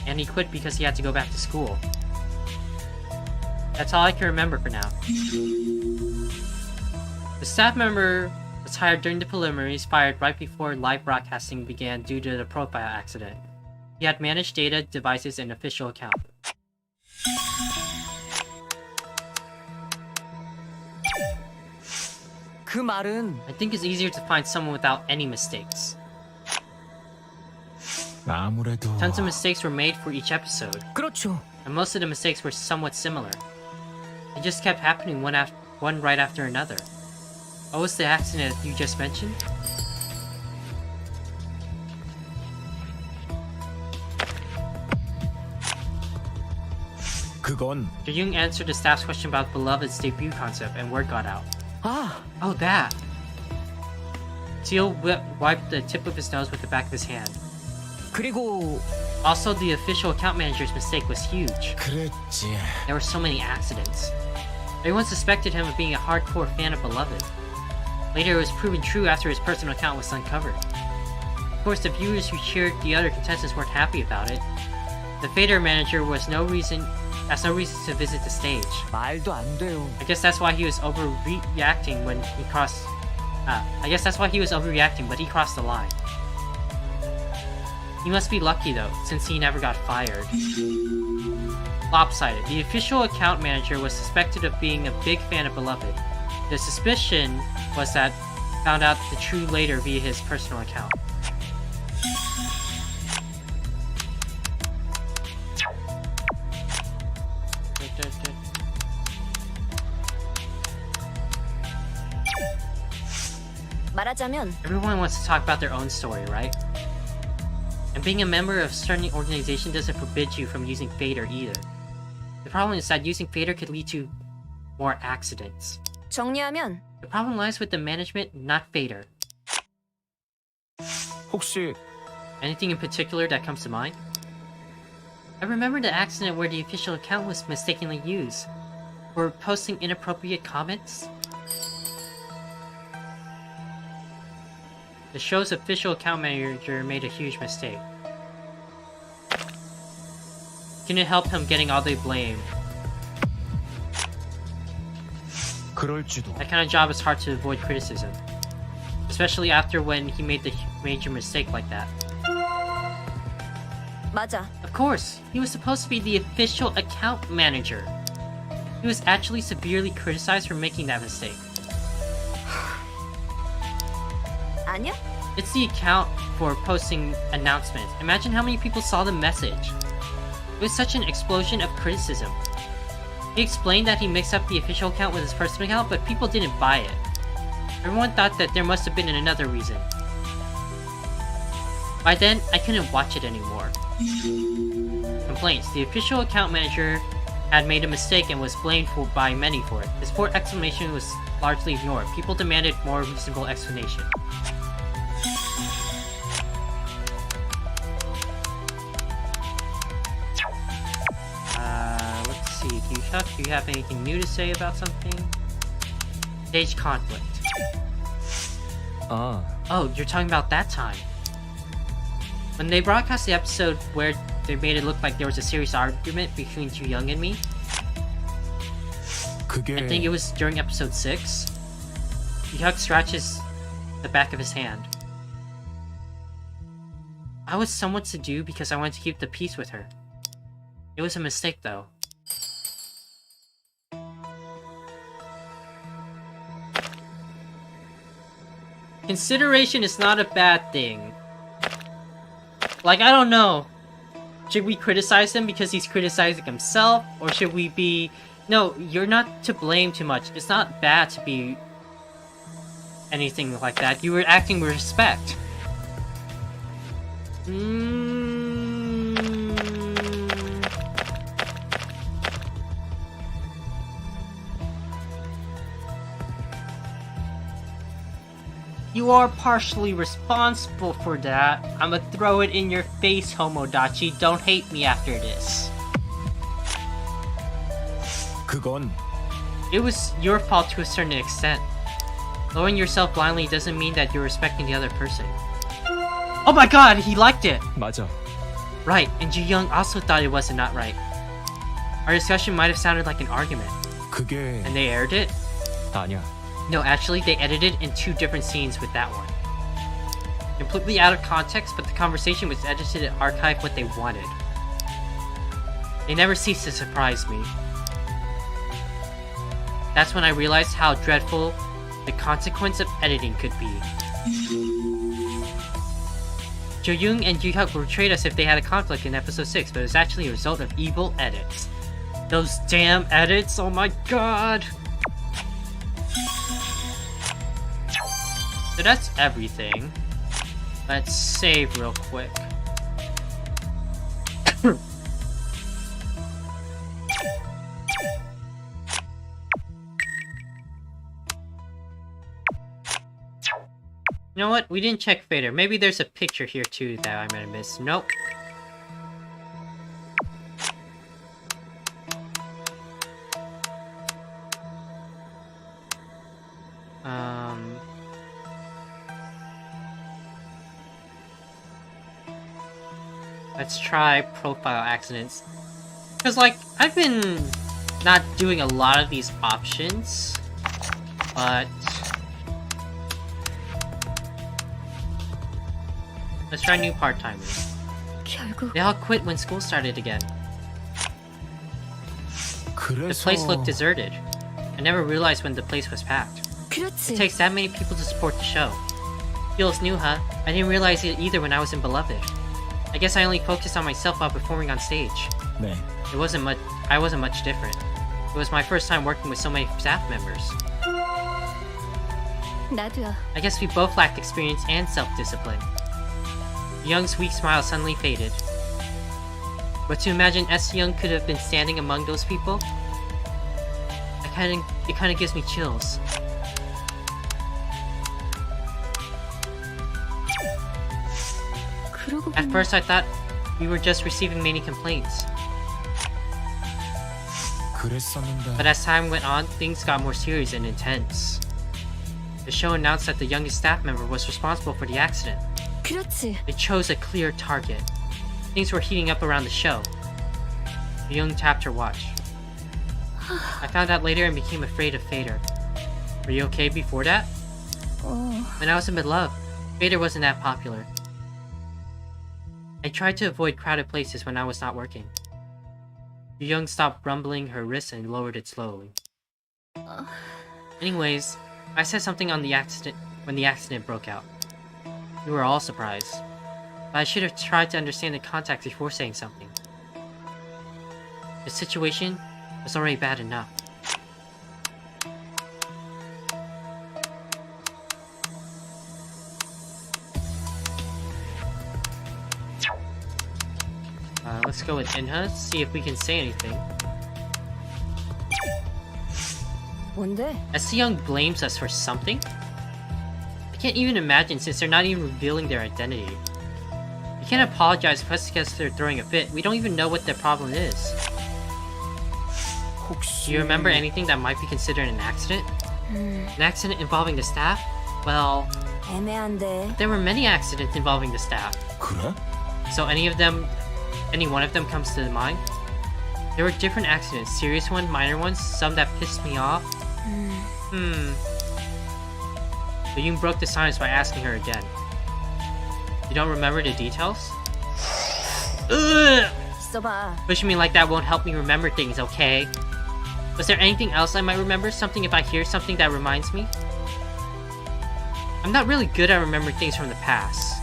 And he quit because he had to go back to school. That's all I can remember for now. The staff member was hired during the preliminaries, fired right before live broadcasting began due to the profile accident. He had managed data, devices, and official account. 그 말은 I think it's easier to find someone without any mistakes. 아무래도 Tons of mistakes were made for each episode, 그렇죠. and most of the mistakes were somewhat similar. It just kept happening one right after another. What was the accident you just mentioned? 그건 Jung answered the staff's question about Beloved's debut concept, and word got out. 아, Oh, that! Teal wiped the tip of his nose with the back of his hand. 그리고 Also, the official account manager's mistake was huge. 그랬지. There were so many accidents. Everyone suspected him of being a hardcore fan of Beloved. Later, it was proven true after his personal account was uncovered. Of course, the viewers who cheered the other contestants weren't happy about it. The Fader manager has no reason to visit the stage. 말도 안 돼요. I guess that's why he was overreacting when he crossed. But he crossed the line. He must be lucky though, since he never got fired. Lopsided. The official account manager was suspected of being a big fan of Beloved. The suspicion was that found out the truth later via his personal account. 말하자면 Everyone wants to talk about their own story, right? And being a member of a certain organization doesn't forbid you from using Fader either. The problem is that using Fader could lead to more accidents. 정리하면 The problem lies with the management, not Fader. 혹시 Anything in particular that comes to mind? I remember the accident where the official account was mistakenly used for posting inappropriate comments. The show's official account manager made a huge mistake. Couldn't help him getting all the blame. 그럴지도. That kind of job is hard to avoid criticism. Especially after when he made the major mistake like that. 맞아. Of course, he was supposed to be the official account manager. He was actually severely criticized for making that mistake. 아니야? It's the account for posting announcements. Imagine how many people saw the message. It was such an explosion of criticism. He explained that he mixed up the official account with his personal account, but people didn't buy it. Everyone thought that there must have been another reason. By then, I couldn't watch it anymore. Complaints. The official account manager had made a mistake and was blamed by many for it. His poor explanation was largely ignored. People demanded more reasonable explanation. Let's see. Do you have anything new to say about something? Stage conflict. 아, Oh, you're talking about that time. When they broadcast the episode where they made it look like there was a serious argument between Ju Young and me, 그게 I think it was during episode 6, Hyuk scratches the back of his hand. I was somewhat subdued because I wanted to keep the peace with her. It was a mistake though. Consideration is not a bad thing. Like, I don't know. Should we criticize him because he's criticizing himself? Or should we be... No, you're not to blame too much. It's not bad to be... anything like that. You were acting with respect. You are partially responsible for that. I'ma throw it in your face, Homodachi. Don't hate me after this. 그건 It was your fault to a certain extent. Lowering yourself blindly doesn't mean that you're respecting the other person. Oh my god, he liked it! 맞아. Right, and Ju Young also thought it wasn't not right. Our discussion might have sounded like an argument. 그게 And they aired it? 아니야. No, actually, they edited in 2 different scenes with that one. Completely out of context, but the conversation was edited and archived what they wanted. They never ceased to surprise me. That's when I realized how dreadful the consequence of editing could be. Jo Young and Ju Hyuk portrayed us if they had a conflict in episode 6, but it was actually a result of evil edits. Those damn edits, oh my god! So that's everything. Let's save real quick. You know what? We didn't check Fader. Maybe there's a picture here too that I might have missed. Nope. Let's try profile accidents. Because, like, I've been not doing a lot of these options, but let's try new part-timers. 결국 They all quit when school started again. The 그래서 place looked deserted. I never realized when the place was packed. 그렇지. It takes that many people to support the show. Feels new, huh? I didn't realize it either when I was in Beloved. I guess I only focused on myself while performing on stage. 네. I wasn't much different. It was my first time working with so many staff members. 나도야. I guess we both lacked experience and self-discipline. Young's weak smile suddenly faded. But to imagine S. Young could have been standing among those people? It kinda gives me chills. 그러고 At 보니 first I thought we were just receiving many complaints, 그랬었는데 but as time went on, things got more serious and intense. The show announced that the youngest staff member was responsible for the accident. 그렇지. They chose a clear target. Things were heating up around the show. The young tapped her watch. I found out later and became afraid of Fader. Were you okay before that? When I was in mid-love, Fader wasn't that popular. I tried to avoid crowded places when I was not working. Yu Young stopped rumbling her wrist and lowered it slowly. Anyways, I said something on the accident when the accident broke out. We were all surprised. But I should have tried to understand the context before saying something. The situation was already bad enough. Let's go with Inha, see if we can say anything. 뭔데? As Young blames us for something? I can't even imagine since they're not even revealing their identity. We can't apologize just because they're throwing a fit. We don't even know what their problem is. 혹시 Do you remember anything that might be considered an accident? An accident involving the staff? Well, 애매한데. there were many accidents involving the staff. 그래? So any one of them comes to mind? There were different accidents, serious ones, minor ones, some that pissed me off. But Yoon broke the silence by asking her again. You don't remember the details? Ugh! 있어봐. Pushing me like that won't help me remember things, okay? Was there anything else I might remember? Something if I hear something that reminds me? I'm not really good at remembering things from the past.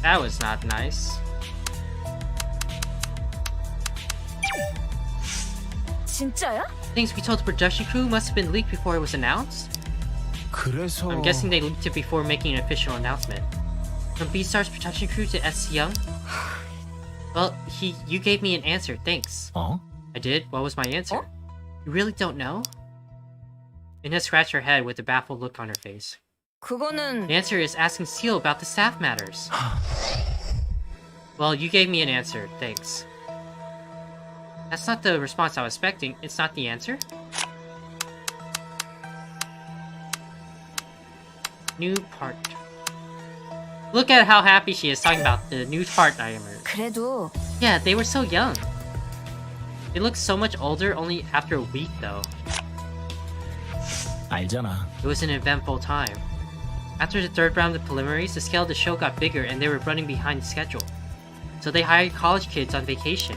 That was not nice. 진짜야? Things we told the production crew must have been leaked before it was announced? 그래서 I'm guessing they leaked it before making an official announcement. From Beastar's production crew to S. Young? Well, you gave me an answer, thanks. 어? I did? What was my answer? You really don't know? Inna scratched her head with a baffled look on her face. 그거는 The answer is asking Seal about the staff matters. Well, you gave me an answer, thanks. That's not the response I was expecting. It's not the answer? New part. Look at how happy she is talking about the new part-timers. 그래도 Yeah, they were so young. They look so much older only after a week, though. 알잖아. It was an eventful time. After the third round of preliminaries, the scale of the show got bigger and they were running behind schedule. So they hired college kids on vacation.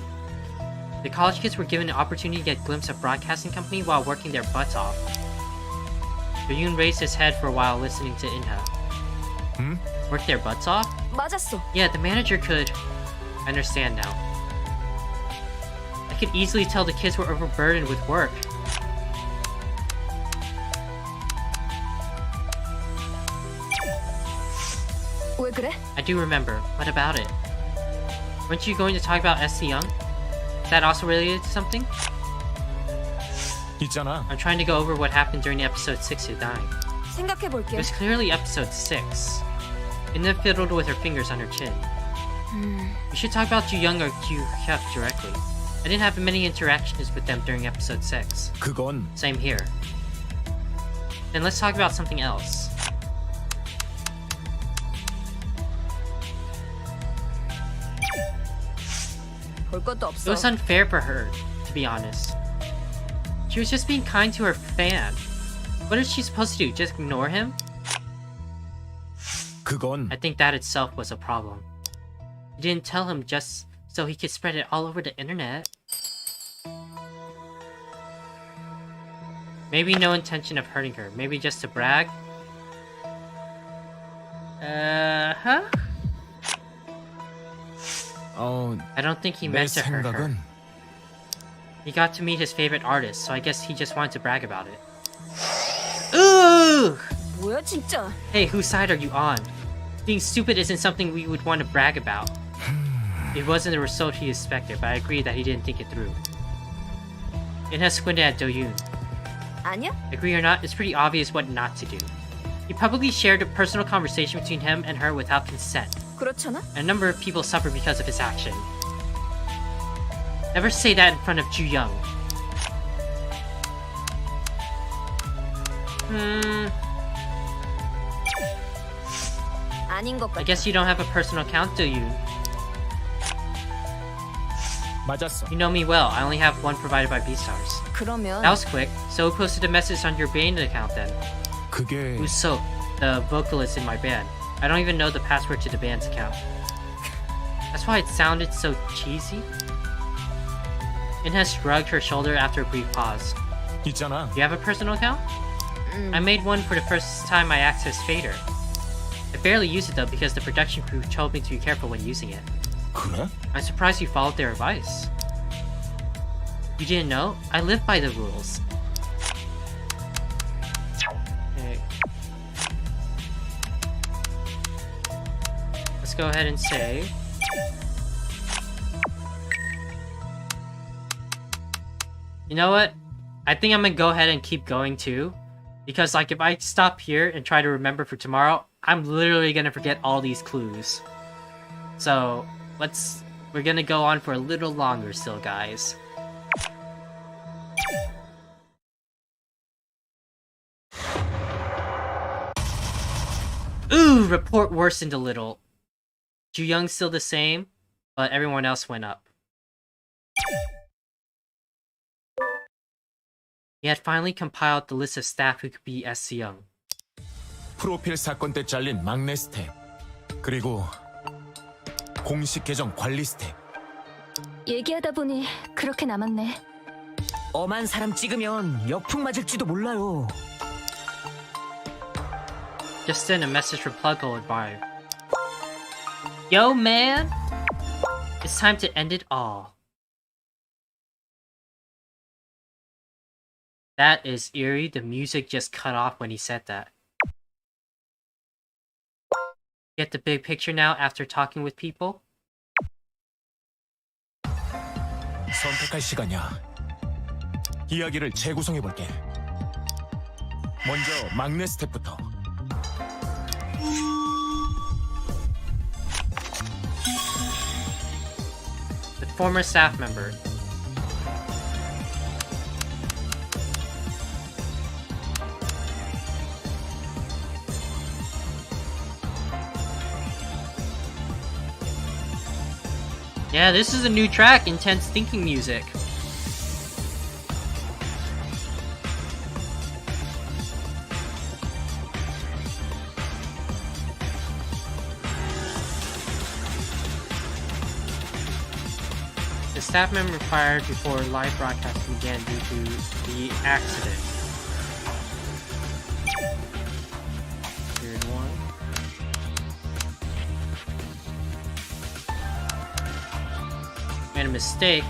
The college kids were given an opportunity to get a glimpse of broadcasting company while working their butts off. Yoon raised his head for a while listening to Inha. Work their butts off? 맞았어. Yeah, the manager could... I understand now. I could easily tell the kids were overburdened with work. 왜 그래? I do remember. What about it? Weren't you going to talk about S.C. Young? Is that also related to something? 있잖아. I'm trying to go over what happened during episode 6 to 9. It 생각해볼게. was clearly episode 6. Inna fiddled with her fingers on her chin. We should talk about Ju Young or Ju Hyuk directly. I didn't have many interactions with them during episode 6. 그건 Same here. Then let's talk about something else. 볼 것도 It 없어. was unfair for her, to be honest. She was just being kind to her fan. What is she supposed to do? Just ignore him? 그건 I think that itself was a problem. You didn't tell him just so he could spread it all over the internet. Maybe no intention of hurting her. Maybe just to brag? Huh? I don't think he 내 meant to hurt her. 생각은 He got to meet his favorite artist, so I guess he just wanted to brag about it. Ooh! 뭐야 진짜? Hey, whose side are you on? Being stupid isn't something we would want to brag about. It wasn't the result he expected, but I agree that he didn't think it through. Inha squinted at Do-yoon. 아니야? Agree or not, it's pretty obvious what not to do. He publicly shared a personal conversation between him and her without consent. 그렇잖아? And a number of people suffer because of his action. Never say that in front of Ju Young. 아닌 것 I 같아. guess you don't have a personal account, do you? 맞았어. You know me well. I only have one provided by Beastars. 그러면 That was quick. So who posted a message on your band account then? 그게 Who's Soap, the vocalist in my band? I don't even know the password to the band's account. That's why it sounded so cheesy. Inha shrugged her shoulder after a brief pause. 있잖아. Do you have a personal account? I made one for the first time I accessed Fader. I barely use it though because the production crew told me to be careful when using it. 그래? I'm surprised you followed their advice. You didn't know? I live by the rules. Okay. Let's go ahead and say... You know what? I think I'm gonna go ahead and keep going too. Because like if I stop here and try to remember for tomorrow, I'm literally gonna forget all these clues. So we're gonna go on for a little longer still, guys. Ooh, report worsened a little. Ju Young's still the same, but everyone else went up. He had finally compiled the list of staff who could be SC Young. 프로필 사건 때 잘린 막내 스텝. 그리고 공식 계정 관리 스텝. 얘기하다 보니 그렇게 남았네. 엄한 사람 찍으면 역풍 맞을지도 몰라요. Just send a message for Plughole and Vibe. Yo, man! It's time to end it all. That is eerie. The music just cut off when he said that. Get the big picture now after talking with people? 선택할 시간이야. 이야기를 재구성해볼게. 먼저 막내 스텝부터. The former staff member. Yeah, this is a new track, Intense Thinking Music. The staff member fired before live broadcast began due to the accident. Period 1. Made a mistake.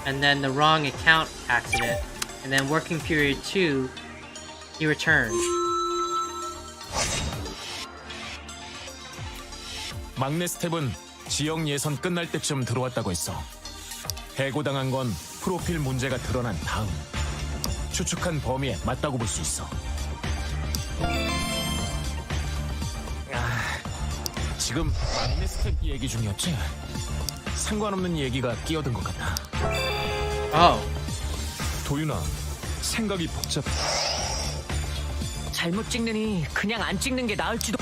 And then the wrong account accident. And then working period 2, he returned. 막내 스텝은 지역 예선 끝날 때쯤 들어왔다고 했어. 해고당한 건 프로필 문제가 드러난 다음. 추측한 범위에 맞다고 볼 수 있어. 지금 막내 스텝 얘기 중이었지? 상관없는 얘기가 끼어든 것 같다. Oh. 도윤아, 생각이 복잡해. 잘못 찍느니 그냥 안 찍는 게 나을지도.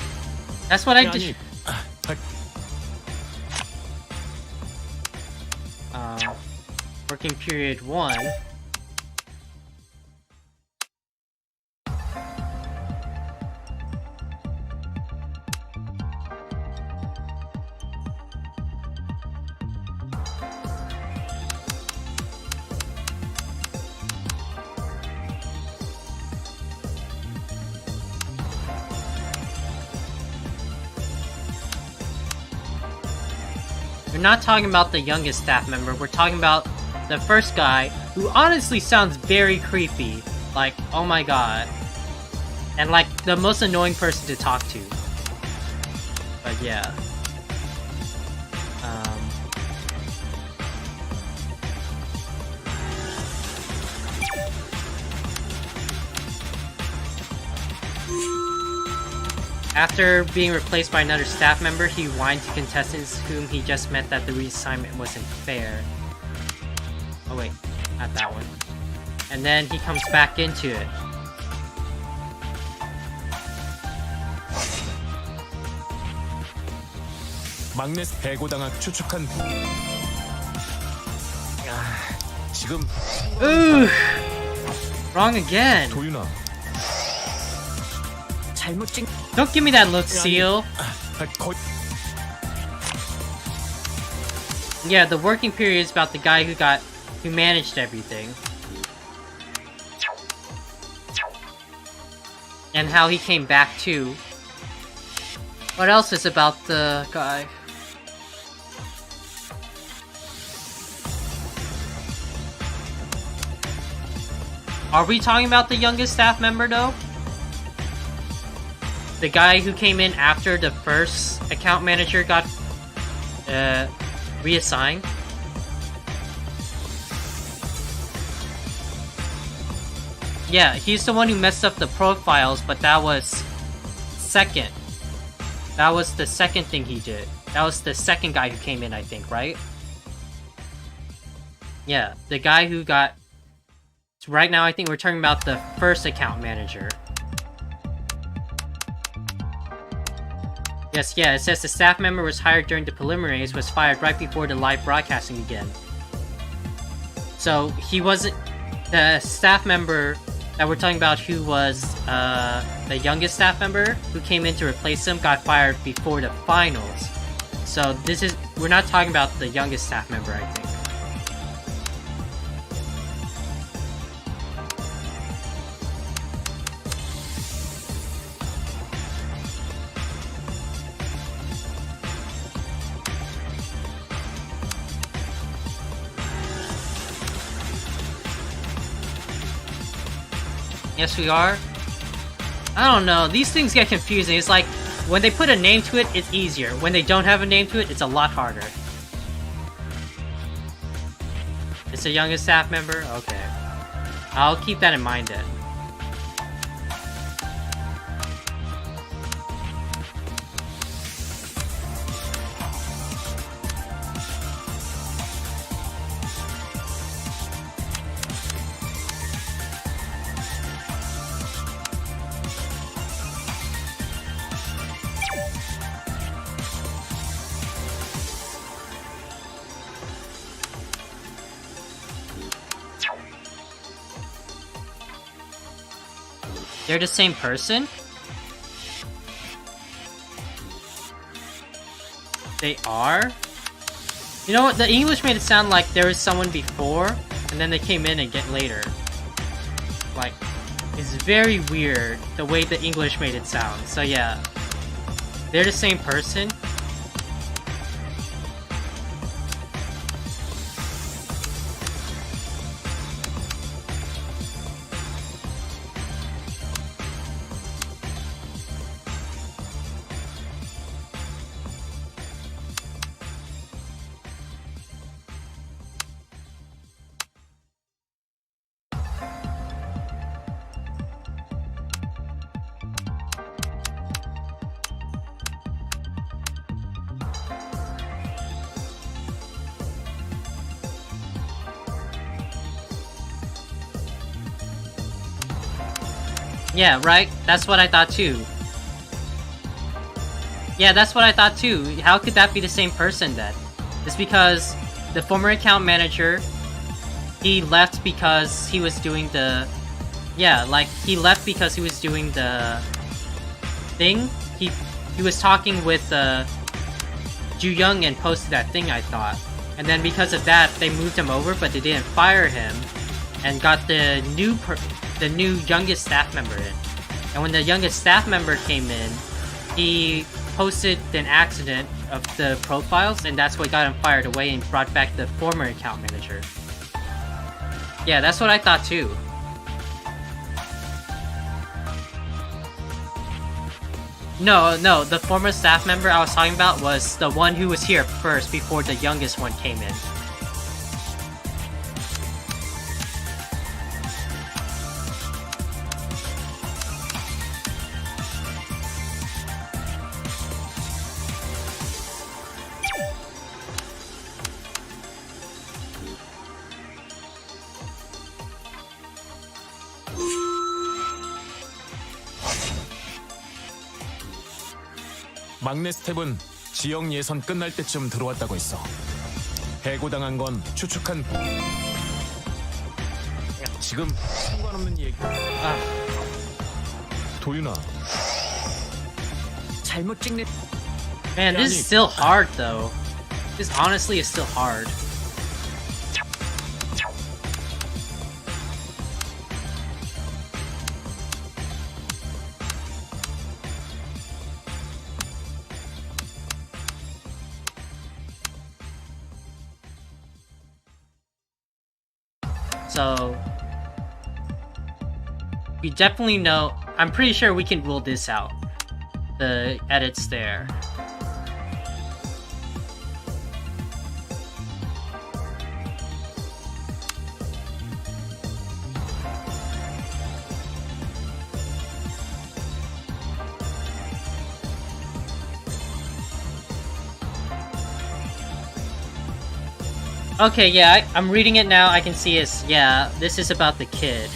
That's what I did. Working period 1. We're not talking about the youngest staff member, we're talking about the first guy, who honestly sounds very creepy. Like, oh my god. And like, the most annoying person to talk to. But yeah. After being replaced by another staff member, he whined to contestants whom he just met that the reassignment wasn't fair. Oh wait, not that one. And then he comes back into it. 막내 해고당한 추측한 지금 Ooh! Wrong again. 도윤아 잘못 찍. Don't give me that look, Seal. Yeah, the working period is about the guy who managed everything. And how he came back too. What else is about the guy? Are we talking about the youngest staff member though? The guy who came in after the first account manager got reassigned? Yeah, he's the one who messed up the profiles, but that was second. That was the second thing he did. That was the second guy who came in, I think, right? Yeah, the guy who got... So right now, I think we're talking about the first account manager. Yes, yeah, it says the staff member was hired during the preliminaries, was fired right before the live broadcasting began. So, he wasn't... The staff member that we're talking about who was the youngest staff member who came in to replace him got fired before the finals. So this is... We're not talking about the youngest staff member, I think. Yes, we are. I don't know. These things get confusing. It's like, when they put a name to it, it's easier. When they don't have a name to it, it's a lot harder. It's the youngest staff member? Okay. I'll keep that in mind then. They're the same person? They are? You know what? The English made it sound like there was someone before, and then they came in again later. Like, it's very weird the way the English made it sound. So yeah, they're the same person. Yeah, right? That's what I thought too. Yeah, that's what I thought too. How could that be the same person then? It's because the former account manager, he left because he was doing the... Yeah, like, he left because he was doing the thing. He was talking with Ju Young and posted that thing, I thought. And then because of that, they moved him over, but they didn't fire him. And got the new youngest staff member in. And when the youngest staff member came in, he posted an accident of the profiles, and that's what got him fired away and brought back the former account manager. Yeah, that's what I thought too. No, the former staff member I was talking about was the one who was here first before the youngest one came in. 막내 스텝은 지역 예선 끝날 때쯤 들어왔다고 했어. 해고당한 건 추측한. 지금 상관없는 얘기. 도윤아, 잘못 찍는 Man, this is still hard though. This honestly is still hard. So we definitely know, I'm pretty sure we can rule this out. The edits there. Okay, yeah, I'm reading it now. I can see it's, yeah, this is about the kid.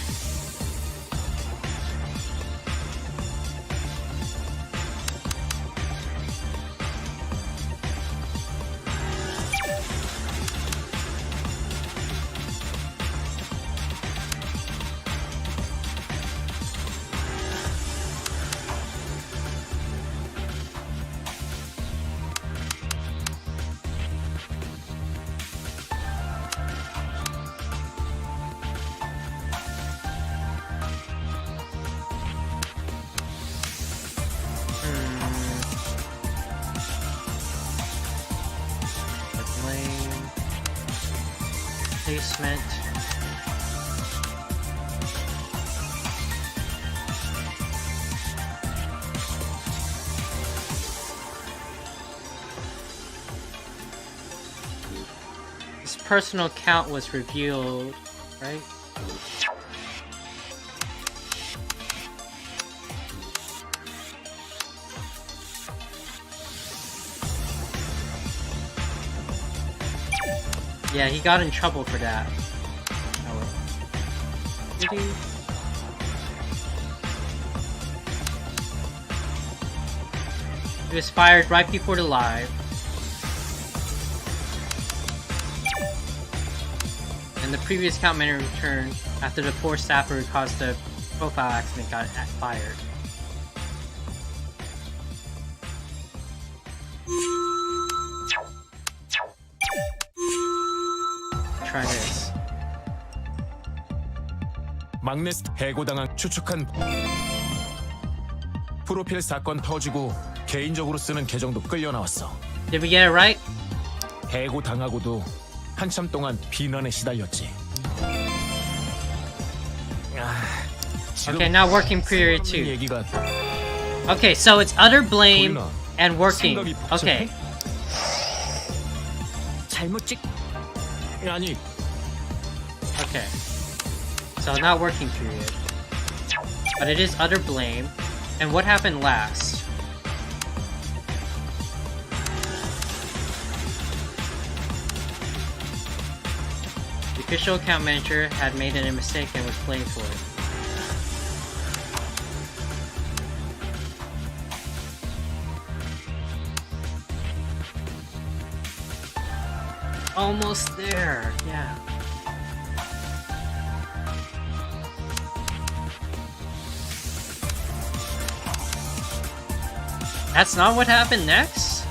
Placement. His personal account was revealed, right? Yeah, he got in trouble for that. Did he? He was fired right before the live. And the previous account manager returned after the poor staffer who caused the profile accident got fired. Try this. 막내 해고당한 추측한. 프로필 사건 터지고 개인적으로 쓰는 계정도 끌려 나왔어. Did we get it right? 해고당하고도 한참 동안 비난에 시달렸지. Okay, now working period 2. 얘기가. Okay, so it's utter blame 도윤아, and working. 생각이 복잡해? Okay. 잘못 찍 아니, Okay. So not working period. But it is utter blame. And what happened last? The official account manager had made a mistake and was blamed for it. Almost there, yeah. That's not what happened next?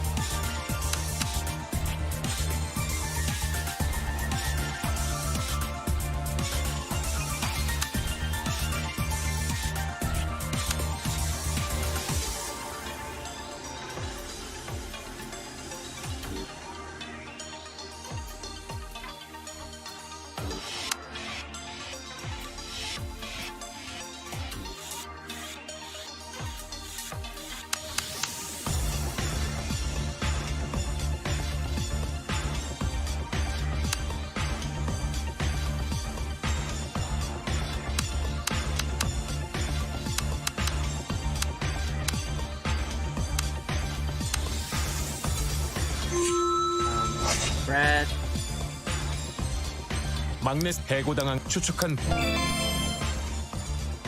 막내 해고당한 추측한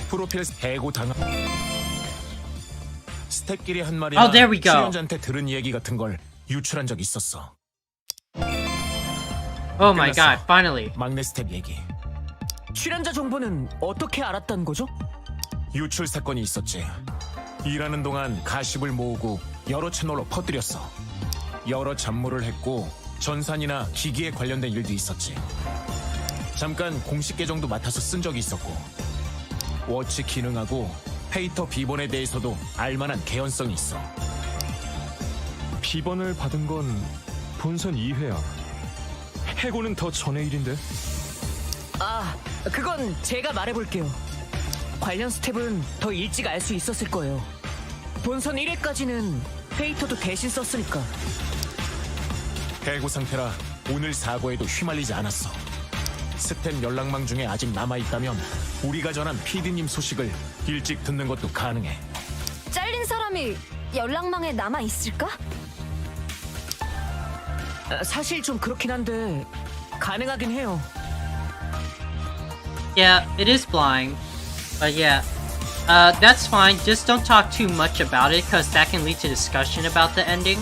프로필 해고당한 스텝끼리 한 말이나 Oh, there we go. 출연자한테 들은 얘기 같은 걸 유출한 적 있었어. Oh my 끝났어. god, finally. 막내 스텝 얘기. 출연자 정보는 어떻게 알았다는 거죠? 유출 사건이 있었지. 일하는 동안 가십을 모으고 여러 채널로 퍼뜨렸어. 여러 잡무를 했고 전산이나 기기에 관련된 일도 있었지. 잠깐 공식 계정도 맡아서 쓴 적이 있었고 워치 기능하고 페이터 비번에 대해서도 알만한 개연성이 있어. 비번을 받은 건 본선 2회야. 해고는 더 전의 일인데. 아, 그건 제가 말해볼게요. 관련 스텝은 더 일찍 알 수 있었을 거예요. 본선 1회까지는 페이터도 대신 썼으니까. 해고 상태라 오늘 사고에도 휘말리지 않았어. 스텝 연락망 중에 아직 남아있다면 우리가 전한 PD님 소식을 일찍 듣는 것도 가능해. 잘린 사람이 연락망에 남아 있을까? 사실 좀 그렇긴 한데 가능하긴 해요. Yeah, it is flying. But yeah, that's fine. Just don't talk too much about it, because that can lead to discussion about the ending.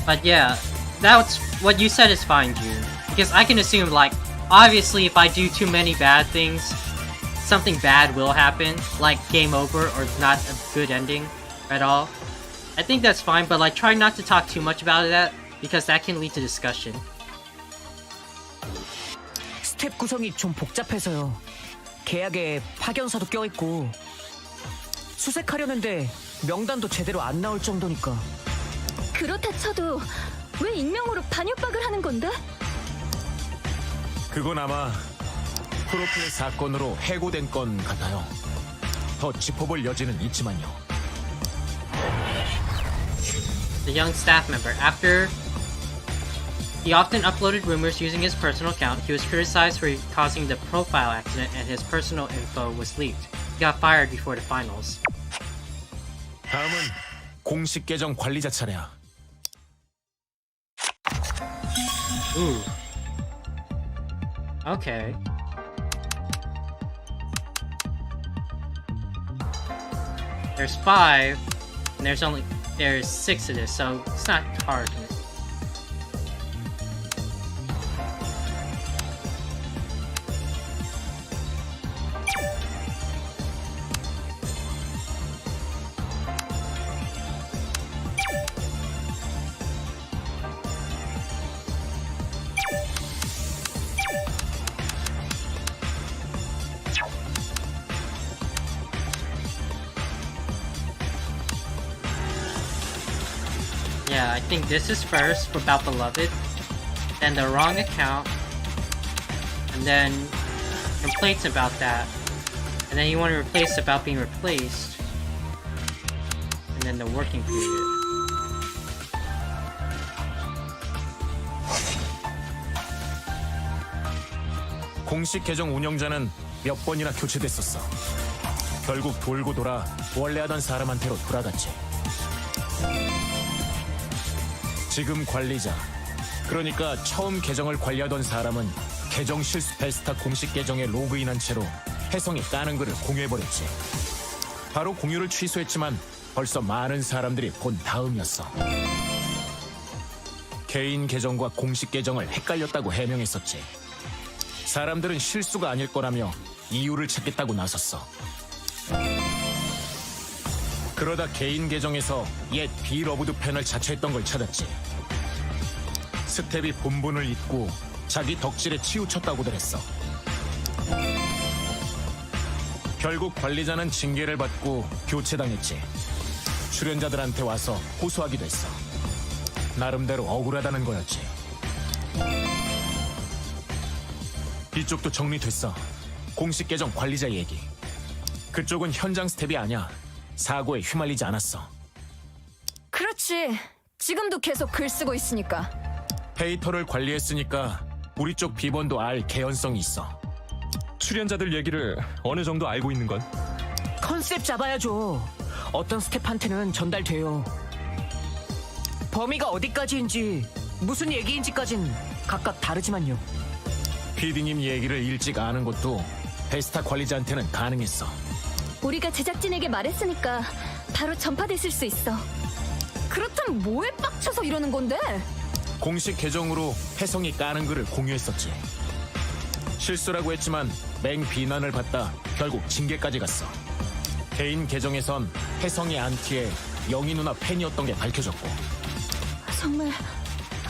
But yeah, that's what you said is fine, June. Because I can assume, like, obviously if I do too many bad things, something bad will happen, like game over or not a good ending at all. I think that's fine, but like try not to talk too much about that, because that can lead to discussion. 스텝 구성이 좀 복잡해서요. 계약에 파견사도 껴있고 수색하려는데 명단도 제대로 안 나올 정도니까. 그렇다 쳐도 왜 익명으로 반협박을 하는 건데? 그건 아마 프로필 사건으로 해고된 건 같아요. 더 짚어볼 여지는 있지만요. The young staff member. After he often uploaded rumors using his personal account, he was criticized for causing the profile accident and his personal info was leaked. He got fired before the finals. 다음은 공식 계정 관리자 차례야. Ooh. Okay. There's 5, and there's 6 of this, so it's not hard. Yeah, I think this is first about Beloved, then the wrong account, and then complaints about that, and then you want to replace about being replaced, and then the working period. 공식 계정 운영자는 몇 번이나 교체됐었어. 결국 돌고 돌아 원래 하던 사람한테로 돌아갔지. 지금 관리자, 그러니까 처음 계정을 관리하던 사람은 계정 실수 페스타 공식 계정에 로그인한 채로 혜성이 까는 글을 공유해버렸지. 바로 공유를 취소했지만 벌써 많은 사람들이 본 다음이었어. 개인 계정과 공식 계정을 헷갈렸다고 해명했었지. 사람들은 실수가 아닐 거라며 이유를 찾겠다고 나섰어. 그러다 개인 계정에서 옛 비러브드 팬을 자처했던 걸 찾았지. 스텝이 본분을 잊고 자기 덕질에 치우쳤다고들 했어. 결국 관리자는 징계를 받고 교체당했지. 출연자들한테 와서 호소하기도 했어. 나름대로 억울하다는 거였지. 이쪽도 정리됐어. 공식 계정 관리자 얘기. 그쪽은 현장 스텝이 아니야. 사고에 휘말리지 않았어. 그렇지. 지금도 계속 글 쓰고 있으니까. 페이터를 관리했으니까 우리 쪽 비번도 알 개연성이 있어. 출연자들 얘기를 어느 정도 알고 있는 건? 컨셉 잡아야죠. 어떤 스텝한테는 전달돼요. 범위가 어디까지인지 무슨 얘기인지까진 각각 다르지만요. PD님 얘기를 일찍 아는 것도 베스타 관리자한테는 가능했어. 우리가 제작진에게 말했으니까 바로 전파됐을 수 있어. 그렇다면 뭐에 빡쳐서 이러는 건데? 공식 계정으로 혜성이 까는 글을 공유했었지. 실수라고 했지만 맹 비난을 받다 결국 징계까지 갔어. 개인 계정에선 혜성이 안티의 영희 누나 팬이었던 게 밝혀졌고, 정말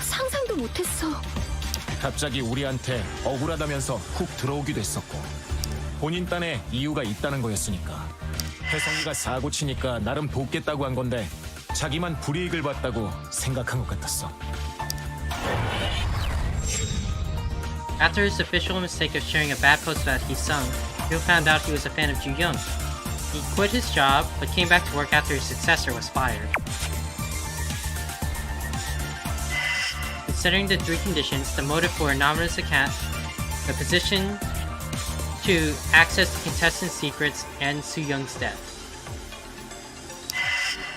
상상도 못했어. 갑자기 우리한테 억울하다면서 훅 들어오기도 했었고, 본인 딴에 이유가 있다는 거였으니까. 혜성이가 사고 치니까 나름 돕겠다고 한 건데 자기만 불이익을 봤다고 생각한 것 같았어. After his official mistake of sharing a bad post about Hee-sung, Ryu found out he was a fan of Ju-young. He quit his job, but came back to work after his successor was fired. Considering the three conditions, the motive for anonymous account, the position to access the contestant's secrets, and Soo-young's death,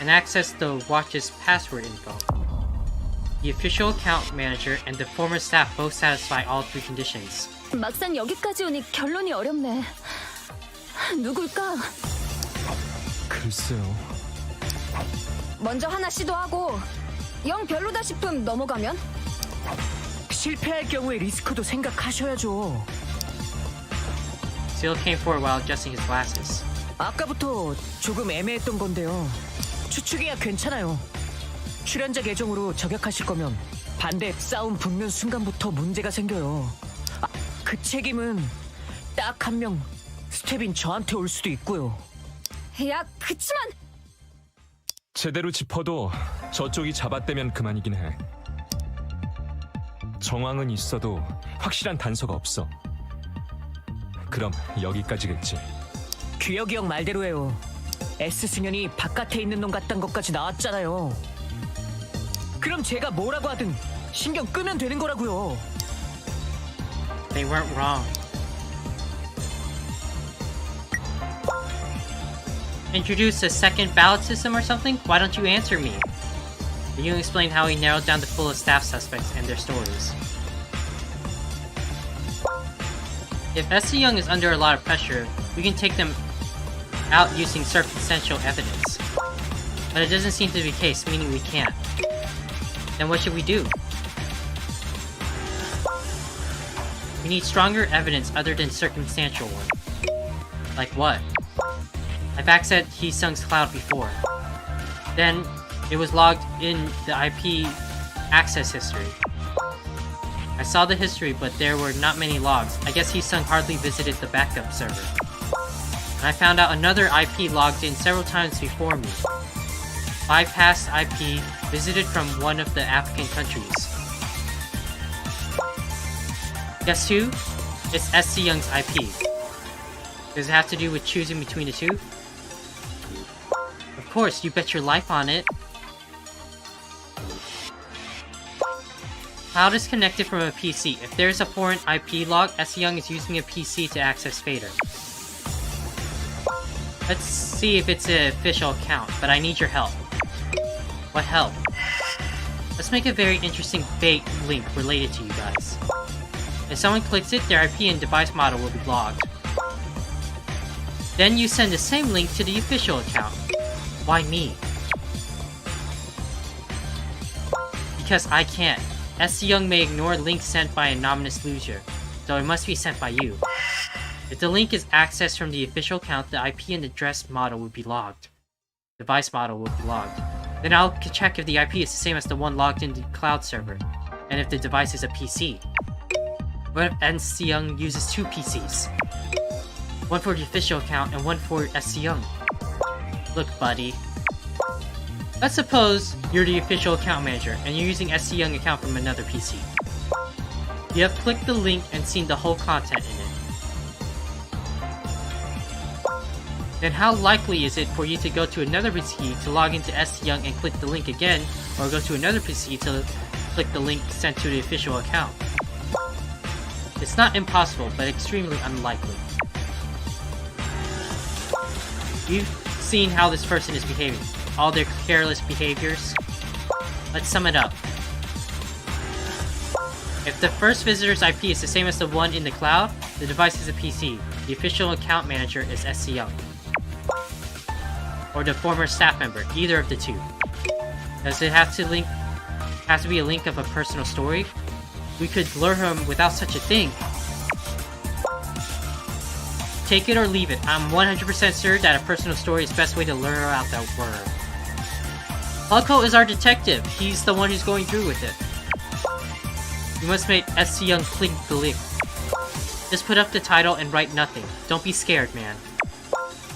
and access the watch's password info. The official account manager and the former staff both satisfy all three conditions. 막상 여기까지 오니 결론이 어렵네. 누굴까? 글쎄요. 먼저 하나 시도하고 영 별로다 싶음 넘어가면? 실패할 경우의 리스크도 생각하셔야죠. Seal came forward while adjusting his glasses. 아까부터 조금 애매했던 건데요. 추측이야 괜찮아요. 출연자 계정으로 저격하실 거면 반대 싸움 붙는 순간부터 문제가 생겨요. 그 책임은 딱 한 명 스텝인 저한테 올 수도 있고요. 야, 그치만 제대로 짚어도 저쪽이 잡아떼면 그만이긴 해. 정황은 있어도 확실한 단서가 없어. 그럼 여기까지겠지. 귀혁이 형 말대로예요. S승연이 바깥에 있는 놈 같단 것까지 나왔잖아요. 그럼 제가 뭐라고 하든 신경 끄면 되는 거라고요. They weren't wrong. Introduce a second ballot system or something? Why don't you answer me? Young explained how he narrowed down the pool of staff suspects and their stories. If SC Young is under a lot of pressure, we can take them out using circumstantial evidence. But it doesn't seem to be the case, meaning we can't. Then what should we do? We need stronger evidence other than circumstantial one. Like what? I've accessed Hee-sung's cloud before. Then, it was logged in the IP access history. I saw the history, but there were not many logs. I guess Hee-sung hardly visited the backup server. And I found out another IP logged in several times before me. Bypassed IP visited from one of the African countries. Guess who? It's SC Young's IP. Does it have to do with choosing between the two? Of course, you bet your life on it. Cloud is connected from a PC. If there's a foreign IP log, SC Young is using a PC to access Fader. Let's see if it's an official account, but I need your help. What help? Let's make a very interesting bait link related to you guys. If someone clicks it, their IP and device model will be logged. Then you send the same link to the official account. Why me? Because I can't. SC Young may ignore links sent by an anonymous loser, so it must be sent by you. If the link is accessed from the official account, the IP and address model will be logged. Device model will be logged. Then I'll check if the IP is the same as the one logged in the cloud server, and if the device is a PC. What if SC Young uses two PCs? One for the official account and one for SC Young. Look, buddy. Let's suppose you're the official account manager and you're using SC Young account from another PC. You have clicked the link and seen the whole content in it. Then how likely is it for you to go to another PC to log into SC Young and click the link again, or go to another PC to click the link sent to the official account? It's not impossible, but extremely unlikely. You've seen how this person is behaving, all their careless behaviors. Let's sum it up. If the first visitor's IP is the same as the one in the cloud, the device is a PC. The official account manager is SC Young. Or the former staff member, either of the two. Does it have to be a link of a personal story? We could lure him without such a thing. Take it or leave it. I'm 100% sure that a personal story is the best way to lure out that worm. Plugco is our detective. He's the one who's going through with it. You must make SC Young click the link. Just put up the title and write nothing. Don't be scared, man.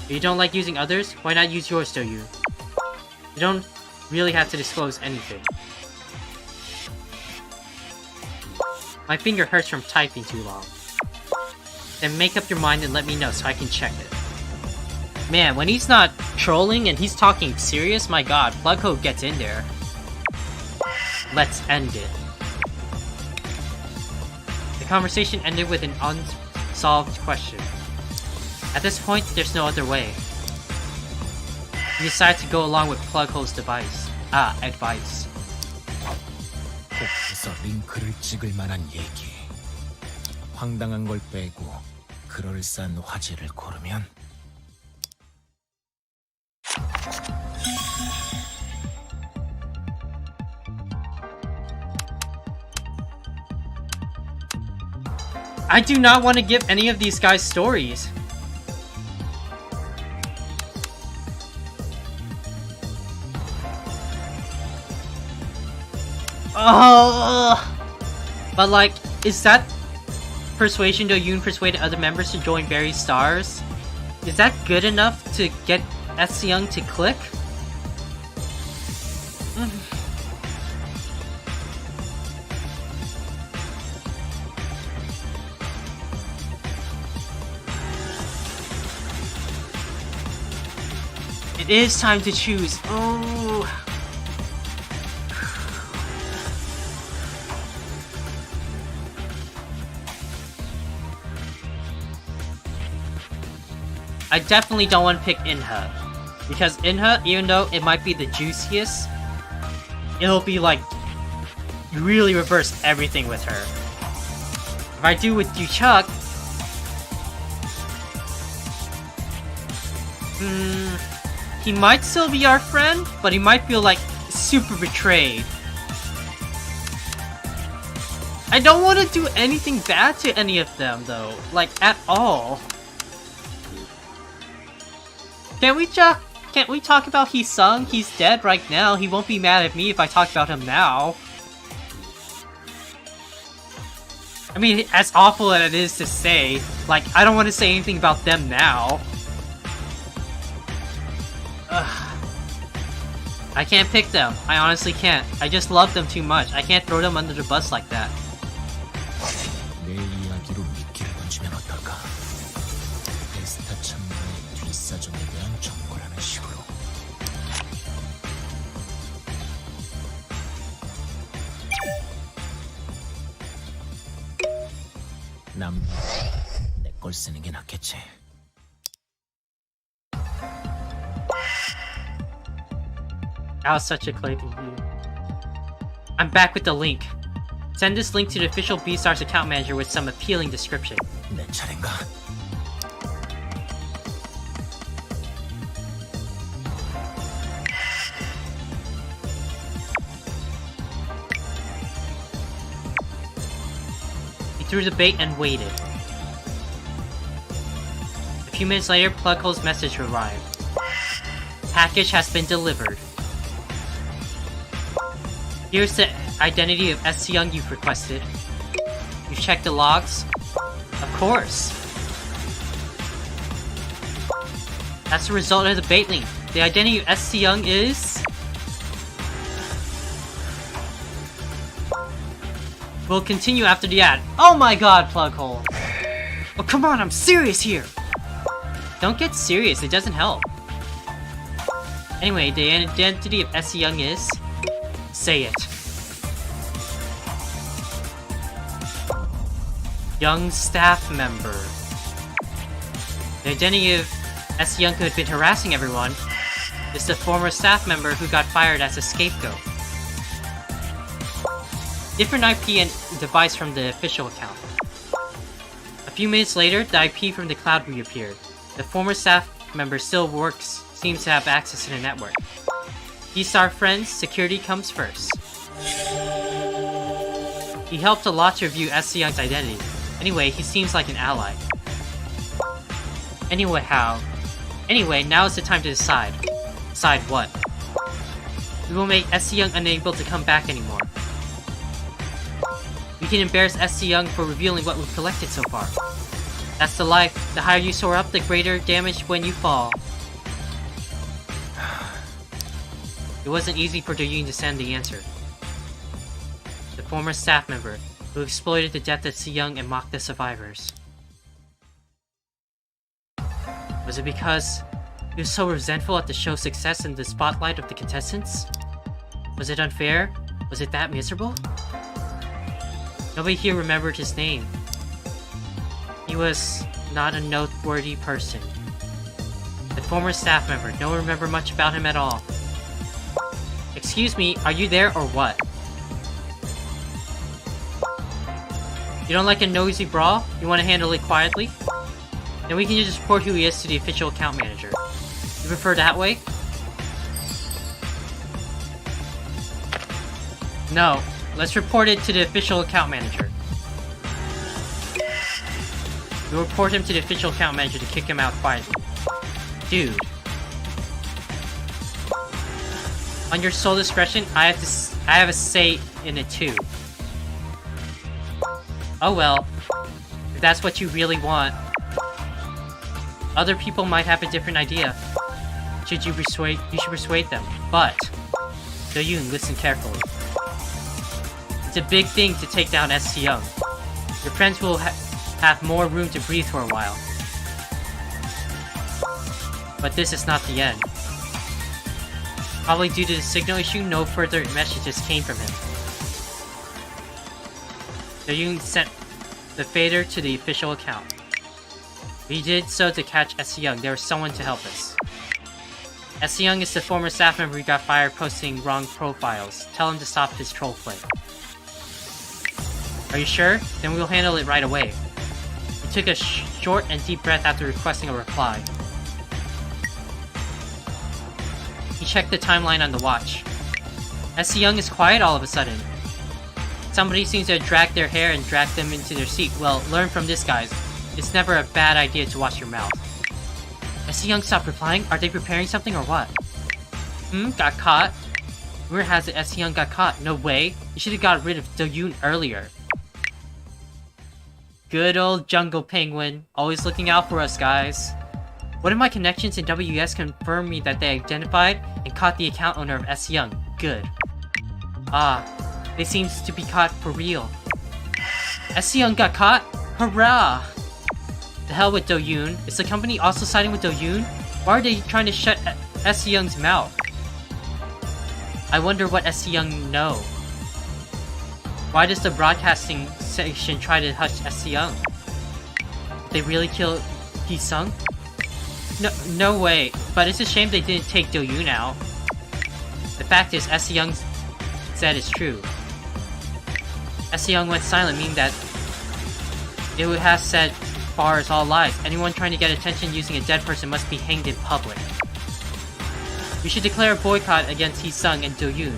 If you don't like using others, why not use yours, you? You don't really have to disclose anything. My finger hurts from typing too long. Then make up your mind and let me know so I can check it. Man, when he's not trolling and he's talking serious, my god, Plugco gets in there. Let's end it. The conversation ended with an unsolved question. At this point, there's no other way. We decide to go along with Plugco's advice. 그래서 링크를 찍을 만한 얘기. 황당한 걸 빼고 그럴싸한 화제를 고르면 I do not want to give any of these guys stories. Oh, but like, is that persuasion to Yoon persuaded other members to join Buried Stars? Is that good enough to get SC Young to click? It is time to choose. Oh. I definitely don't want to pick Inha. Because Inha, even though it might be the juiciest, it'll be like really reverse everything with her. If I do with Duchuk, he might still be our friend, but he might feel like super betrayed. I don't want to do anything bad to any of them though, like at all. Can't we talk about Hee-sung? He's dead right now. He won't be mad at me if I talk about him now. I mean, as awful as it is to say, like, I don't want to say anything about them now. Ugh. I can't pick them. I honestly can't. I just love them too much. I can't throw them under the bus like that. 내 이야기로 미끼를 던지면 어떨까? 데스타 참모의 뒷사정에 대한 정보라는 식으로. 남 내 걸 쓰는 게 낫겠지. That was such a clicking view. I'm back with the link. Send this link to the official Beastars account manager with some appealing description. 내 차례인가? He threw the bait and waited. A few minutes later, Plughole's message arrived. Package has been delivered. Here's the identity of SC Young you've requested. You've checked the logs? Of course. That's the result of the bait link. The identity of SC Young is... We'll continue after the ad. Oh my god, Plughole! Oh come on, I'm serious here! Don't get serious, it doesn't help. Anyway, the identity of SC Young is... Say it. Young staff member. The identity of SC Young, who had been harassing everyone, is the former staff member who got fired as a scapegoat. different IP and device from the official account. A few minutes later, the IP from the cloud reappeared. The former staff member still seems to have access to the network. P-Star friends, security comes first. He helped a lot to review S. Young's identity. Anyway, he seems like an ally. Anyway, now is the time to decide. Decide what? We will make S. Young unable to come back anymore. We can embarrass S. Young for revealing what we've collected so far. That's the life. The higher you soar up, the greater damage when you fall. It wasn't easy for Do-yoon to send the answer. The former staff member who exploited the death of Si-young and mocked the survivors. Was it because he was so resentful at the show's success in the spotlight of the contestants? Was it unfair? Was it that miserable? Nobody here remembered his name. He was not a noteworthy person. The former staff member, no one remembered much about him at all. Excuse me, are you there or what? You don't like a noisy brawl? You want to handle it quietly? Then we can just report who he is to the official account manager. You prefer that way? No, let's report it to the official account manager. We'll report him to the official account manager to kick him out quietly. Dude. On your sole discretion, I have a say in it too. Oh well, if that's what you really want. Other people might have a different idea. You should persuade them. But Do-yoon, listen carefully. It's a big thing to take down S. Young. Your friends will have more room to breathe for a while. But this is not the end. Probably due to the signal issue, no further messages came from him. Do-yoon sent the fader to the official account. We did so to catch S. Young. There was someone to help us. S. Young is the former staff member who got fired posting wrong profiles. Tell him to stop his troll play. Are you sure? Then we'll handle it right away. He took a short and deep breath after requesting a reply. He checked the timeline on the watch. S. Young is quiet all of a sudden. Somebody seems to have dragged their hair and dragged them into their seat. Well, learn from this, guys. It's never a bad idea to watch your mouth. S. Young stopped replying. Are they preparing something or what? Got caught? Rumor has it S. Young got caught. No way. You should have got rid of Do-yoon earlier. Good old Jungle Penguin. Always looking out for us, guys. One of my connections in WS confirmed me that they identified and caught the account owner of S. Young. Good. Ah, they seem to be caught for real. S. Young got caught? Hurrah! The hell with Do-yoon. Is the company also siding with Do-yoon? Why are they trying to shut S. Young's mouth? I wonder what S. Young know. Why does the broadcasting section try to hush S. Young? Did they really kill Hee-sung? No way. But it's a shame they didn't take Do-yoon out. The fact is, S. Young said it's true. S. Young went silent, meaning that it would have said bars all lies. Anyone trying to get attention using a dead person must be hanged in public. We should declare a boycott against Hee-sung and Do-yoon.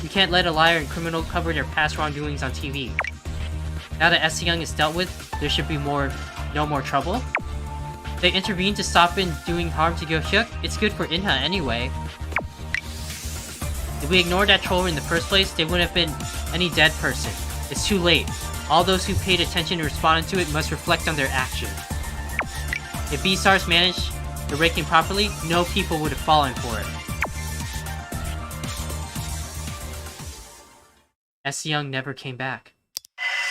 We can't let a liar and criminal cover their past wrongdoings on TV. Now that S. Young is dealt with, there should be no more trouble. They intervened to stop him doing harm to Gyo-hyuk. It's good for Inha anyway. If we ignored that troll in the first place, there wouldn't have been any dead person. It's too late. All those who paid attention and responded to it must reflect on their action. If B-Stars managed the raking properly, no people would have fallen for it. S. Young never came back.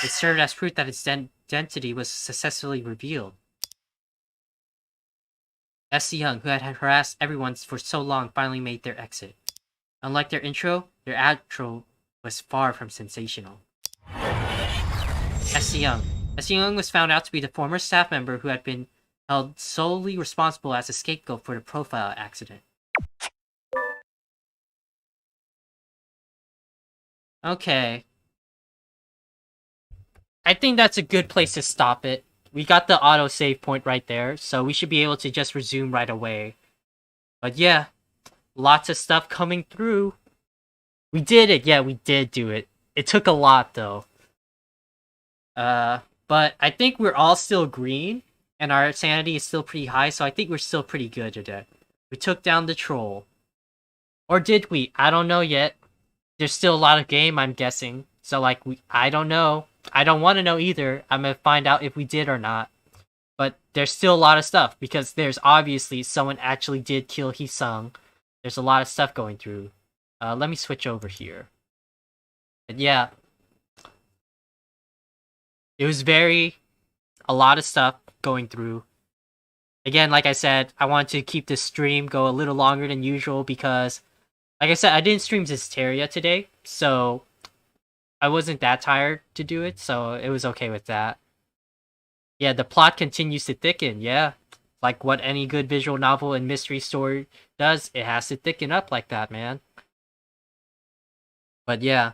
It served as proof that its identity was successfully revealed. S. Young, who had harassed everyone for so long, finally made their exit. Unlike their intro, their outro was far from sensational. S. Young. S. Young was found out to be the former staff member who had been held solely responsible as a scapegoat for the profile accident. Okay. I think that's a good place to stop it. We got the auto save point right there, so we should be able to just resume right away. But yeah, lots of stuff coming through. We did it. Yeah, we did do it. It took a lot though. But I think we're all still green, and our sanity is still pretty high, so I think we're still pretty good today. We took down the troll. Or did we? I don't know yet. There's still a lot of game, I'm guessing. So, like, I don't know. I don't want to know either. I'm gonna find out if we did or not. But there's still a lot of stuff, because there's obviously someone actually did kill Hisung. There's a lot of stuff going through. Let me switch over here. But yeah. It was a lot of stuff going through. Again, like I said, I wanted to keep this stream go a little longer than usual because, like I said, I didn't stream Hysteria today, so I wasn't that tired to do it, so it was okay with that. Yeah, the plot continues to thicken, yeah. Like what any good visual novel and mystery story does, it has to thicken up like that, man. But yeah.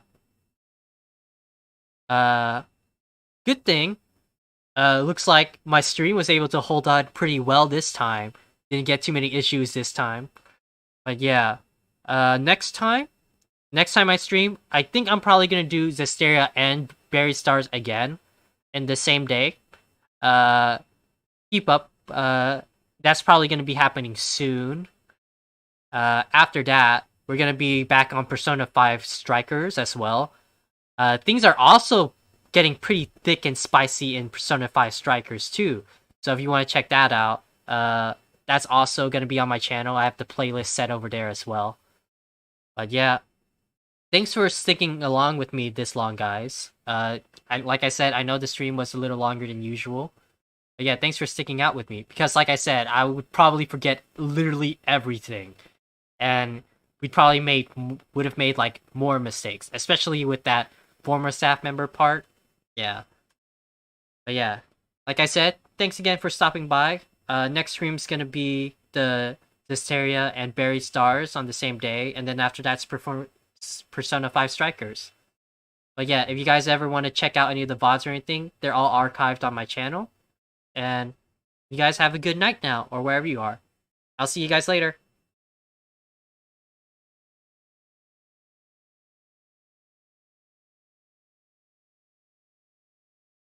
Good thing. Looks like my stream was able to hold on pretty well this time. Didn't get too many issues this time. But yeah. Next time I stream, I think I'm probably gonna do Zesteria and Buried Stars again in the same day. Keep up. That's probably gonna be happening soon. After that, we're gonna be back on Persona 5 Strikers as well. Things are also getting pretty thick and spicy in Persona 5 Strikers too. So if you want to check that out, that's also going to be on my channel. I have the playlist set over there as well. But yeah, thanks for sticking along with me this long, guys. Like I said, I know the stream was a little longer than usual. But yeah, thanks for sticking out with me. Because like I said, I would probably forget literally everything. And we'd probably would have made like more mistakes. Especially with that former staff member part. Yeah. But yeah. Like I said, thanks again for stopping by. Next stream's gonna be the Hysteria and Buried Stars on the same day, and then after that's Persona 5 Strikers. But yeah, if you guys ever want to check out any of the VODs or anything, they're all archived on my channel. And you guys have a good night now, or wherever you are. I'll see you guys later.